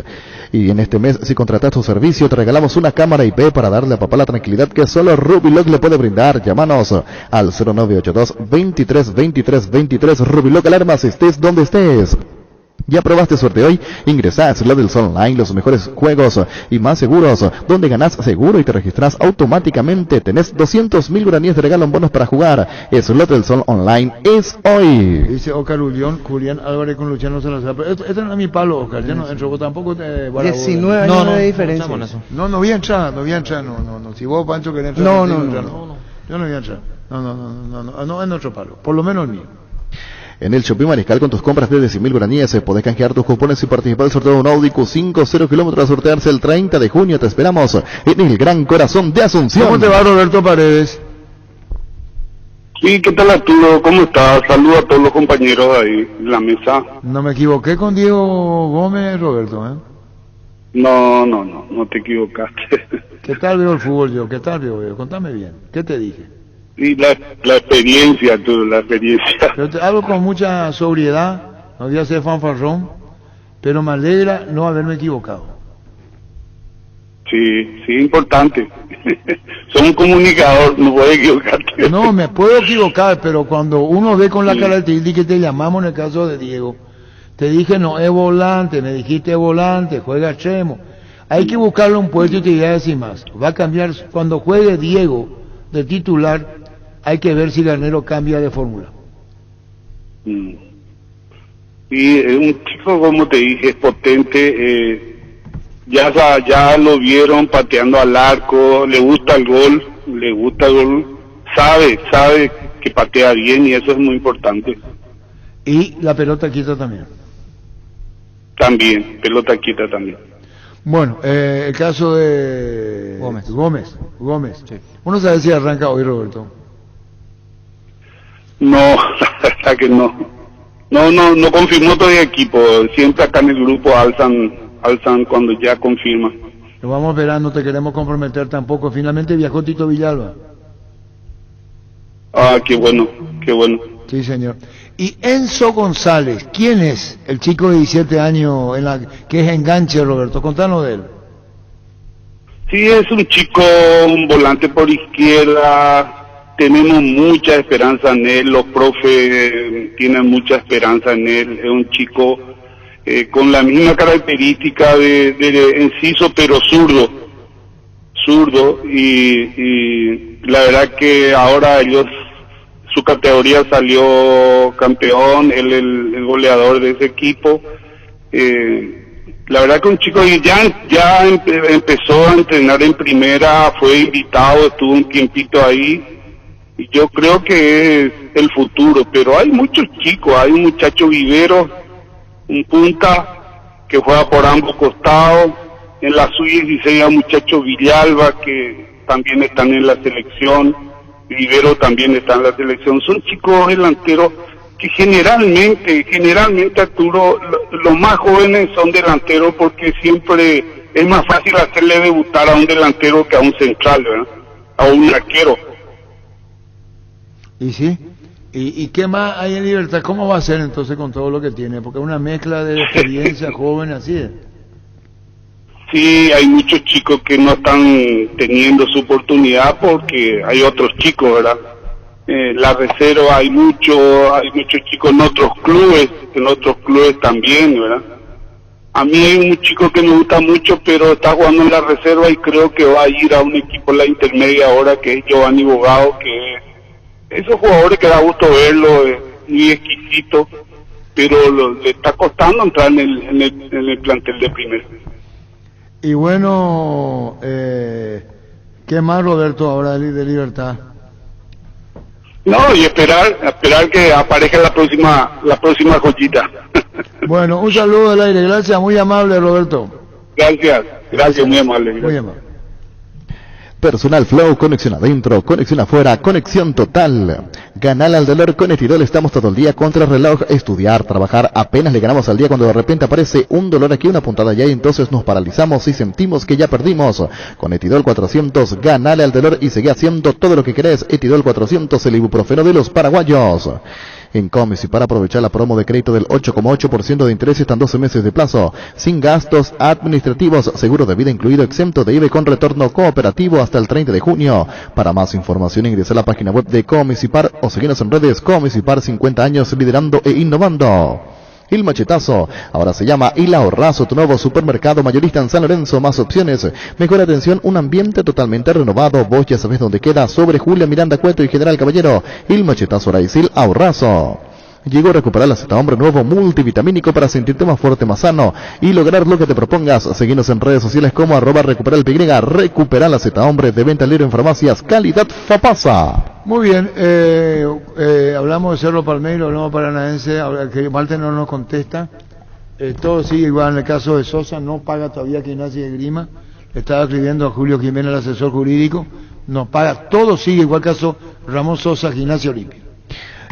Y en este mes, si contratas tu servicio, te regalamos una cámara IP para darle a papá la tranquilidad que solo Rubiloc le puede brindar. Llámanos al 0982-232323. Rubiloc Alarmas, estés donde estés. ¿Ya probaste suerte hoy? Ingresá a Slot del Sol Online, los mejores juegos y más seguros, donde ganás seguro y te registras automáticamente. Tenés 200.000 guaraníes de regalo en bonos para jugar. Slot del Sol Online es hoy. Dice Oscar Julián Álvarez con Luciano Salazar. Pero esto no es mi palo, Oscar. Ya no entro, vos tampoco te... 19 años de diferencia. No voy a entrar, no. Si vos, Pancho, querés entrar... No. Yo no voy a entrar. No, en otro palo. Por lo menos el mío. En el Shopping Mariscal, con tus compras de 100.000 guaraníes, podés canjear tus cupones y participar del sorteo de un Audi Q5 0 kilómetros a sortearse el 30 de junio. Te esperamos en el Gran Corazón de Asunción. ¿Cómo te va, Roberto Paredes? Sí, ¿qué tal, Arturo? ¿Cómo estás? Saludos a todos los compañeros ahí en la mesa. No me equivoqué con Diego Gómez, Roberto, ¿eh? No te equivocaste. ¿Qué tal veo el fútbol yo? ¿Qué tal veo? Contame bien. ¿Qué te dije? Sí, la experiencia, Arturo, la experiencia. Yo te hablo con mucha sobriedad, no voy a ser fanfarrón, pero me alegra no haberme equivocado. Sí, importante. Soy un comunicador, no puedo equivocarte. No, me puedo equivocar, pero cuando uno ve con la característica que te llamamos en el caso de Diego, te dije no es volante, me dijiste volante, juega extremo. Hay que buscarle un puesto y te voy a decir más. Va a cambiar cuando juegue Diego de titular. Hay que ver si Garnero cambia de fórmula. Y es un chico, como te dije, es potente. Ya lo vieron pateando al arco, le gusta el gol, sabe que patea bien y eso es muy importante. Y la pelota quieta también. Pelota quieta también. Bueno, el caso de Gómez. Sí. Uno sabe si arranca hoy, Roberto. No, la verdad que no. No confirmó todo el equipo. Siempre acá en el grupo alzan cuando ya confirman. Lo vamos a ver, no te queremos comprometer tampoco. Finalmente viajó Tito Villalba. Ah, qué bueno. Sí, señor. Y Enzo González, ¿quién es el chico de 17 años que es enganche, Roberto? Contanos de él. Sí, es un chico, un volante por izquierda. Tenemos mucha esperanza en él, los profes tienen mucha esperanza en él. Es un chico con la misma característica de Enciso, pero zurdo, y la verdad que ahora su categoría salió campeón, él el goleador de ese equipo. La verdad que un chico que ya empezó a entrenar en primera, fue invitado, estuvo un tiempito ahí, y yo creo que es el futuro. Pero hay muchos chicos, hay un muchacho Vivero, un punta que juega por ambos costados. En la sub-16 hay un muchacho Villalba que también están en la selección, Vivero también está en la selección. Son chicos delanteros que generalmente Arturo, los más jóvenes son delanteros porque siempre es más fácil hacerle debutar a un delantero que a un central, ¿verdad? A un arquero. ¿Y sí? ¿Y qué más hay en Libertad? ¿Cómo va a ser entonces con todo lo que tiene? Porque es una mezcla de experiencia joven, así es. Sí, hay muchos chicos que no están teniendo su oportunidad porque hay otros chicos, ¿verdad? La reserva hay muchos chicos en otros clubes también, ¿verdad? A mí hay un chico que me gusta mucho, pero está jugando en la reserva y creo que va a ir a un equipo en la intermedia ahora, que es Giovanni Bogado, que esos jugadores que da gusto verlo, es muy exquisito, pero le está costando entrar en el plantel de primera. Y bueno, ¿qué más, Roberto, ahora de Libertad? No, y esperar que aparezca la próxima joyita. Bueno, un saludo al aire, gracias, muy amable, Roberto. Gracias, muy amable. Muy amable. Personal Flow, conexión adentro, conexión afuera, conexión total. Ganar al dolor con Etidol, estamos todo el día contra el reloj, estudiar, trabajar, apenas le ganamos al día cuando de repente aparece un dolor aquí, una puntada allá y entonces nos paralizamos y sentimos que ya perdimos. Con Etidol 400, ganale al dolor y sigue haciendo todo lo que querés. Etidol 400, el ibuprofeno de los paraguayos. En Comis y para aprovechar la promo de crédito del 8,8% de interés están 12 meses de plazo, sin gastos administrativos, seguro de vida incluido, exento de IVA con retorno cooperativo hasta el 30 de junio. Para más información ingresa a la página web de Comis y Par o seguinos en redes. Comis y Par, 50 años liderando e innovando. El Machetazo, ahora se llama El Ahorrazo, tu nuevo supermercado mayorista en San Lorenzo, más opciones, mejor atención, un ambiente totalmente renovado, vos ya sabés dónde queda, sobre Julia Miranda Cueto y General Caballero. El Machetazo ahora es El Ahorrazo. Llegó a recuperar el Acetaombre nuevo multivitamínico para sentirte más fuerte, más sano y lograr lo que te propongas. Seguinos en redes sociales como @recuperalpy, recupera el Acetaombre de venta libre en farmacias, calidad Fapasa. Muy bien, hablamos de Cerro Palmeiro, hablamos paranaense, ahora que Malte no nos contesta. Todo sigue igual en el caso de Sosa, no paga todavía Gimnasia de Grima. Le estaba escribiendo a Julio Jiménez, el asesor jurídico, no paga, todo sigue igual caso Ramón Sosa, Gimnasia Olimpia.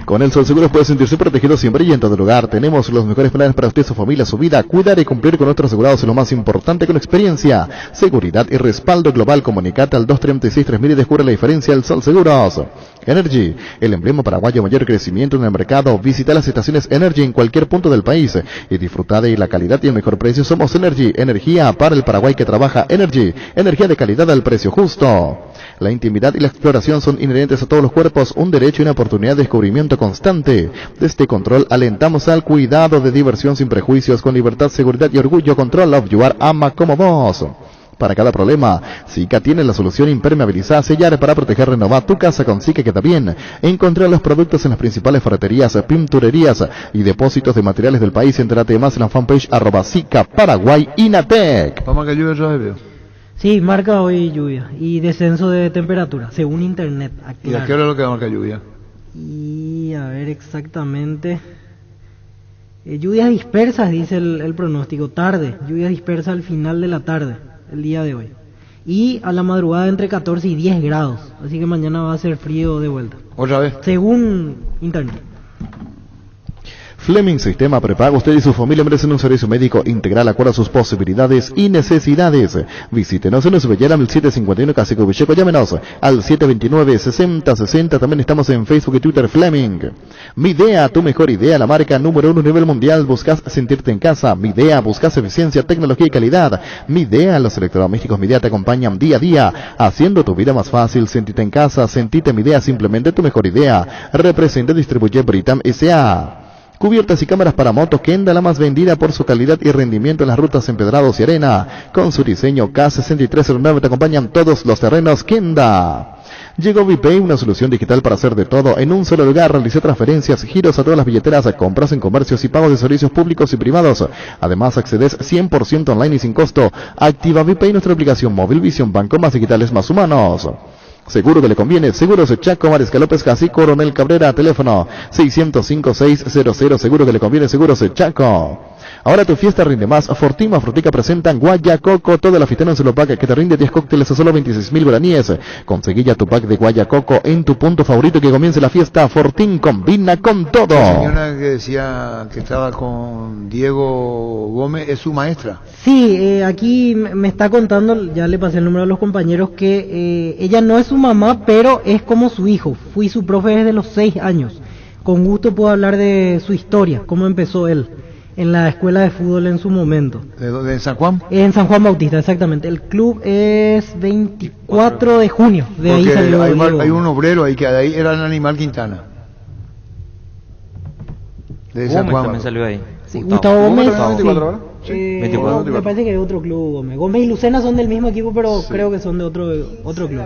Con el Sol Seguros puede sentirse protegido siempre y en todo lugar. Tenemos los mejores planes para usted, su familia, su vida. Cuidar y cumplir con nuestros asegurados es lo más importante con experiencia, seguridad y respaldo global. Comunicate al 236-3000 y descubre la diferencia. El Sol Seguros. Energy, el emblema paraguayo mayor crecimiento en el mercado. Visita las estaciones Energy en cualquier punto del país y disfruta de la calidad y el mejor precio. Somos Energy, energía para el Paraguay que trabaja. Energy, energía de calidad al precio justo. La intimidad y la exploración son inherentes a todos los cuerpos, un derecho y una oportunidad de descubrimiento constante. Desde Control alentamos al cuidado de diversión sin prejuicios, con libertad, seguridad y orgullo. Control of Your ama como vos. Para cada problema, Sika tiene la solución: impermeabilizar, sellar para proteger, renovar tu casa con Sika queda bien. Encontrar los productos en las principales ferreterías, pinturerías y depósitos de materiales del país. Entérate más en la fanpage @Sika Paraguay Inatec. Vamos a que llueve otra vez. Sí, marca hoy lluvia y descenso de temperatura, según internet. ¿Y a qué hora es lo que marca lluvia? Y a ver exactamente. Lluvias dispersas, dice el pronóstico, tarde, lluvias dispersas al final de la tarde, el día de hoy. Y a la madrugada entre 14 y 10 grados, así que mañana va a ser frío de vuelta. ¿Otra vez? Según internet. Fleming Sistema Prepago, usted y su familia merecen un servicio médico integral acorde a sus posibilidades y necesidades. Visítenos en Usbellera 1751 Casico Villeco, llámenos al 729-6060, también estamos en Facebook y Twitter. Fleming. Midea, tu mejor idea, la marca número 1 a nivel mundial. Buscas sentirte en casa, Midea, buscas eficiencia, tecnología y calidad. Midea, los electrodomésticos Midea te acompañan día a día, haciendo tu vida más fácil. Sentite en casa, sentite Midea, simplemente tu mejor idea. Representa, distribuye Britam S.A. Cubiertas y cámaras para moto Kenda, la más vendida por su calidad y rendimiento en las rutas empedrados y arena. Con su diseño K6309 te acompañan todos los terrenos Kenda. Llegó VPay, una solución digital para hacer de todo en un solo lugar. Realicé transferencias, giros a todas las billeteras, compras en comercios y pagos de servicios públicos y privados. Además, accedes 100% online y sin costo. Activa VPay, nuestra aplicación móvil, Visión Banco, más digitales, más humanos. Seguro que le conviene. Seguros Chaco, Mariscal López, Casi, Coronel Cabrera, teléfono 605-600. Seguro que le conviene. Seguros Chaco. Ahora tu fiesta rinde más. Fortín más Frutica presentan Guayacoco. Toda la fiesta en solo pack que te rinde 10 cócteles a solo 26.000 guaraníes. Conseguí ya tu pack de Guayacoco en tu punto favorito. Que comience la fiesta. Fortín combina con todo. La señora que decía que estaba con Diego Gómez es su maestra. Sí, aquí me está contando, ya le pasé el número a los compañeros, que ella no es su mamá, pero es como su hijo. Fui su profe desde los 6 años. Con gusto puedo hablar de su historia, cómo empezó él en la escuela de fútbol en su momento. ¿De San Juan? En San Juan Bautista, exactamente. El club es 24 de junio. De ahí porque salió hay un obrero ahí que de ahí era el Animal Quintana. De San Gómez Juan. también salió ahí. Sí, Gustavo Gómez. ¿Gómez también 24 horas? Sí. 24. Me parece que es otro club, Gómez. Gómez y Lucena son del mismo equipo, pero creo que son de otro club.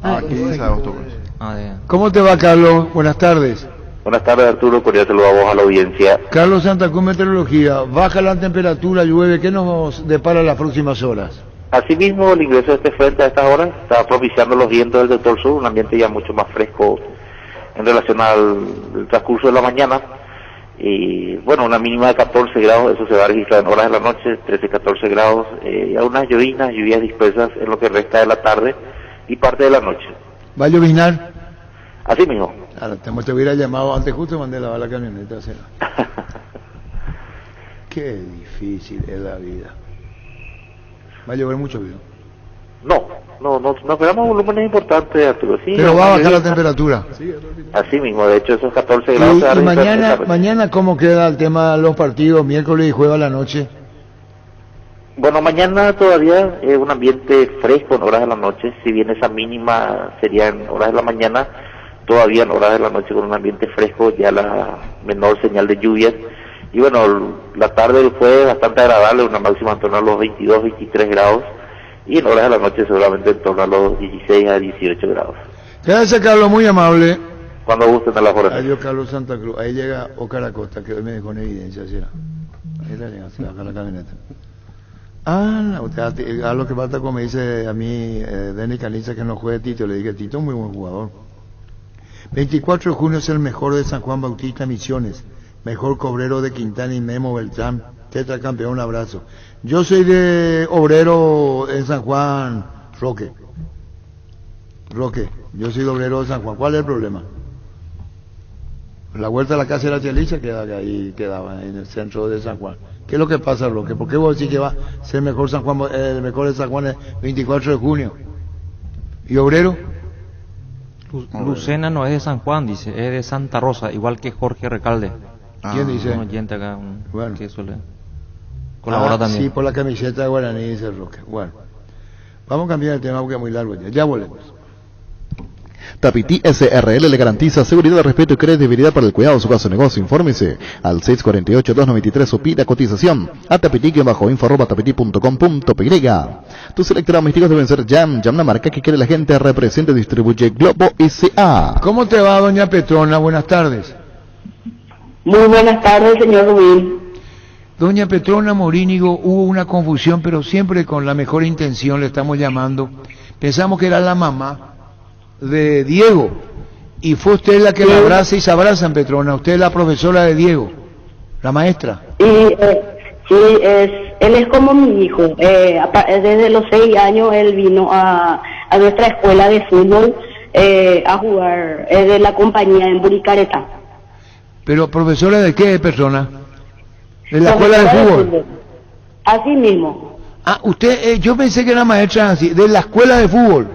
Ah, 15 de agosto. Pues. ¿Cómo te va, Carlos? Buenas tardes. Buenas tardes, Arturo, cordial saludo a vos, a la audiencia. Carlos Santa Cruz, Meteorología. Baja la temperatura, llueve. ¿Qué nos depara las próximas horas? Asimismo, el ingreso de este frente a estas horas está propiciando los vientos del sector sur, un ambiente ya mucho más fresco en relación al transcurso de la mañana. Y bueno, una mínima de 14 grados, eso se va a registrar en horas de la noche, 13-14 grados, y algunas lluvias dispersas en lo que resta de la tarde y parte de la noche. ¿Va a lloviznar? Así mismo. Ahora, te hubiera llamado antes, justo mandé a lavar la camioneta. Qué difícil es la vida. ¿Va a llover mucho, Vino? No esperamos volúmenes importantes, Arturo. Sí, pero va a bajar la temperatura. Así mismo, de hecho esos 14 grados... Y mañana, ¿cómo queda el tema de los partidos, miércoles y jueves a la noche? Bueno, mañana todavía es un ambiente fresco en horas de la noche, si bien esa mínima sería en horas de la mañana, todavía en horas de la noche con un ambiente fresco, ya la menor señal de lluvias. Y bueno, la tarde fue bastante agradable, una máxima en torno a los 22-23 grados, y en horas de la noche seguramente en torno a los 16 a 18 grados. Gracias, Carlos, muy amable. Cuando gusten a las horas. Adiós, Carlos Santa Cruz. Ahí llega Oscar Acosta, que hoy me dejó en evidencia, ¿sí? Ahí la llega, se baja la camioneta. A lo que falta, como me dice a mí Denis Caniza, que no juegue Tito, le dije, Tito es muy buen jugador. 24 de junio es el mejor de San Juan Bautista Misiones, mejor cobrero de Quintana y Memo Beltrán, tetracampeón, un abrazo. Yo soy de obrero en San Juan, Roque, yo soy de obrero de San Juan. ¿Cuál es el problema? La vuelta a la casa de la Chelicha quedaba en el centro de San Juan. ¿Qué es lo que pasa, Roque? ¿Por qué vos decís que va a ser mejor San Juan, el mejor de San Juan el 24 de junio? ¿Y obrero? Lucena no es de San Juan, dice, es de Santa Rosa, igual que Jorge Recalde. ¿Quién dice? Un oyente acá, bueno. Que suele colaborar también. Sí, por la camiseta de Guaraní, dice Roque. Bueno, vamos a cambiar el tema porque es muy largo ya volvemos. Tapití SRL le garantiza seguridad, respeto y credibilidad para el cuidado de su caso de negocio. Infórmese al 648-293 o pida cotización a tapití-info@tapití.com.py. Tus electrodomésticos deben ser Jam, la marca que quiere la gente, representa y distribuye Globo S.A. ¿Cómo te va, doña Petrona? Buenas tardes. Muy buenas tardes, señor Rubín. Doña Petrona Morínigo, hubo una confusión, pero siempre con la mejor intención le estamos llamando. Pensamos que era la mamá de Diego, y fue usted la que la abraza y se abrazan, Petrona. Usted es la profesora de Diego, la maestra. Sí, él es como mi hijo. Desde los 6 años él vino a nuestra escuela de fútbol a jugar de la compañía en Buricareta. ¿Pero profesora de qué persona? ¿De la escuela de fútbol? Así mismo. Usted, yo pensé que era maestra así, de la escuela de fútbol.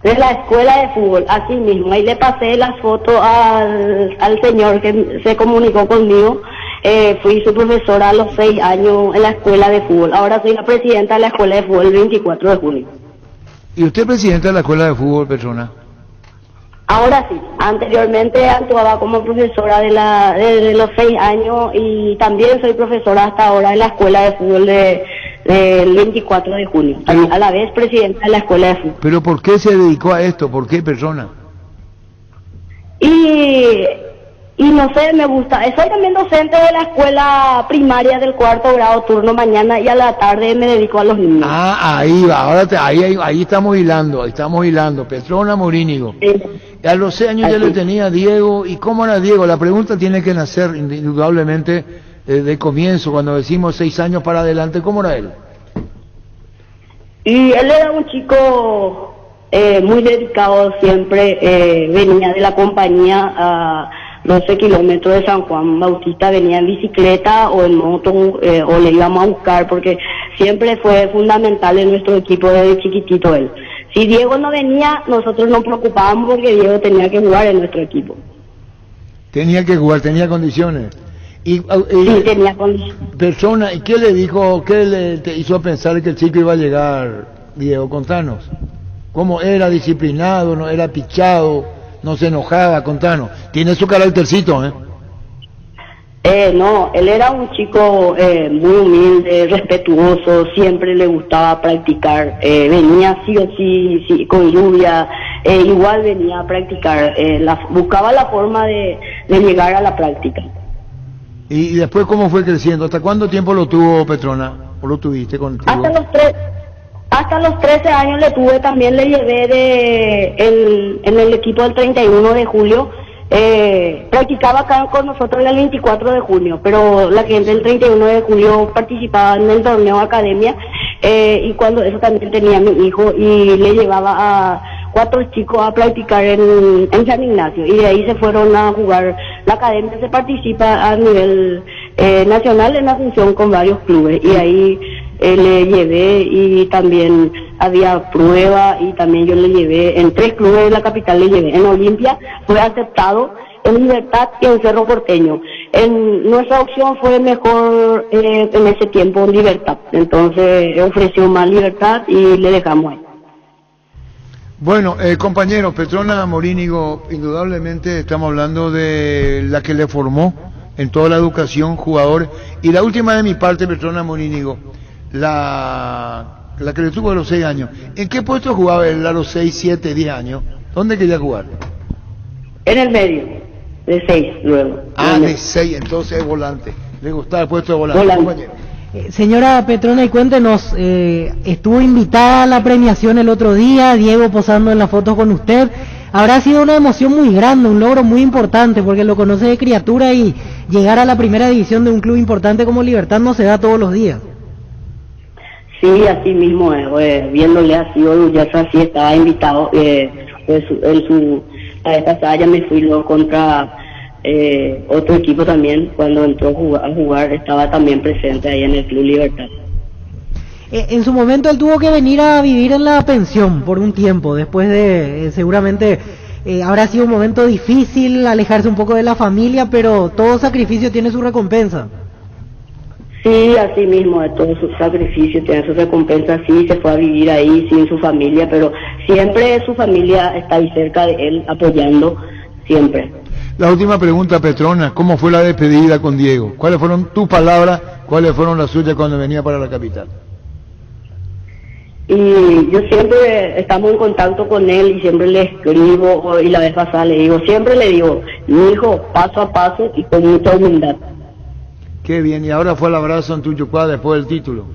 De la escuela de fútbol, así mismo. Ahí le pasé las fotos al señor que se comunicó conmigo. Fui su profesora a los 6 años en la escuela de fútbol. Ahora soy la presidenta de la escuela de fútbol el 24 de junio. ¿Y usted es presidenta de la escuela de fútbol, persona? Ahora sí, anteriormente actuaba como profesora de los 6 años y también soy profesora hasta ahora en la escuela de fútbol del 24 de junio, a la vez presidenta de la escuela de fútbol. ¿Pero por qué se dedicó a esto? ¿Por qué persona? Y no sé, me gusta. Soy también docente de la escuela primaria del 4º grado, turno mañana, y a la tarde me dedico a los niños. Ah, ahí va, ahora ahí estamos hilando, Petrona Morínigo. Sí. A los 6 años ya le tenía a Diego, ¿y cómo era Diego? La pregunta tiene que nacer indudablemente de comienzo, cuando decimos 6 años para adelante, ¿cómo era él? Y él era un chico muy dedicado siempre, venía de la compañía a 12 kilómetros de San Juan Bautista, venía en bicicleta o en moto, o le íbamos a buscar, porque siempre fue fundamental en nuestro equipo desde chiquitito él. Si Diego no venía, nosotros nos preocupábamos porque Diego tenía que jugar en nuestro equipo. Tenía que jugar, tenía condiciones. Sí, tenía condiciones. Persona, ¿y qué le dijo, te hizo pensar que el chico iba a llegar, Diego? Contanos. ¿Cómo era? ¿Disciplinado? ¿No era pichado? ¿No se enojaba? Contanos. Tiene su caráctercito, ¿eh? No, él era un chico muy humilde, respetuoso, siempre le gustaba practicar, venía sí o sí con lluvia, igual venía a practicar, buscaba la forma de llegar a la práctica. ¿Y después cómo fue creciendo? ¿Hasta cuánto tiempo lo tuvo Petrona? ¿O lo tuviste contigo? Hasta los 13 años le tuve, también le llevé en el equipo del 31 de julio. Practicaba acá con nosotros el 24 de junio, pero la gente del 31 de julio participaba en el torneo academia, y cuando eso también tenía mi hijo, y le llevaba a 4 chicos a practicar en San Ignacio, y de ahí se fueron a jugar. La academia se participa a nivel nacional en Asunción con varios clubes, y ahí le llevé, y también había prueba, y también yo le llevé en 3 clubes de la capital, le llevé en Olimpia, fue aceptado, en Libertad y en Cerro Porteño. Nuestra opción fue mejor en ese tiempo en Libertad, entonces ofreció más Libertad y le dejamos ahí. Bueno, compañero, Petrona Morínigo, indudablemente estamos hablando de la que le formó en toda la educación, jugador. Y la última de mi parte, Petrona Morínigo, la que le tuvo a los 6 años. ¿En qué puesto jugaba él a los 6, 7, 10 años? ¿Dónde quería jugar? En el medio, de 6 luego. Ah, de 6, entonces es volante. Le gustaba el puesto de volante. Compañero. Señora Petrona, y cuéntenos, estuvo invitada a la premiación el otro día, Diego posando en la foto con usted. Habrá sido una emoción muy grande, un logro muy importante, porque lo conoce de criatura, y llegar a la primera división de un club importante como Libertad no se da todos los días. Sí, así mismo, viéndole así orgulloso, así estaba invitado, a esta sala me fui luego contra otro equipo también, cuando entró a jugar estaba también presente ahí en el Club Libertad. En su momento él tuvo que venir a vivir en la pensión por un tiempo, después de seguramente habrá sido un momento difícil alejarse un poco de la familia, pero todo sacrificio tiene su recompensa. Sí, así mismo, de todo su sacrificio tiene su recompensa. Sí, se fue a vivir ahí sin su familia, pero siempre su familia está ahí cerca de él, apoyando, siempre. La última pregunta, Petrona, ¿cómo fue la despedida con Diego? ¿Cuáles fueron tus palabras? ¿Cuáles fueron las suyas cuando venía para la capital? Y yo siempre estamos en contacto con él y siempre le escribo, y la vez pasada siempre le digo, mi hijo, paso a paso y con mucha humildad. Qué bien, y ahora fue el abrazo en Tuyucuá después del título.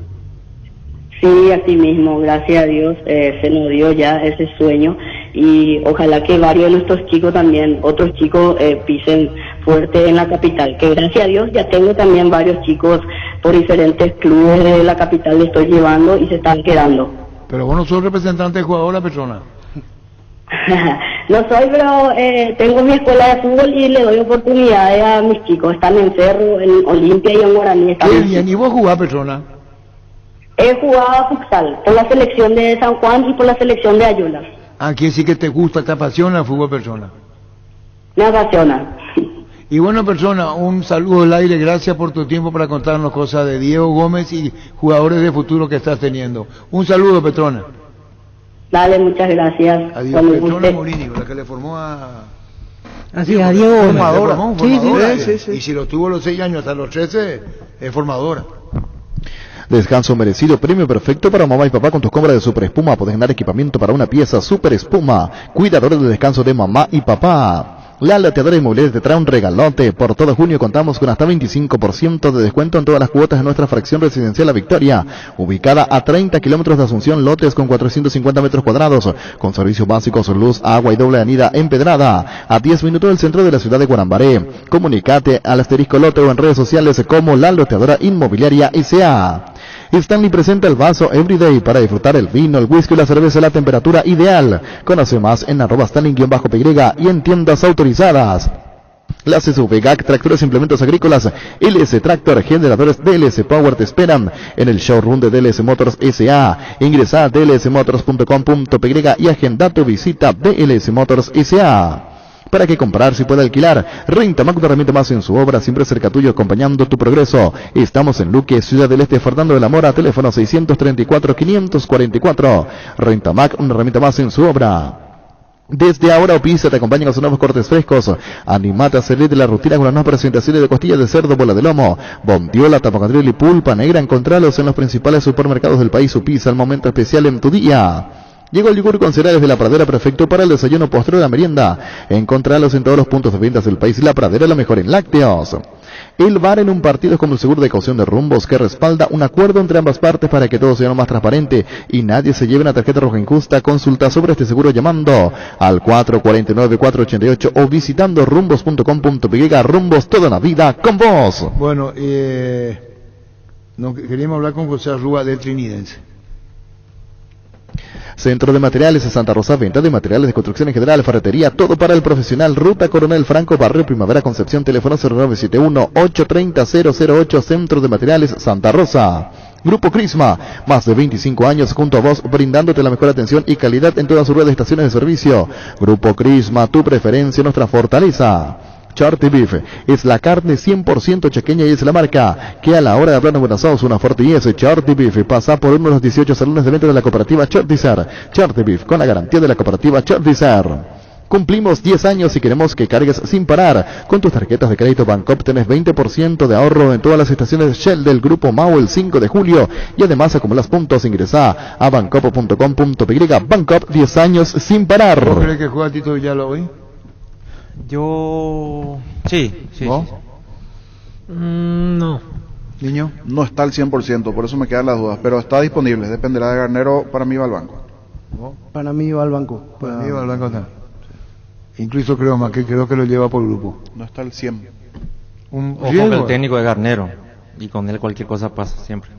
Sí, así mismo, gracias a Dios se nos dio ya ese sueño, y ojalá que varios de nuestros chicos también, otros chicos pisen fuerte en la capital, que gracias a Dios ya tengo también varios chicos por diferentes clubes de la capital, le estoy llevando y se están quedando. Pero vos no sos representante de jugadora, Petrona. No soy, pero tengo mi escuela de fútbol y le doy oportunidades a mis chicos. Están en Cerro, en Olimpia y en Guaraní. Qué bien, ¿y vos jugás, Petrona? He jugado a futsal, por la selección de San Juan y por la selección de Ayula. Ah, quiere decir que te gusta, te apasiona el fútbol, Petrona. Me apasiona. Y bueno, Petrona, un saludo al aire, gracias por tu tiempo para contarnos cosas de Diego Gómez y jugadores de futuro que estás teniendo. Un saludo, Petrona. Dale, muchas gracias. Adiós, Cuando Petrona guste. Morini, la que le formó a... Así, a Diego Gómez. Formadora. Formadora. Sí. Y si lo tuvo los 6 años hasta los 13, es formadora. Descanso merecido, premio perfecto para mamá y papá con tus compras de Super Espuma. Podés ganar equipamiento para una pieza Super Espuma. Cuidadores de descanso de mamá y papá. La Loteadora Inmobiliaria te trae un regalote. Por todo junio contamos con hasta 25% de descuento en todas las cuotas de nuestra fracción residencial La Victoria, ubicada a 30 kilómetros de Asunción, lotes con 450 metros cuadrados, con servicios básicos, luz, agua y doble avenida empedrada, a 10 minutos del centro de la ciudad de Guarambaré. Comunicate al asterisco lote o en redes sociales como La Loteadora Inmobiliaria S.A. Stanley presenta el vaso Everyday para disfrutar el vino, el whisky y la cerveza a la temperatura ideal. Conoce más en @Stanley_PY y en tiendas autorizadas. Las SUV GAC, tractores e implementos agrícolas, LS Tractor, generadores DLS Power te esperan en el showroom de DLS Motors S.A. Ingresa a dlsmotors.com.py y agenda tu visita DLS Motors S.A. ¿Para qué comprar si puede alquilar? Rentamac, una herramienta más en su obra, siempre cerca tuyo, acompañando tu progreso. Estamos en Luque, Ciudad del Este, Fernando de la Mora, teléfono 634-544. Rentamac, una herramienta más en su obra. Desde ahora Opisa te acompaña con sus nuevos cortes frescos. Animate a salir de la rutina con las nuevas presentaciones de costillas de cerdo, bola de lomo, bondiola, tapacatril y pulpa negra. Encontralos en los principales supermercados del país. Opisa, el momento especial en tu día. Llegó el yogur con cereales de La Pradera, perfecto para el desayuno, postre o la merienda. Encontralos en todos los puntos de ventas del país. La Pradera, la mejor en lácteos. El VAR en un partido es como el seguro de caución de Rumbos, que respalda un acuerdo entre ambas partes para que todo sea más transparente y nadie se lleve una tarjeta roja injusta. Consulta sobre este seguro llamando al 449-488 o visitando rumbos.com.py. Rumbos, toda la vida con vos. Bueno, queríamos hablar con José Arrúa del Trinidense. Centro de Materiales de Santa Rosa, venta de materiales de construcción en general, ferretería, todo para el profesional. Ruta Coronel Franco, Barrio Primavera, Concepción, teléfono 0971-830-008, Centro de Materiales Santa Rosa. Grupo Crisma, más de 25 años junto a vos, brindándote la mejor atención y calidad en todas sus redes de estaciones de servicio. Grupo Crisma, tu preferencia, nuestra fortaleza. Charty Beef es la carne 100% chequeña y es la marca que a la hora de hablar de buenas sos una fuerte y es Charty Beef. Pasa por uno de los 18 salones de venta de la cooperativa Chartizer. Charty Beef, con la garantía de la cooperativa Chartizer. Cumplimos 10 años y queremos que cargues sin parar. Con tus tarjetas de crédito Bancop tenés 20% de ahorro en todas las estaciones Shell del Grupo Mau el 5 de julio. Y además acumulas puntos, ingresá a bancop.com.py. Bancop, 10 años sin parar. ¿Vos crees que juega Tito Villalba hoy? Yo... Sí. ¿Vos? No. ¿Niño? No está al 100%, por eso me quedan las dudas, pero está disponible, dependerá de Garnero. Para mí va al banco. ¿Vos? Para mí va al banco. Para mí va al banco también. Incluso creo que lo lleva por grupo. No está al 100. Un O con el técnico de Garnero, y con él cualquier cosa pasa siempre.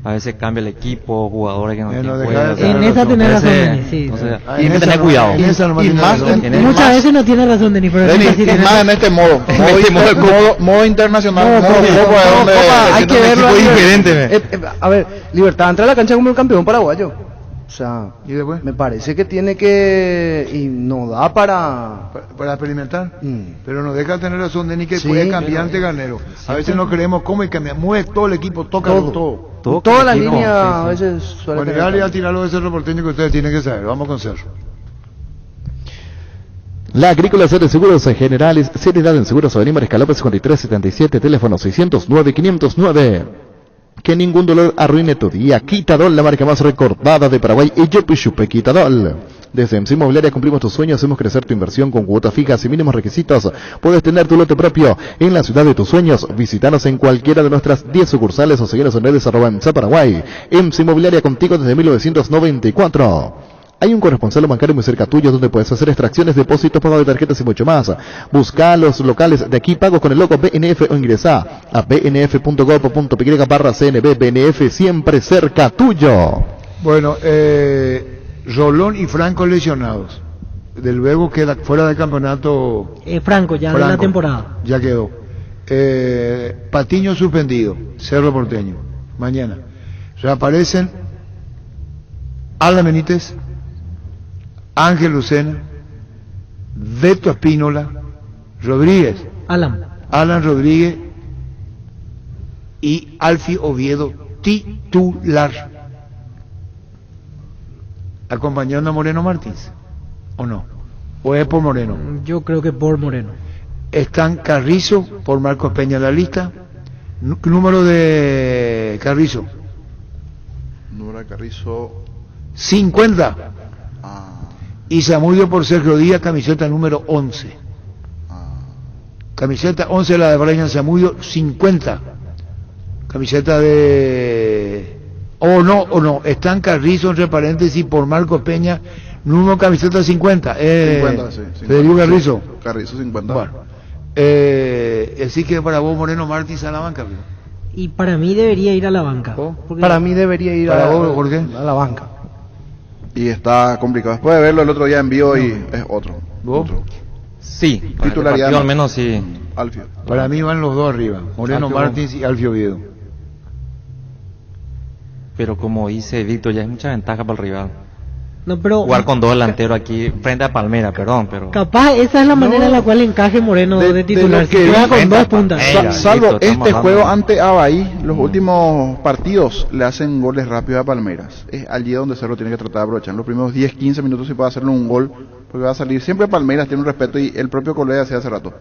A veces cambia el equipo, jugadores que no tienen juego. En esa tenés razón, Denis, sí. Entonces, Ah, hay en que esa tener no- cuidado. en esa no Y tiene más razón. Muchas veces no tiene razón, Denis, pero Denis, en esa sí es tiene más razón. en este modo, modo internacional, modo Copa, es donde hay que verlo equipo ahí. diferente. A ver, Libertad entra a la cancha como el campeón paraguayo. O sea, ¿Y después? me parece que tiene que... Y no da para... Para experimentar. Pero nos deja tener razón de ni que Sí, puede cambiar ante Garnero. A veces no creemos cómo y cambia. Mueve todo el equipo, toca todo. Toda la línea a veces suele Bueno, tener- ya le voy a tirar lo de Cerro Porteño que ustedes tienen que saber. Vamos con Cerro. La Agrícola Sedes Seguros Generales, seriedad en seguros Avenida Mariscal López 5377, teléfono 609-509. Que ningún dolor arruine tu día. Quitadol, la marca más recordada de Paraguay, y Yopishupe Quitadol. Desde MC Inmobiliaria cumplimos tus sueños, hacemos crecer tu inversión con cuotas fijas y mínimos requisitos. Puedes tener tu lote propio en la ciudad de tus sueños. Visítanos en cualquiera de nuestras 10 sucursales o seguinos en redes @MC Paraguay. MC Inmobiliaria, contigo desde 1994. Hay un corresponsal bancario muy cerca tuyo donde puedes hacer extracciones, depósitos, pago de tarjetas y mucho más. Busca los locales de aquí, pagos con el logo BNF o ingresa a bnf.gov.py/CNB. BNF, siempre cerca tuyo. Bueno, Rolón y Franco lesionados. Del luego queda fuera del campeonato. Franco, ya de la temporada. Ya quedó. Patiño suspendido. Cerro Porteño. Mañana. Reaparecen Alan Benítez, Ángel Lucena, Beto Espínola, Rodríguez, Alan Rodríguez y Alfie Oviedo, titular. acompañando a Moreno Martins, ¿o no? ¿O es por Moreno? Yo creo que por Moreno. Están Carrizo por Marcos Peña en la lista. Número de Carrizo. Número de Carrizo. 50. Y Zamudio por Sergio Díaz, camiseta número 11. Camiseta 11 la de Brian Zamudio, 50. Camiseta de... o no, están Carrizo entre paréntesis por Marcos Peña, número camiseta 50. 50, sí. 50, Federico Carrizo. Sí, Carrizo 50. Bueno. Así que para vos Moreno Martins a la banca. Y para mí debería ir a la banca. Para mí debería ir ¿Para vos, Jorge? a la banca. Y está complicado. Después de verlo el otro día en vivo y es otro. ¿Vos? Sí, titularidad. Al menos sí. Alfio. Para mí van los dos arriba, Moreno Alfio Martins y Alfio Oviedo. Pero como dice Víctor, ya es mucha ventaja para el rival. No, pero Jugar con dos delanteros aquí frente a Palmera, perdón, pero... capaz esa es la manera en la cual encaje Moreno de titular. lo que Si juega vi, con dos puntas. Salvo listo, estamos este juego hablando. ante Abahí, los últimos partidos le hacen goles rápidos a Palmeiras. Es allí donde Cerro tiene que tratar de aprovechar. En los primeros 10-15 minutos si puede hacerle un gol, porque va a salir. Siempre Palmeiras tiene un respeto, y el propio colega decía hace rato.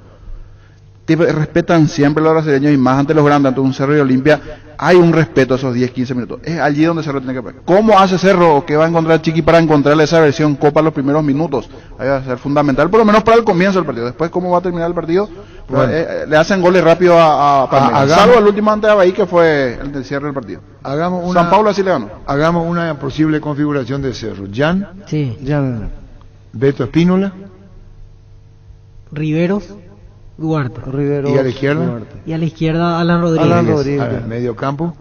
Respetan siempre los brasileños, y más ante los grandes, ante un Cerro y Olimpia, hay un respeto a esos 10-15 minutos. Es allí donde Cerro tiene que ver. ¿Cómo hace Cerro o qué va a encontrar Chiqui para encontrarle esa versión Copa los primeros minutos? Ahí va a ser fundamental, por lo menos para el comienzo del partido. Después, ¿cómo va a terminar el partido? Bueno. Le hacen goles rápido a Palmeiras. Salvo el último ante Abahí, que fue el del cierre del partido. Hagamos una, San Paulo así le ganó. Hagamos una posible configuración de Cerro. Jan, Sí. Beto Espínola, Riveros, Duarte. y a la izquierda, Y a la izquierda Alan Rodríguez. al medio campo.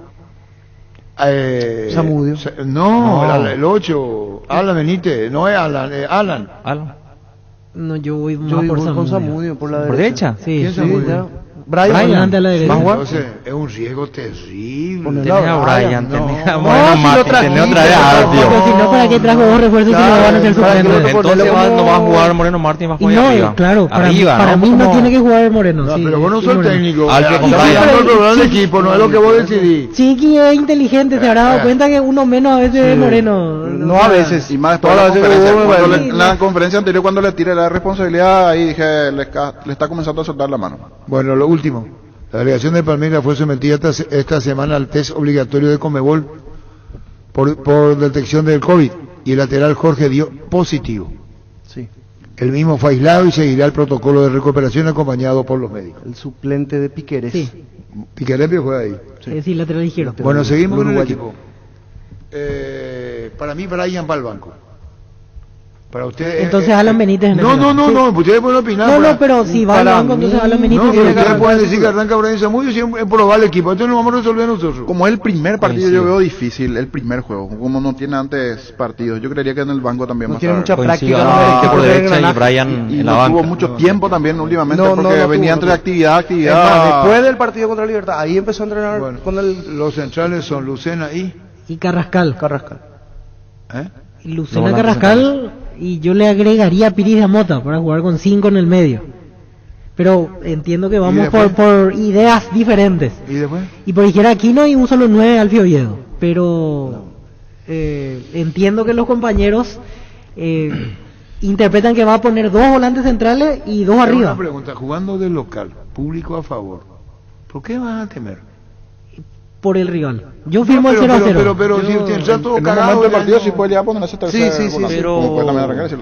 Zamudio. No, el 8, Alan Benítez, no es Alan, Alan. No, yo voy más Yo por voy con Zamudio. Zamudio por la ¿Por derecha. derecha? Sí, ¿Quién sí. Zamudio? ya. Brian Adelante a la derecha. Entonces, es un riesgo terrible. Ponelo Tenés a no. Brian, tenés a No, Moreno si lo Martins, trajiste, tenés otra vez a Alfio. Pero si no, ¿para qué trajo dos refuerzos si no van a ser suplentes? Entonces no va a jugar Moreno Martins, va a Y jugar no, arriba. claro, para Arriba, mí no Como- tiene que jugar Moreno. No, sí, pero vos no sí, sos Moreno. técnico. Alfio Estamos acompaña. hablando del programa de equipo, no es lo que vos decidís. Chiqui es inteligente, se habrá dado cuenta que uno menos a veces es Moreno. No a veces. Y más después de Todas la las veces que conferencia. hubo, Cuando sí, en la conferencia anterior, cuando le tiré la responsabilidad, ahí dije, le está comenzando a soltar la mano. Bueno, lo último. La delegación de Palmeiras fue sometida esta semana al test obligatorio de Conmebol por detección del COVID, y el lateral Jorge dio positivo. Sí. El mismo fue aislado y seguirá el protocolo de recuperación acompañado por los médicos. El suplente de Piqueres. Sí, Piquerepio juega ahí. sí, lateral izquierdo. Bueno, seguimos con el Uruguayo. equipo. Para mí, Brian va al banco. Para usted. Entonces Alan Benítez en el No, banco. no, ustedes pueden opinar. No, para- no, pero si va al para banco, entonces mí, Alan Benítez No, pero tiene que ustedes arrancar. pueden decir que arranca Brian Zamudio, siempre es probar el equipo. Esto lo vamos a resolver nosotros. Como es el primer partido, Coincido. yo veo difícil el primer juego. Como no tiene antes partidos, yo creería que en el banco también No va a tiene estar. mucha Coincido, práctica. no, no, que por no, derecha y no, Brian Y en la no banca. tuvo mucho tiempo también últimamente, No, porque no venía tuvo, entre no. actividad a Es más, actividad. después del partido contra Libertad, ahí empezó a entrenar Bueno, con el los centrales son Lucena y. Y Carrascal. Carrascal. Y Lucena No, Carrascal, y yo le agregaría a Piris de Mota para jugar con 5 en el medio. Pero entiendo que vamos después? por ideas diferentes. ¿Y después? Y por izquierda Aquino y un solo 9 Alfio Oviedo. Pero entiendo que los compañeros interpretan que va a poner 2 volantes centrales y 2 Tengo arriba. Una pregunta, jugando de local, público a favor, ¿por qué vas a temer? Por el rival. Yo firmo el 0-0. Pero si Yo- usted está todo En un cagado momento del ya partido no- sí puede llegar a poner ese tercer Sí, sí, volante, pero- como puede también arrancar ese.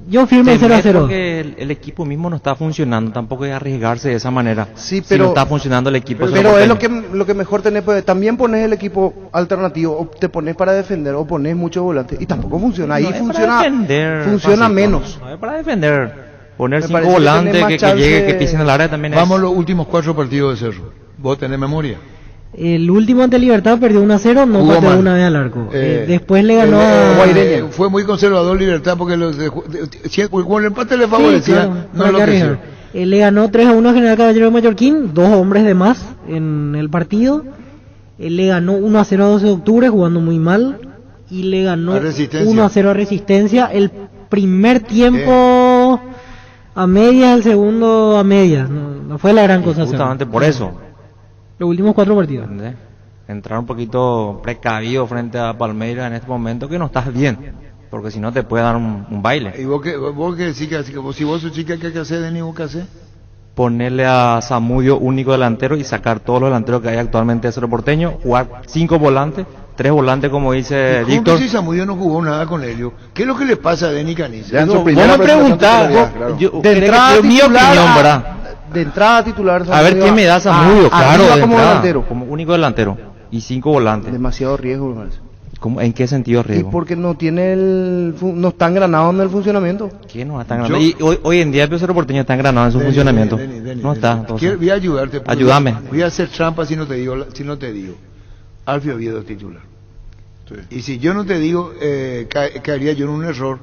Yo firmo el Temer 0-0. porque el equipo mismo no está funcionando, tampoco es arriesgarse de esa manera. Sí, Si pero- no está funcionando el equipo. Pero solo es porque- lo que mejor tenés, pues, también pones el equipo alternativo, o te pones para defender, o pones muchos volantes, y tampoco funciona, ahí No es para funciona, defender, funciona fácil, menos. No es para defender. Poner Me 5 parece que volantes tenés más que chance- llegue, que pisen el área también Vamos a es. los últimos 4 partidos de Cerro. ¿Vos tenés memoria? El último ante Libertad perdió 1-0, no Jugó pateó mal. una vez al arco. Después le ganó a Fue muy conservador Libertad porque con el empate le Sí, favorecía. claro, no hay lo que que arriesgar. Le ganó 3-1 a General Caballero de Mallorquín, 2 hombres de más en el partido. Le ganó 1-0 a 12 de octubre jugando muy mal. Y le ganó A Resistencia. 1-0 a Resistencia. El primer tiempo a medias, el segundo a medias. No fue la gran cosa. Justamente por eso. Los últimos 4 partidos. ¿Entendés? Entrar un poquito precavido frente a Palmeiras en este momento que no estás bien. porque si no te puede dar un baile. ¿Y vos qué decís que si vos sos chica, ¿qué hay que hacer, Denis? ¿Vos qué haces? Ponerle a Zamudio único delantero y sacar todos los delanteros que hay actualmente de Cerro Porteño, jugar 5 volantes, 3 volantes como dice ¿Cómo Víctor. que si Zamudio no jugó nada con ellos? ¿Qué es lo que le pasa a Denis Caniza? Ya en su Vos primera me preguntás, presentación yo, de entrada mi titular opinión, a- ¿verdad? De entrada titular. A ver quién me da Zamudio, claro, de como entrada, delantero. como único delantero y 5 volantes. Demasiado riesgo, me parece. ¿Cómo, ¿En qué sentido Y riesgo? porque no tiene no está engranado en el funcionamiento. ¿Qué no está engranado? Y hoy en día el Cerro Porteño está engranado en su funcionamiento. No está, entonces. Voy a ayudarte. porque Ayúdame. Voy a hacer trampa si no te digo. Alfio Oviedo es titular. Y si yo no te digo, caería yo en un error,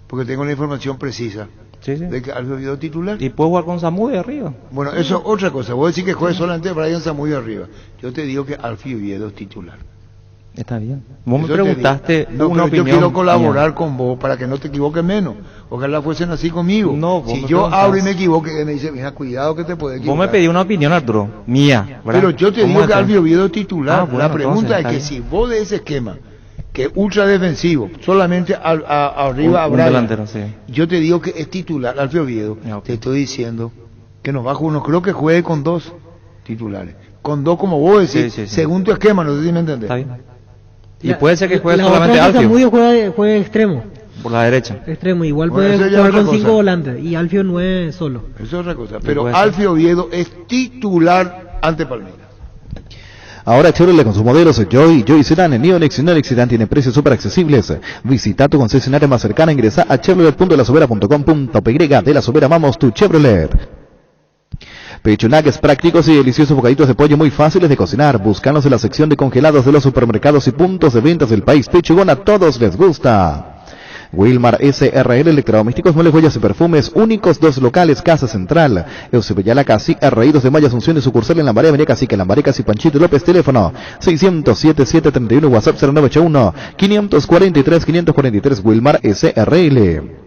porque tengo la información precisa de que Alfio Oviedo es titular. Y puedo jugar con Zamudio arriba. Bueno, eso es otra cosa. Vos decís que juegue solamente Brian Zamudio arriba. Yo te digo que Alfio Oviedo es titular. Está bien. Vos me Eso te preguntaste digo. No, una pero opinión. yo quiero colaborar mía. con vos para que no te equivoques menos. Ojalá fuesen así conmigo. No, vos si me yo preguntás. hablo y me equivoco, me dice, mira, cuidado que te puede equivocar. Vos me pedí una opinión, Arturo, mía, ¿verdad? Pero yo te ¿Cómo digo que es? Alfio Oviedo es titular. Ah, bueno, la pregunta entonces, es que está si vos de ese esquema, que es ultra defensivo, solamente arriba a Un Brian, delantero, sí. yo te digo que es titular Alfio Oviedo. Te estoy diciendo que nos bajo uno, creo que juegue con 2 titulares. Con 2 como vos decís, Sí. según tu esquema, no sé si me entendés. Está bien. Y puede ser que juegue la solamente otra es que Alfio, Zamudio juegue extremo. por la derecha. Extremo, igual Bueno, eso puede ya jugar es otra con 5 cosa. volantes y Alfio 9 solo. Eso es otra cosa. Sí, Pero puede ser. Alfio Oviedo es titular ante Palmeiras. Ahora Chevrolet con sus modelos Joy Sedan, Neonix y Neonix Sedan tienen precios súper accesibles. Visita tu concesionaria más cercana, ingresa a chevrolet.lasobera.com.py. De La Sobera, vamos tu Chevrolet. Pecho nuggets prácticos y deliciosos bocaditos de pollo muy fáciles de cocinar. Búscanos en la sección de congelados de los supermercados y puntos de ventas del país. Pechugón, a todos les gusta. Wilmar SRL Electrodomésticos, muebles, joyas y perfumes, únicos 2 locales, Casa Central, Eusebio Casi, Arraídos de Maya Asunción y sucursal en Lambaré, Avenida Cacique, Lambaré, Casi Panchito López, teléfono 600-7731, WhatsApp 0981-543-543, Wilmar SRL.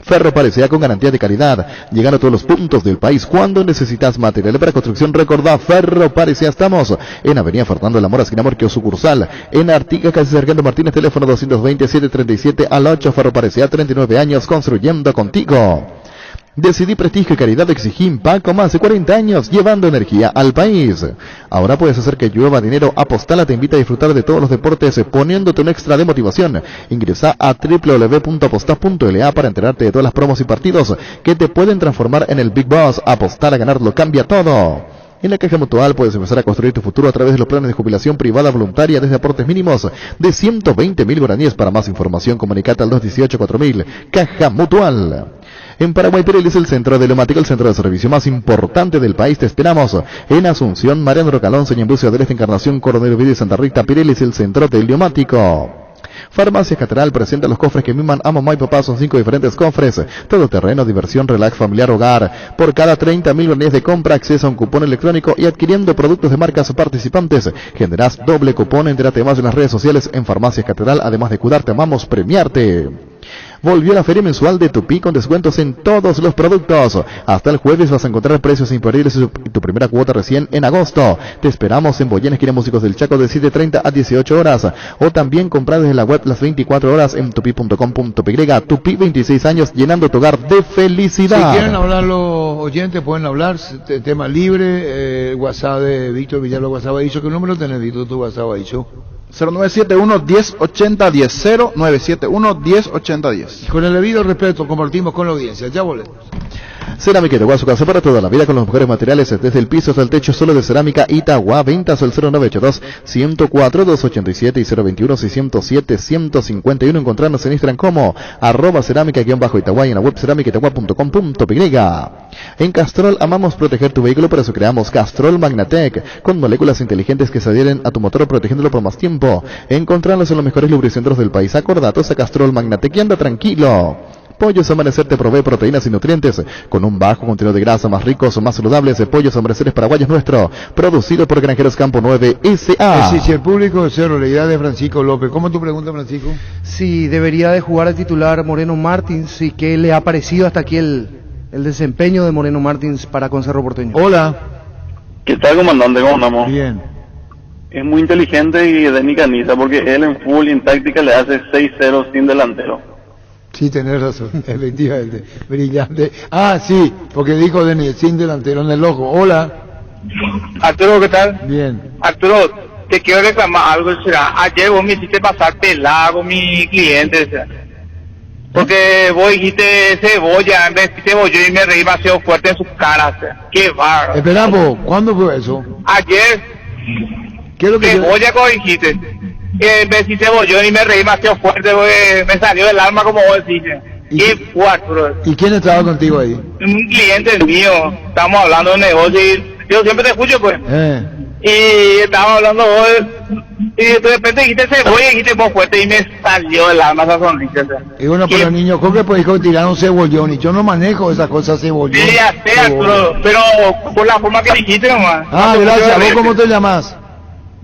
Ferro Parecida con garantía de calidad, llegando a todos los puntos del país. Cuando necesitas material para construcción, recordá Ferro Parecida. Estamos en Avenida Fernando de la Mora, esquina Morquio, sucursal en Artigas, casi Sargento Martínez, teléfono 220-737-8. Ferro Parecida, 39 años construyendo contigo. Decidí prestigio y calidad, exigí Paco, más de 40 años llevando energía al país. Ahora puedes hacer que llueva dinero. Apostala te invita a disfrutar de todos los deportes poniéndote un extra de motivación. Ingresa a www.apostas.la para enterarte de todas las promos y partidos que te pueden transformar en el Big Boss. Apostar a ganar lo cambia todo. En la Caja Mutual puedes empezar a construir tu futuro a través de los planes de jubilación privada voluntaria desde aportes mínimos de 120.000 guaraníes. Para más información, comunicate al 218-4000. Caja Mutual. En Paraguay, Pirelli es el centro de Leomática, el centro de servicio más importante del país. Te esperamos en Asunción, Mariano Rocalonce, Ñembucio del Este, Encarnación, Coronel Villa y Santa Rita. Pirelli es el centro del Leomático. Farmacia Catedral presenta los cofres que miman a mamá y papá. Son 5 diferentes cofres. Todo terreno, diversión, relax, familiar, hogar. Por cada 30.000 guaraníes de compra, acceso a un cupón electrónico y adquiriendo productos de marcas participantes. Generás doble cupón. Entérate más en las redes sociales en Farmacia Catedral. Además de cuidarte, amamos premiarte. Volvió la feria mensual de Tupí con descuentos en todos los productos. Hasta el jueves vas a encontrar precios imperdibles y tu primera cuota recién en agosto. Te esperamos en Boyén, esquina Músicos del Chaco, de 7:30 a 18 horas. O también comprar desde la web las 24 horas en tupi.com.py. Tupí, 26 años llenando tu hogar de felicidad. Si quieren hablar los oyentes, pueden hablar. Tema libre. WhatsApp de Víctor Villalba, WhatsApp ha dicho. ¿Qué número tenés, Víctor? Tu WhatsApp ha dicho. 0971-1080-10, 0971-1080-10. Con el debido respeto, compartimos con la audiencia. Ya volvemos. Cerámica Itagua, su casa para toda la vida con los mejores materiales desde el piso hasta el techo, solo de Cerámica Itagua. Ventas al 0982-104-287 y 021-607-151. Encontrarnos en Instagram como @cerámica_Itagua y en la web cerámicaitagua.com.py. En Castrol amamos proteger tu vehículo, por eso creamos Castrol Magnatec, con moléculas inteligentes que se adhieren a tu motor protegiéndolo por más tiempo. Encontrarlos en los mejores lubricentros del país. Acordatos a Castrol Magnatec y anda tranquilo. Pollos Amanecer te provee proteínas y nutrientes con un bajo contenido de grasa, más ricos o más saludables. De Pollos Amanecer Paraguayos nuestro, producido por Granjeros Campo 9 S.A. Si el público de Cerro, la idea de Francisco López. ¿Cómo es tu pregunta, Francisco? Si debería de jugar el titular Moreno Martins y qué le ha parecido hasta aquí el desempeño de Moreno Martins para con Cerro Porteño. Hola. ¿Qué tal, comandante? ¿Cómo andamos? Bien. es muy inteligente y de Nicanisa, porque él en fútbol y en táctica le hace 6-0 sin delantero. Sí, tenés razón, efectivamente, brillante. Ah, sí, porque dijo Denis, sin delantero en el ojo. Hola. Arturo, ¿qué tal? Bien. Arturo, te quiero reclamar algo, será. Ayer vos me hiciste pasar pelado con mi cliente, será. Porque vos dijiste cebolla, en vez de cebolla, y me reí demasiado fuerte en sus caras, será. Qué bárbaro. Espera, ¿cuándo fue eso? Ayer, ¿Qué es lo que cebolla como dijiste. Que me hiciste cebolla y me reí demasiado fuerte, porque me salió del alma como vos decís. Qué fue, Arturo. ¿Y quién estaba contigo ahí? Un cliente mío, estamos hablando de negocio y yo siempre te escucho, pues. Y estábamos hablando vos, y de repente dijiste cebolla y dijiste vos fuerte y me salió del alma esa sonrisa. Y bueno, pero niño, creo que pues dijo tirar un cebollón y yo no manejo esas cosas cebollón. Sí, ya sé, Arturo, pero por la forma que dijiste nomás. Ah, gracias. ¿Vos cómo te llamas?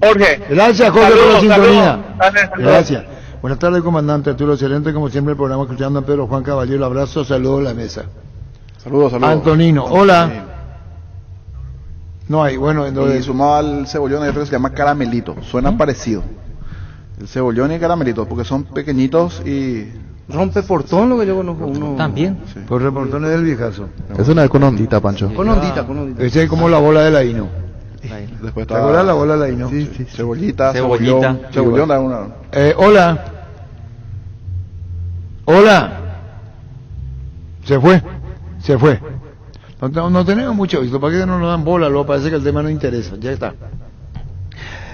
Jorge. Gracias, Jorge, por la sintonía. Saludos. Gracias. Buenas tardes, comandante Arturo. Excelente, como siempre, el programa escuchando a Pedro Juan Caballero. Abrazo, saludos a la mesa. Saludos. Antonino, hola. No hay, bueno, entonces... Y sumado al cebollón hay otro que se llama caramelito, suena parecido. El cebollón y el caramelito, porque son pequeñitos y... Rompe portón lo que yo conozco uno. También. Sí. Por reportón es del viejazo. Es una con ondita, Pancho. Con ondita. Ese es como la bola de la Hino. Después ¿Te acuerdas la bola de la Hino? Sí. Cebollita. Cebollón da una... Hola. Hola. Se fue. No tenemos mucho visto, ¿para qué no nos dan bola? Luego parece que el tema no interesa, ya está.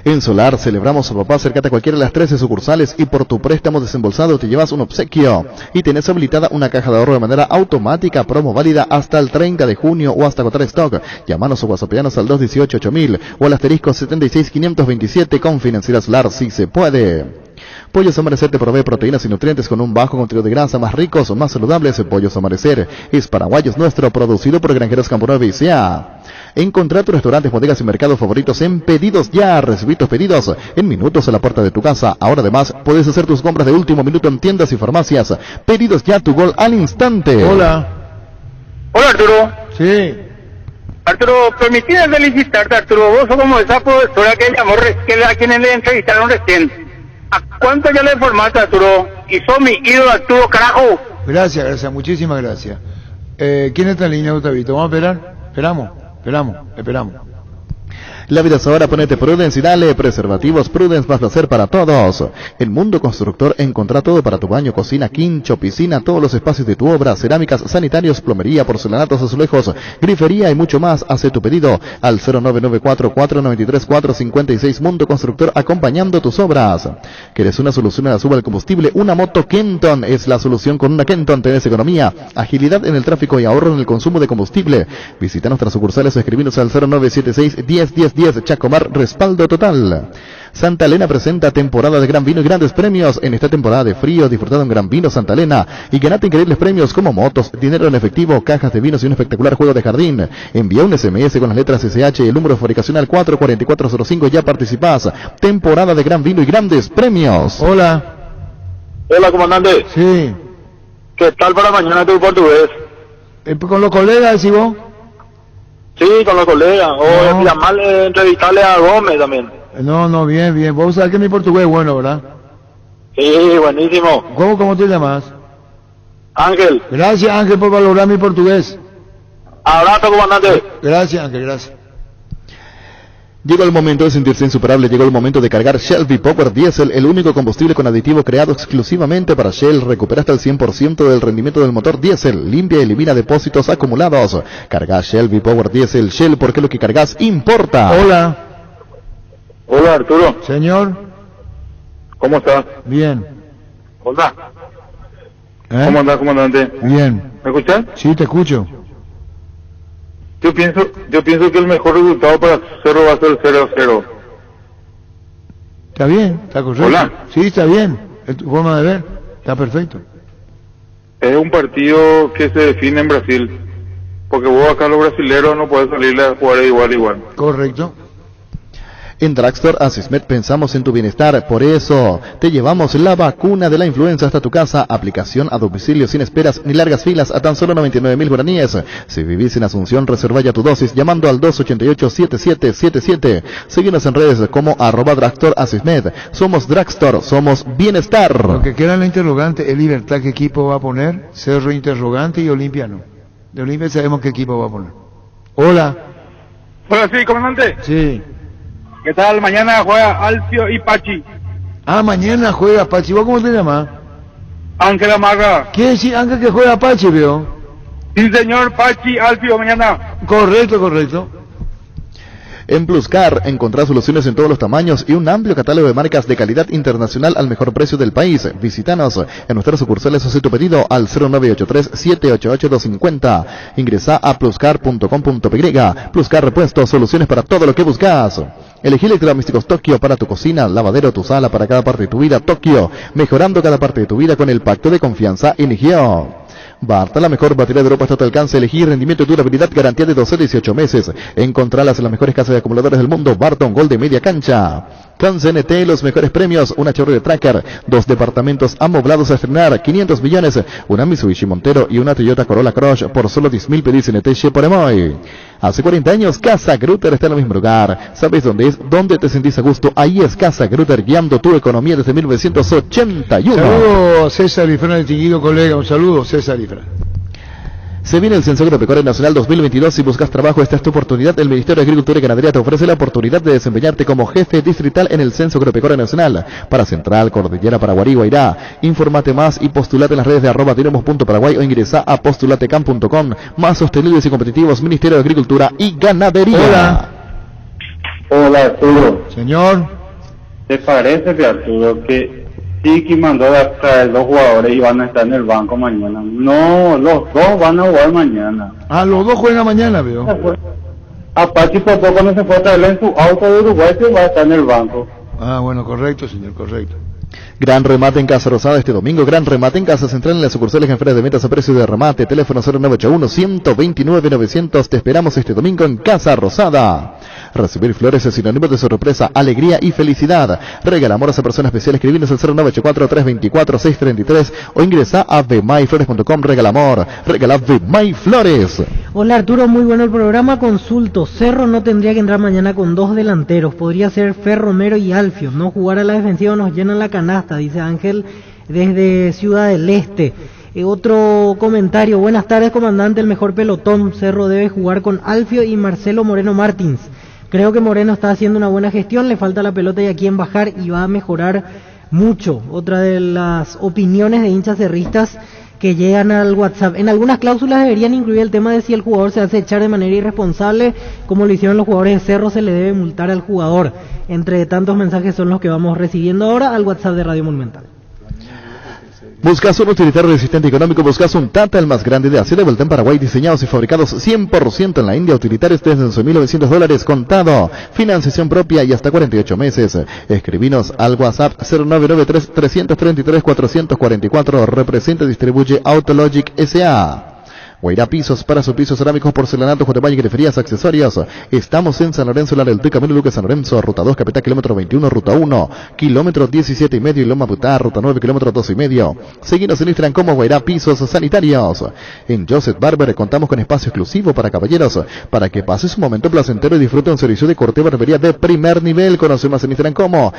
En Solar celebramos a papá, acércate a cualquiera de las 13 sucursales y por tu préstamo desembolsado te llevas un obsequio. Y tenés habilitada una caja de ahorro de manera automática, promo válida hasta el 30 de junio o hasta agotar stock. Llámanos o whatsappianos al 218-8000 o al asterisco 76527 con Financiera Solar, si se puede. Pollos Amanecer te provee proteínas y nutrientes con un bajo contenido de grasa, más ricos o más saludables. Pollos Amanecer es paraguayo, es nuestro, producido por Granjeros Campo 9 y SEA. Encontrá tus restaurantes, bodegas y mercados favoritos en Pedidos Ya. Recibí tus pedidos en minutos a la puerta de tu casa. Ahora además puedes hacer tus compras de último minuto en tiendas y farmacias. Pedidos Ya, tu gol al instante. Hola. Hola, Arturo. Sí. Arturo, permitime felicitarte, Arturo. Vos sos como esa profesora que llamó, a quienes le entrevistaron recién. ¿A cuánto ya le informaste, Arturo? Y sos mi ídolo, Arturo, carajo. Gracias, muchísimas gracias. ¿Quién está en línea, Gustavito? ¿Vamos a esperar? Esperamos. La vida es ahora, ponete Prudence y dale preservativos Prudence, más placer para todos. El Mundo Constructor encontrá todo para tu baño, cocina, quincho, piscina, todos los espacios de tu obra, cerámicas, sanitarios, plomería, porcelanatos, azulejos, grifería y mucho más. Hace tu pedido al 0994-493-456. Mundo Constructor, acompañando tus obras. ¿Querés una solución a la suba del combustible? Una moto Kenton es la solución. Con una Kenton tenés economía, agilidad en el tráfico y ahorro en el consumo de combustible. Visita nuestras sucursales o escribinos al 0976-101010. Chacomar, respaldo total. Santa Elena presenta temporada de gran vino y grandes premios. En esta temporada de frío, disfrutad de un gran vino Santa Elena y ganate increíbles premios como motos, dinero en efectivo, cajas de vinos y un espectacular juego de jardín. Envía un SMS con las letras SH y el número de fabricación al 44405. Ya participás. Temporada de gran vino y grandes premios. Hola, comandante. Sí. ¿Qué tal para mañana tu portugués? ¿Con los colegas, decís vos? Sí, con los colegas. O llamarle, entrevistarle a Gómez también. No, bien. Vos sabés que mi portugués es bueno, ¿verdad? Sí, buenísimo. ¿Cómo te llamas? Ángel. Gracias, Ángel, por valorar mi portugués. Abrazo, comandante. Gracias, Ángel, gracias. Llegó el momento de sentirse insuperable, llegó el momento de cargar Shell V-Power Diesel, el único combustible con aditivo creado exclusivamente para Shell. Recupera hasta el 100% del rendimiento del motor diésel, limpia y elimina depósitos acumulados. Carga Shell V-Power Diesel. Shell, porque lo que cargas importa. Hola. Hola, Arturo. Señor. ¿Cómo estás? Bien. Hola. ¿Cómo andás, comandante? Bien. ¿Me escuchás? Sí, te escucho. Yo pienso que el mejor resultado para Cerro va a ser 0-0. Está bien, está correcto. Hola. Sí, está bien. Es tu forma de ver. Está perfecto. Es un partido que se define en Brasil. Porque vos acá los brasileros no podés salirle a jugar igual. Correcto. En Drugstore Asismed pensamos en tu bienestar, por eso te llevamos la vacuna de la influenza hasta tu casa, aplicación a domicilio sin esperas ni largas filas a tan solo 99.000 guaraníes. Si vivís en Asunción, reserva ya tu dosis llamando al 288-7777. Síguenos en redes como @Drugstore Asismed. Somos Drugstore, somos bienestar. Lo que queda en la interrogante es Libertad, ¿qué equipo va a poner? Cerro interrogante y Olimpia no. De Olimpia sabemos qué equipo va a poner. Hola. Hola, sí, comandante. Sí. ¿Qué tal? Mañana juega Alfio y Pachi. Ah, mañana juega Pachi. ¿Vos cómo te llamas? Ángel Amarga. ¿Quiere decir Ángel que juega Pachi, veo? Sí, señor, Pachi, Alfio, mañana. Correcto, correcto. En Pluscar encontrás soluciones en todos los tamaños y un amplio catálogo de marcas de calidad internacional al mejor precio del país. Visítanos en nuestras sucursales o hace tu pedido al 0983-788-250. Ingresa a pluscar.com.py. Pluscar Repuestos, soluciones para todo lo que buscas. Elegí Electrodomésticos Tokio para tu cocina, lavadero, tu sala, para cada parte de tu vida. Tokio, mejorando cada parte de tu vida con el pacto de confianza Inigio. Barta, la mejor batería de Europa está a tu alcance. Elegir rendimiento y durabilidad, garantía de 12 a 18 meses. Encontralas en las mejores casas de acumuladores del mundo. Barton Gold de media cancha. Con CNT, los mejores premios, una Chevrolet Tracker, 2 departamentos amoblados a estrenar, 500 millones, una Mitsubishi Montero y una Toyota Corolla Cross por solo 10.000 pedís CNT por Emoy. Hace 40 años, Casa Grutter está en el mismo lugar. ¿Sabes dónde es? ¿Dónde te sentís a gusto? Ahí es Casa Grutter, guiando tu economía desde 1981. Saludos, César Ifrán, distinguido colega. Un saludo, César Ifrán. Se viene el Censo Agropecuario Nacional 2022. Si buscas trabajo, esta es tu oportunidad. El Ministerio de Agricultura y Ganadería te ofrece la oportunidad de desempeñarte como jefe distrital en el Censo Agropecuario Nacional para Central, Cordillera, Paraguay, Guairá. Infórmate más y postulate en las redes de @dinamos.paraguay o ingresa a postulatecam.com. Más sostenibles y competitivos, Ministerio de Agricultura y Ganadería. Hola. Hola, Arturo. Señor. ¿Te parece que, Arturo, que Tiki mandó a traer 2 jugadores y van a estar en el banco mañana? No, los 2 van a jugar mañana. Ah, los 2 juegan mañana, veo. Apache Popó, cuando se fue a traerle en su auto de Uruguay, que va a estar en el banco. Ah, bueno, correcto, señor, correcto. Gran remate en Casa Rosada este domingo. Gran remate en Casa Central en las sucursales en ferias de ventas a precio de remate. Teléfono 0981-129-900. Te esperamos este domingo en Casa Rosada. Recibir flores es sinónimo de sorpresa, alegría y felicidad. Regala amor a esa persona especial. Escribinos al 0984-324-633 o ingresa a vmayflores.com. Regala amor. Regala Vmay Flores. Hola Arturo, muy bueno el programa. Consulto. Cerro no tendría que entrar mañana con 2 delanteros. Podría ser Fer Romero y Alfio. No jugar a la defensiva nos llenan la canasta, dice Ángel desde Ciudad del Este. Otro comentario. Buenas tardes, comandante. El mejor pelotón. Cerro debe jugar con Alfio y Marcelo Moreno Martins. Creo que Moreno está haciendo una buena gestión, le falta la pelota y a quién bajar y va a mejorar mucho. Otra de las opiniones de hinchas cerristas que llegan al WhatsApp. En algunas cláusulas deberían incluir el tema de si el jugador se hace echar de manera irresponsable, como lo hicieron los jugadores de Cerro, se le debe multar al jugador. Entre tantos mensajes son los que vamos recibiendo ahora al WhatsApp de Radio Monumental. ¿Buscas un utilitario resistente económico? ¿Buscas un Tata, el más grande de Asia de vuelta en Paraguay, diseñados y fabricados 100% en la India, utilitarios desde $11.900 contado, financiación propia y hasta 48 meses? Escribinos al WhatsApp 0993-333-444, representa y distribuye Autologic S.A. Guairá Pisos, para sus pisos cerámicos, porcelanato, jotebaña y griferías, accesorios. Estamos en San Lorenzo, La Deltu, Camino Lucas, San Lorenzo, Ruta 2, Capital, kilómetro 21, Ruta 1, kilómetro 17 y medio, y Loma Butá, Ruta 9, kilómetro 2 y medio. Seguinos en Instagram como Guairá Pisos Sanitarios. En Joseph Barber contamos con espacio exclusivo para caballeros, para que pases un momento placentero y disfrute un servicio de corte y barbería de primer nivel. Conoce más en Instagram como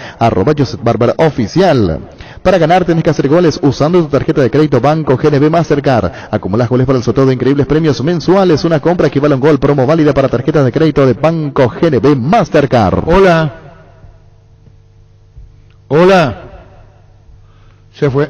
@Joseph Barber Oficial. Para ganar tenés que hacer goles usando tu tarjeta de crédito Banco GNB Mastercard. Acumulas goles para el sorteo de increíbles premios mensuales. Una compra equivale a un gol. Promo válida para tarjetas de crédito de Banco GNB Mastercard. Hola. Hola. Se fue.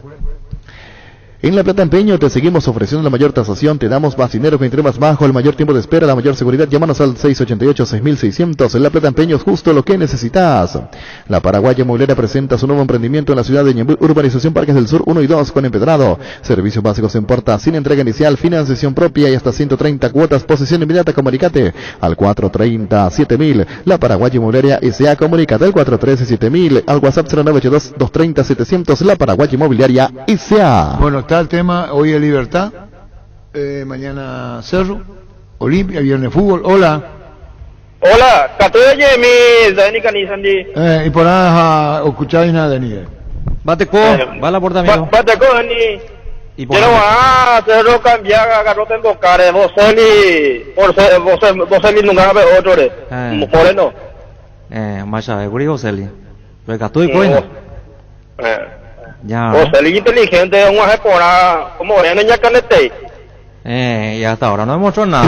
En La Plata Empeño te seguimos ofreciendo la mayor tasación, te damos más dinero que entre más bajo, el mayor tiempo de espera, la mayor seguridad. Llámanos al 688-6600. En La Plata Empeño es justo lo que necesitas. La Paraguaya Inmobiliaria presenta su nuevo emprendimiento en la ciudad de Ñemby, Urbanización Parques del Sur 1 y 2 con empedrado. Servicios básicos en puerta, sin entrega inicial, financiación propia y hasta 130 cuotas, posesión inmediata. Comunicate al 430-7000. La Paraguaya Inmobiliaria S.A. Comunicate al 413-7000. Al WhatsApp 0982-230-700. La Paraguaya Inmobiliaria S.A. Bueno, está el tema, hoy es Libertad, mañana Cerro, Olimpia, viernes fútbol. Hola. Hola, katoye mi Dani Kanisandi. Y por nada, escucháis nada, ni. Bate co, va la puerta amigo. Bate co, ni. Y por Quiero hacerlo cambiar, agarro tengo cara, vos mi nunca ve otro de. Moreno. Masha, guri Joseli. Lo que estoy coino. Ya. Joseli inteligente, un ajepora, como ven en ya canete. Y hasta ahora no hemos hecho nada.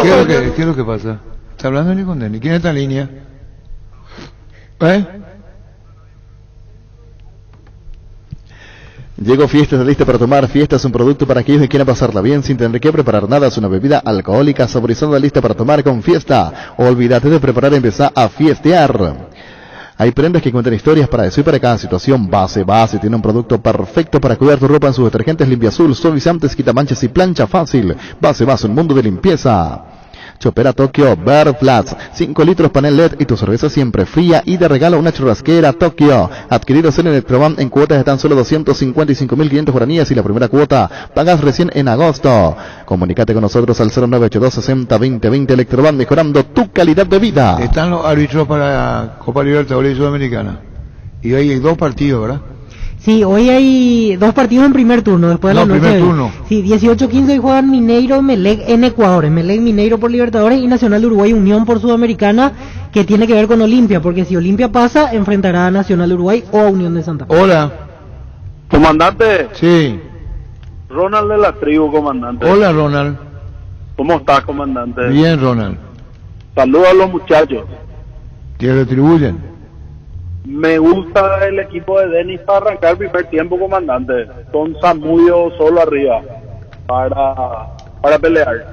¿Qué es lo que pasa? ¿Está hablando ni con Denny? ¿Quién está en línea? Llegó Fiesta, lista para tomar. Fiesta es un producto para aquellos que quieran pasarla bien sin tener que preparar nada. Es una bebida alcohólica saborizada, lista para tomar con Fiesta. Olvídate de preparar, empezá a fiestear. Hay prendas que cuentan historias para eso y para cada situación. Base tiene un producto perfecto para cuidar tu ropa en sus detergentes Limpia Azul, suavizantes, quitamanchas y plancha fácil. Base, un mundo de limpieza. Chopera Tokio Bird Flats, 5 litros panel LED y tu cerveza siempre fría, y de regalo una churrasquera Tokio. Adquiridos en Electroban en cuotas de tan solo 255.500 guaraníes y la primera cuota pagas recién en agosto. Comunícate con nosotros al 0982-60-2020 Electroban, mejorando tu calidad de vida. Están los árbitros para Copa Libertadores y Sudamericana. Y hoy hay 2 partidos, ¿verdad? Sí, hoy hay 2 partidos en primer turno, después de la noche. Primer turno. Sí, 18-15 hoy juegan Mineiro, Melec en Ecuador. Melec Mineiro por Libertadores y Nacional de Uruguay Unión por Sudamericana, que tiene que ver con Olimpia, porque si Olimpia pasa, enfrentará a Nacional de Uruguay o a Unión de Santa Fe. Hola. Comandante. Sí. Ronald de la tribu, comandante. Hola, Ronald. ¿Cómo estás, comandante? Bien, Ronald. Saludos a los muchachos. ¿Te retribuyen? Me gusta el equipo de Denis para arrancar el primer tiempo, comandante. Con Zamudio solo arriba para pelear.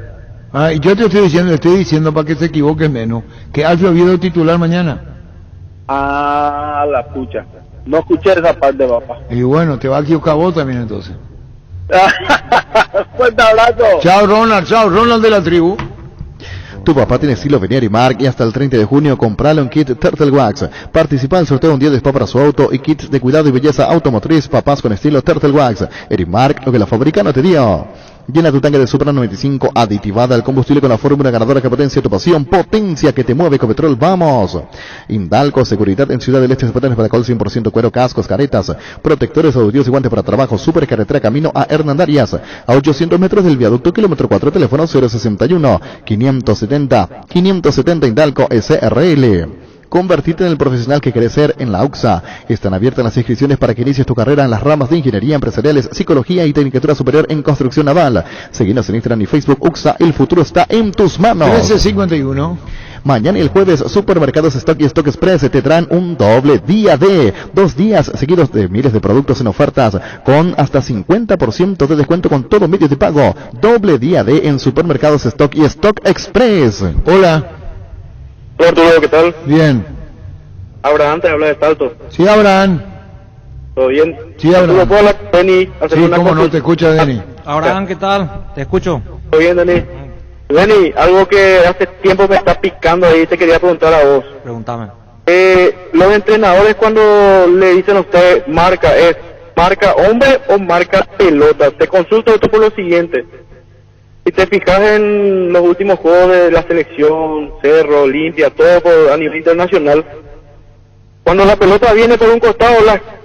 Y yo te estoy diciendo para que se equivoquen menos, que Alfio Oviedo titular mañana. La pucha. No escuché esa parte, papá. Y bueno, te va a equivocar vos también entonces. Fuerte abrazo. Chao, Ronald de la tribu. Tu papá tiene estilo Venier y Mark, y hasta el 30 de junio compralo en kit Turtle Wax. Participa en el sorteo un día de spa para su auto y kits de cuidado y belleza automotriz. Papás con estilo Turtle Wax. Erimark, lo que la fábrica no te dio. Llena tu tanque de Supra 95 aditivada al combustible con la fórmula ganadora que potencia tu pasión. Potencia que te mueve, Ecopetrol, vamos. Indalco, seguridad en Ciudad del Este, zapatos para alcohol 100% cuero, cascos, caretas, protectores auditivos y guantes para trabajo. Super carretera camino a Hernandarias, a 800 metros del viaducto, kilómetro 4, teléfono 061 570 Indalco SRL. Convertirte en el profesional que querés ser en la UXA. Están abiertas las inscripciones para que inicies tu carrera en las ramas de Ingeniería Empresariales, Psicología y Tecnicatura Superior en Construcción Naval. Seguinos en Instagram y Facebook. UXA, el futuro está en tus manos. 1351. Mañana y el jueves, Supermercados Stock y Stock Express te traen un doble día de 2 días seguidos de miles de productos en ofertas con hasta 50% de descuento con todo medios de pago. Doble día de en Supermercados Stock y Stock Express. Hola. Arturo, ¿qué tal? Bien. Abraham te habla de Salto. Sí, Abraham. ¿Todo bien? Sí, Abraham. ¿Puedo hablar con Denny? Sí, cómo no, te escucha Denny. Abraham, ¿qué tal? Te escucho. ¿Todo bien, Denny? Denny, algo que hace tiempo me está picando ahí, te quería preguntar a vos. Pregúntame. Los entrenadores cuando le dicen a usted marca, ¿es marca hombre o marca pelota? Te consulto esto por lo siguiente. Si te fijas en los últimos juegos de la selección, Cerro, Olimpia, todo a nivel internacional, cuando la pelota viene por un costado,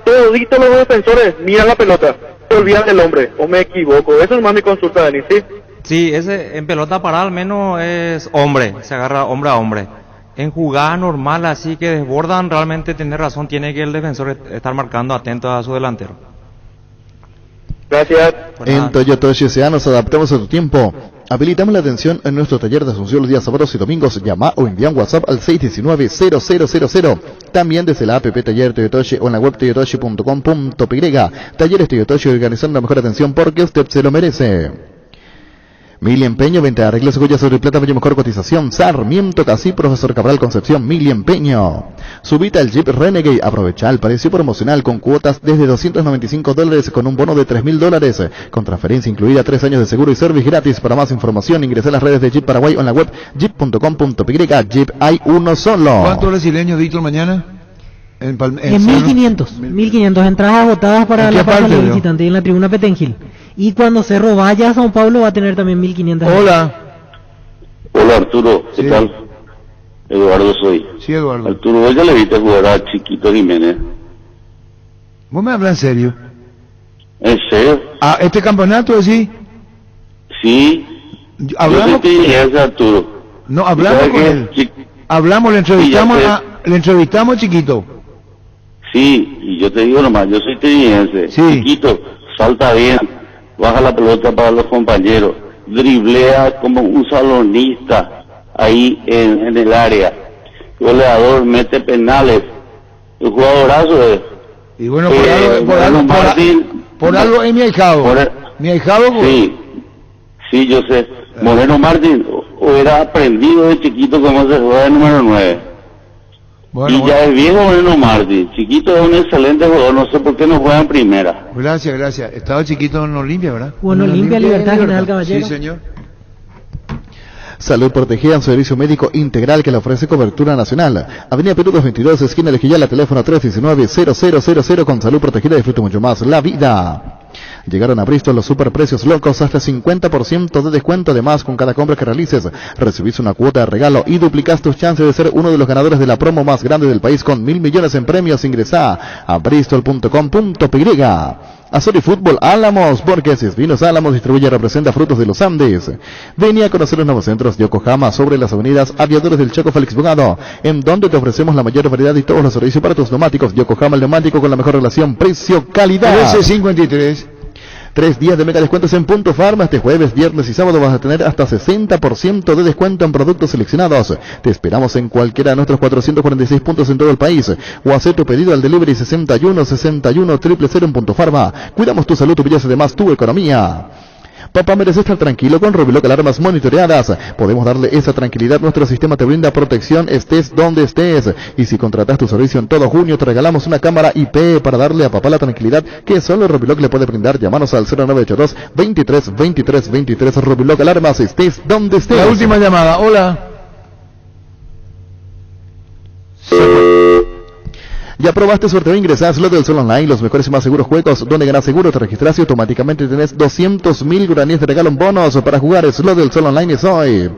toditos los defensores miran la pelota, se olvidan del hombre, o me equivoco. Eso es más mi consulta, Denis, ¿sí? Sí, ese en pelota parada al menos es hombre, se agarra hombre a hombre. En jugada normal, así que desbordan, realmente tiene razón, tiene que el defensor estar marcando atento a su delantero. Gracias. En Toyota S.A. nos adaptamos a tu tiempo. Habilitamos la atención en nuestro taller de Asunción los días sábados y domingos. Llama o envía un WhatsApp al 619-0000. También desde la app Taller Toyotoshi o en la web toyotoshi.com.py. Talleres Toyotoshi, organizando la mejor atención porque usted se lo merece. Mil Empeño, venta de arreglos, joyas sobre plata, mucho mejor cotización. Sarmiento Casí, Profesor Cabral Concepción, Mil Empeño. Subita el Jeep Renegade, aprovecha el precio promocional con cuotas desde $295 con un bono de $3.000. Con transferencia incluida 3 años de seguro y service gratis. Para más información ingresa a las redes de Jeep Paraguay o en la web jeep.com.py. Jeep hay uno solo. ¿Cuántos brasileños dicen mañana? En 1500 entradas agotadas para la parte del visitante en la tribuna Petengil. Y cuando Cerro vaya a Sao Paulo va a tener también 1.500. Hola. Hola Arturo, ¿qué tal? Eduardo soy. Sí, Eduardo. Arturo, ¿vos ya le viste jugar a Chiquito Jiménez? ¿Vos me hablas en serio? ¿En serio? ¿A este campeonato así? Sí. Hablamos Yo soy ese Arturo. No, hablamos con él. Hablamos, le entrevistamos Chiquito. Sí, y yo te digo nomás, yo soy teniense. Sí. Chiquito, salta bien, baja la pelota para los compañeros, driblea como un salonista ahí en el área, goleador, mete penales, el jugadorazo es. Y bueno, por algo es mi ahijado. Mi ahijado. Sí, yo sé. Moreno Martín hubiera aprendido de chiquito cómo se juega el número 9. Ya es viejo Moreno Martín. Chiquito es un excelente jugador, no sé por qué no juega en primera. Gracias. Estaba Chiquito en Olimpia, ¿verdad? Bueno, Olimpia, Libertad, General Caballero. Sí, señor. Salud Protegida, un servicio médico integral que le ofrece cobertura nacional. Avenida Perú 222, esquina Lejillala, teléfono 319-0000. Con Salud Protegida disfruta mucho más la vida. Llegaron a Bristol los superprecios locos, hasta 50% de descuento. Además, con cada compra que realices, recibís una cuota de regalo y duplicás tus chances de ser uno de los ganadores de la promo más grande del país con 1.000 millones en premios. Ingresá a bristol.com.py. Azori Fútbol Álamos, porque Vinos Álamos distribuye y representa frutos de los Andes. Vení a conocer los nuevos centros de Yokohama sobre las avenidas Aviadores del Chaco Félix Bogado, en donde te ofrecemos la mayor variedad y todos los servicios para tus neumáticos. Yokohama, el neumático con la mejor relación precio-calidad. 1353. 3 días de mega descuentos en Punto Farma. Este jueves, viernes y sábado vas a tener hasta 60% de descuento en productos seleccionados. Te esperamos en cualquiera de nuestros 446 puntos en todo el país. O hacer tu pedido al delivery 61 61 000 en Punto Farma. Cuidamos tu salud, tu belleza, además tu economía. Papá, merece estar tranquilo con Robiloc alarmas monitoreadas. Podemos darle esa tranquilidad. Nuestro sistema te brinda protección estés donde estés. Y si contratas tu servicio en todo junio, te regalamos una cámara IP para darle a papá la tranquilidad que solo Robiloc le puede brindar. Llámanos al 0982 23 23 23. Robiloc alarmas, estés donde estés. La última llamada. Hola. ¿Ya probaste Sorteo? Ingresás Lo del Sol Online, los mejores y más seguros juegos, donde ganas seguro, te registras y automáticamente tenés 200.000 guaraníes de regalo en bonos para jugar. Es Lo del Sol Online, es hoy.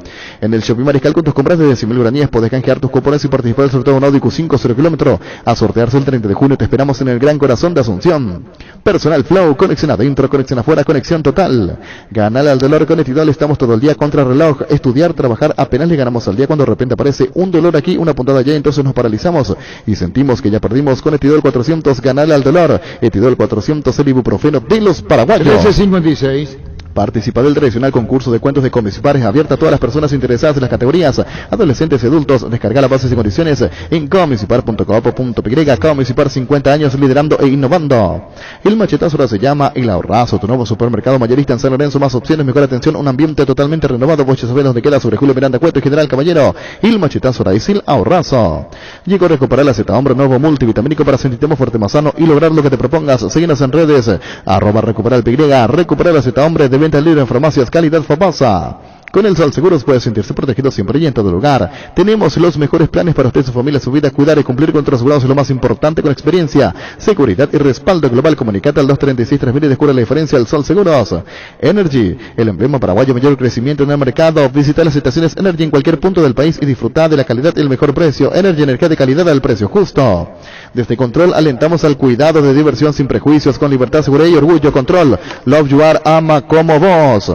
En el Shopping Mariscal, con tus compras de 100.000 guaraníes, podés canjear tus cupones y participar del sorteo de un Audi Q5 0 km. A sortearse el 30 de junio, te esperamos en el Gran Corazón de Asunción. Personal Flow, conexión adentro, conexión afuera, conexión total. Ganale al dolor con Etidol, estamos todo el día contra reloj. Estudiar, trabajar, apenas le ganamos al día cuando de repente aparece un dolor aquí, una puntada allá, entonces nos paralizamos y sentimos que ya perdimos. Con Etidol 400, ganale al dolor. Etidol 400, el ibuprofeno de los paraguayos. 1356. Participa del tradicional concurso de cuentos de Comisipares, abierta a todas las personas interesadas en las categorías adolescentes y adultos. Descarga las bases y condiciones en comisipar.coop.py. Comisipar, 50 años liderando e innovando. El machetazo ahora se llama El Ahorrazo, tu nuevo supermercado mayorista en San Lorenzo. Más opciones, mejor atención, un ambiente totalmente renovado. Vos ya sabés dónde queda, sobre Julio Miranda Cueto y General Caballero. El machetazo ahora es El Ahorrazo. Llegó a recuperar la Z Hombre, nuevo multivitamínico para sentirte más fuerte, más sano y lograr lo que te propongas. Síguenos en redes, @recuperalpy. Recuperar la Z Hombre, de venta libre en farmacias, calidad famosa. Con el Sol Seguros puede sentirse protegido siempre y en todo lugar. Tenemos los mejores planes para usted, su familia, su vida. Cuidar y cumplir con otros asegurados es lo más importante, con experiencia, seguridad y respaldo global. Comunicate al 236-3000 y descubre la diferencia. El Sol Seguros. Energy, el emblema paraguayo, mayor crecimiento en el mercado. Visita las estaciones Energy en cualquier punto del país y disfruta de la calidad y el mejor precio. Energy, energía de calidad al precio justo. Desde Control alentamos al cuidado de diversión sin prejuicios, con libertad, seguridad y orgullo. Control, Love You Are, ama como vos.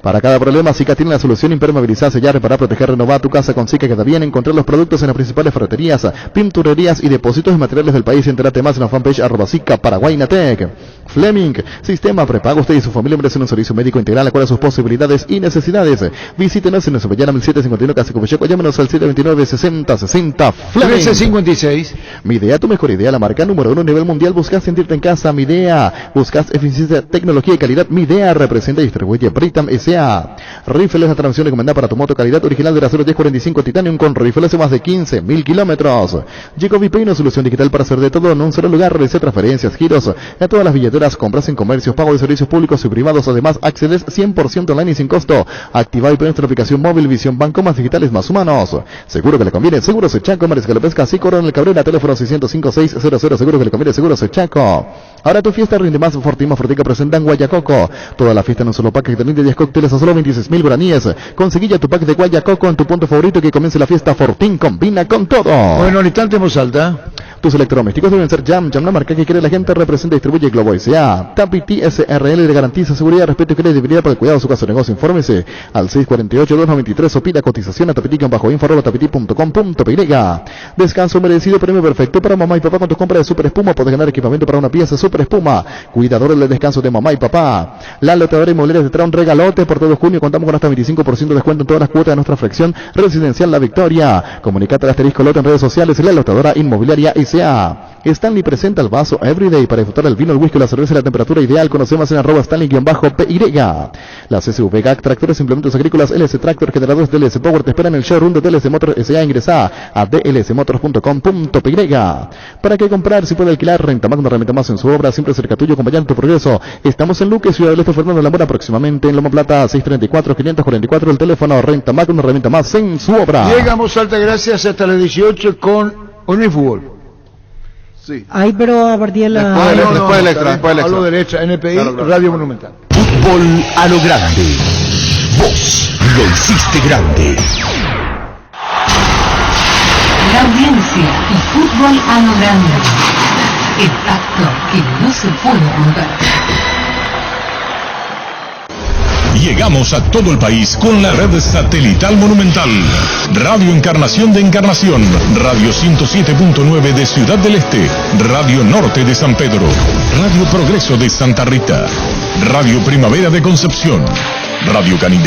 Para cada problema, Zika tiene la solución: impermeabilizar, sellar, reparar, proteger, renovar tu casa con Zika. Queda bien. Encontrar los productos en las principales ferreterías, pinturerías y depósitos de materiales del país. Entérate más en la fanpage @Zika Paraguaynatec. Fleming, sistema prepago. Usted y su familia merecen un servicio médico integral acorde a sus posibilidades y necesidades. Visítenos en nuestro Avellana 1751 Casa Copecheco. Llámenos al 729-6060. Fleming. 1356. Midea, tu mejor idea, la marca número 1 a nivel mundial. Buscas sentirte en casa, Midea. Buscas eficiencia, tecnología y calidad. Midea representa y distribuye Britam S S.A. Rifles, la transmisión recomendada para tu moto, calidad original del acero 1045 Titanium con rifles de más de 15.000 kilómetros. Jacobi Pay, una solución digital para hacer de todo en un solo lugar. Realice transferencias, giros a todas las billeteras, compras en comercios, pago de servicios públicos y privados. Además, accedes 100% online y sin costo. Activa y nuestra aplicación móvil Visión Banco, más digitales, más humanos. Seguro que le conviene. Seguros Chaco, Mariscal Galopesca, así Coronel Cabrera, teléfono 605-600. Seguro que le conviene. Seguros Chaco. Ahora tu fiesta rinde más. Fortima Fortica presenta en Guayacoco. Toda la fiesta en un solo pack que te rinde 10 cócteles a solo 26.000 guaraníes. Conseguí ya tu pack de Guayacoco en tu punto favorito y que comience la fiesta. Fortín combina con todo. Bueno, al instante en voz alta. Tus electrodomésticos deben ser Jam, la marca que quiere la gente, representa y distribuye Globo S.A. Tapiti SRL le garantiza seguridad, respeto y credibilidad para el cuidado de su casa o negocio. Infórmese al 648-293 o pida cotización a tapiti-info@tapiti.com.py. Descanso merecido, premio perfecto para mamá y papá con tu compra de Super Espuma. Podés ganar equipamiento para una pieza Super Espuma. Cuidadores del descanso de mamá y papá. La Lotadora Inmobiliaria te trae un regalote por todo junio. Contamos con hasta 25% de descuento en todas las cuotas de nuestra fracción residencial La Victoria. Comunicate al asterisco lote en redes sociales. La Lotadora Inmobiliaria S.A. Stanley presenta el vaso Everyday para disfrutar el vino, el whisky, la cerveza y la temperatura ideal. Conocemos en @Stanley-PY. Las SUV GAC, tractores, implementos agrícolas, LS Tractor, generadores DLS Power te esperan en el showroom de DLS Motors S.A. Ingresa a dlsmotors.com.py. ¿Para qué comprar? Si puede alquilar, Rentamac, una herramienta más en su obra, siempre cerca tuyo, acompañando tu progreso. Estamos en Luque, Ciudad del Este, Fernando Lamora, próximamente en Loma Plata, 634-544, el teléfono. Rentamac, una herramienta más en su obra. Llegamos, Alta, gracias, hasta las 18 con Unifútbol. Sí. Ay, pero a partir de la... Después del extra. Hablo del extra, NPI, Claro. Radio Monumental. Fútbol a lo grande. Vos lo hiciste grande. La audiencia y fútbol a lo grande. El pacto que no se puede romper. Llegamos a todo el país con la red satelital Monumental. Radio Encarnación de Encarnación, Radio 107.9 de Ciudad del Este, Radio Norte de San Pedro, Radio Progreso de Santa Rita, Radio Primavera de Concepción, Radio Canindé.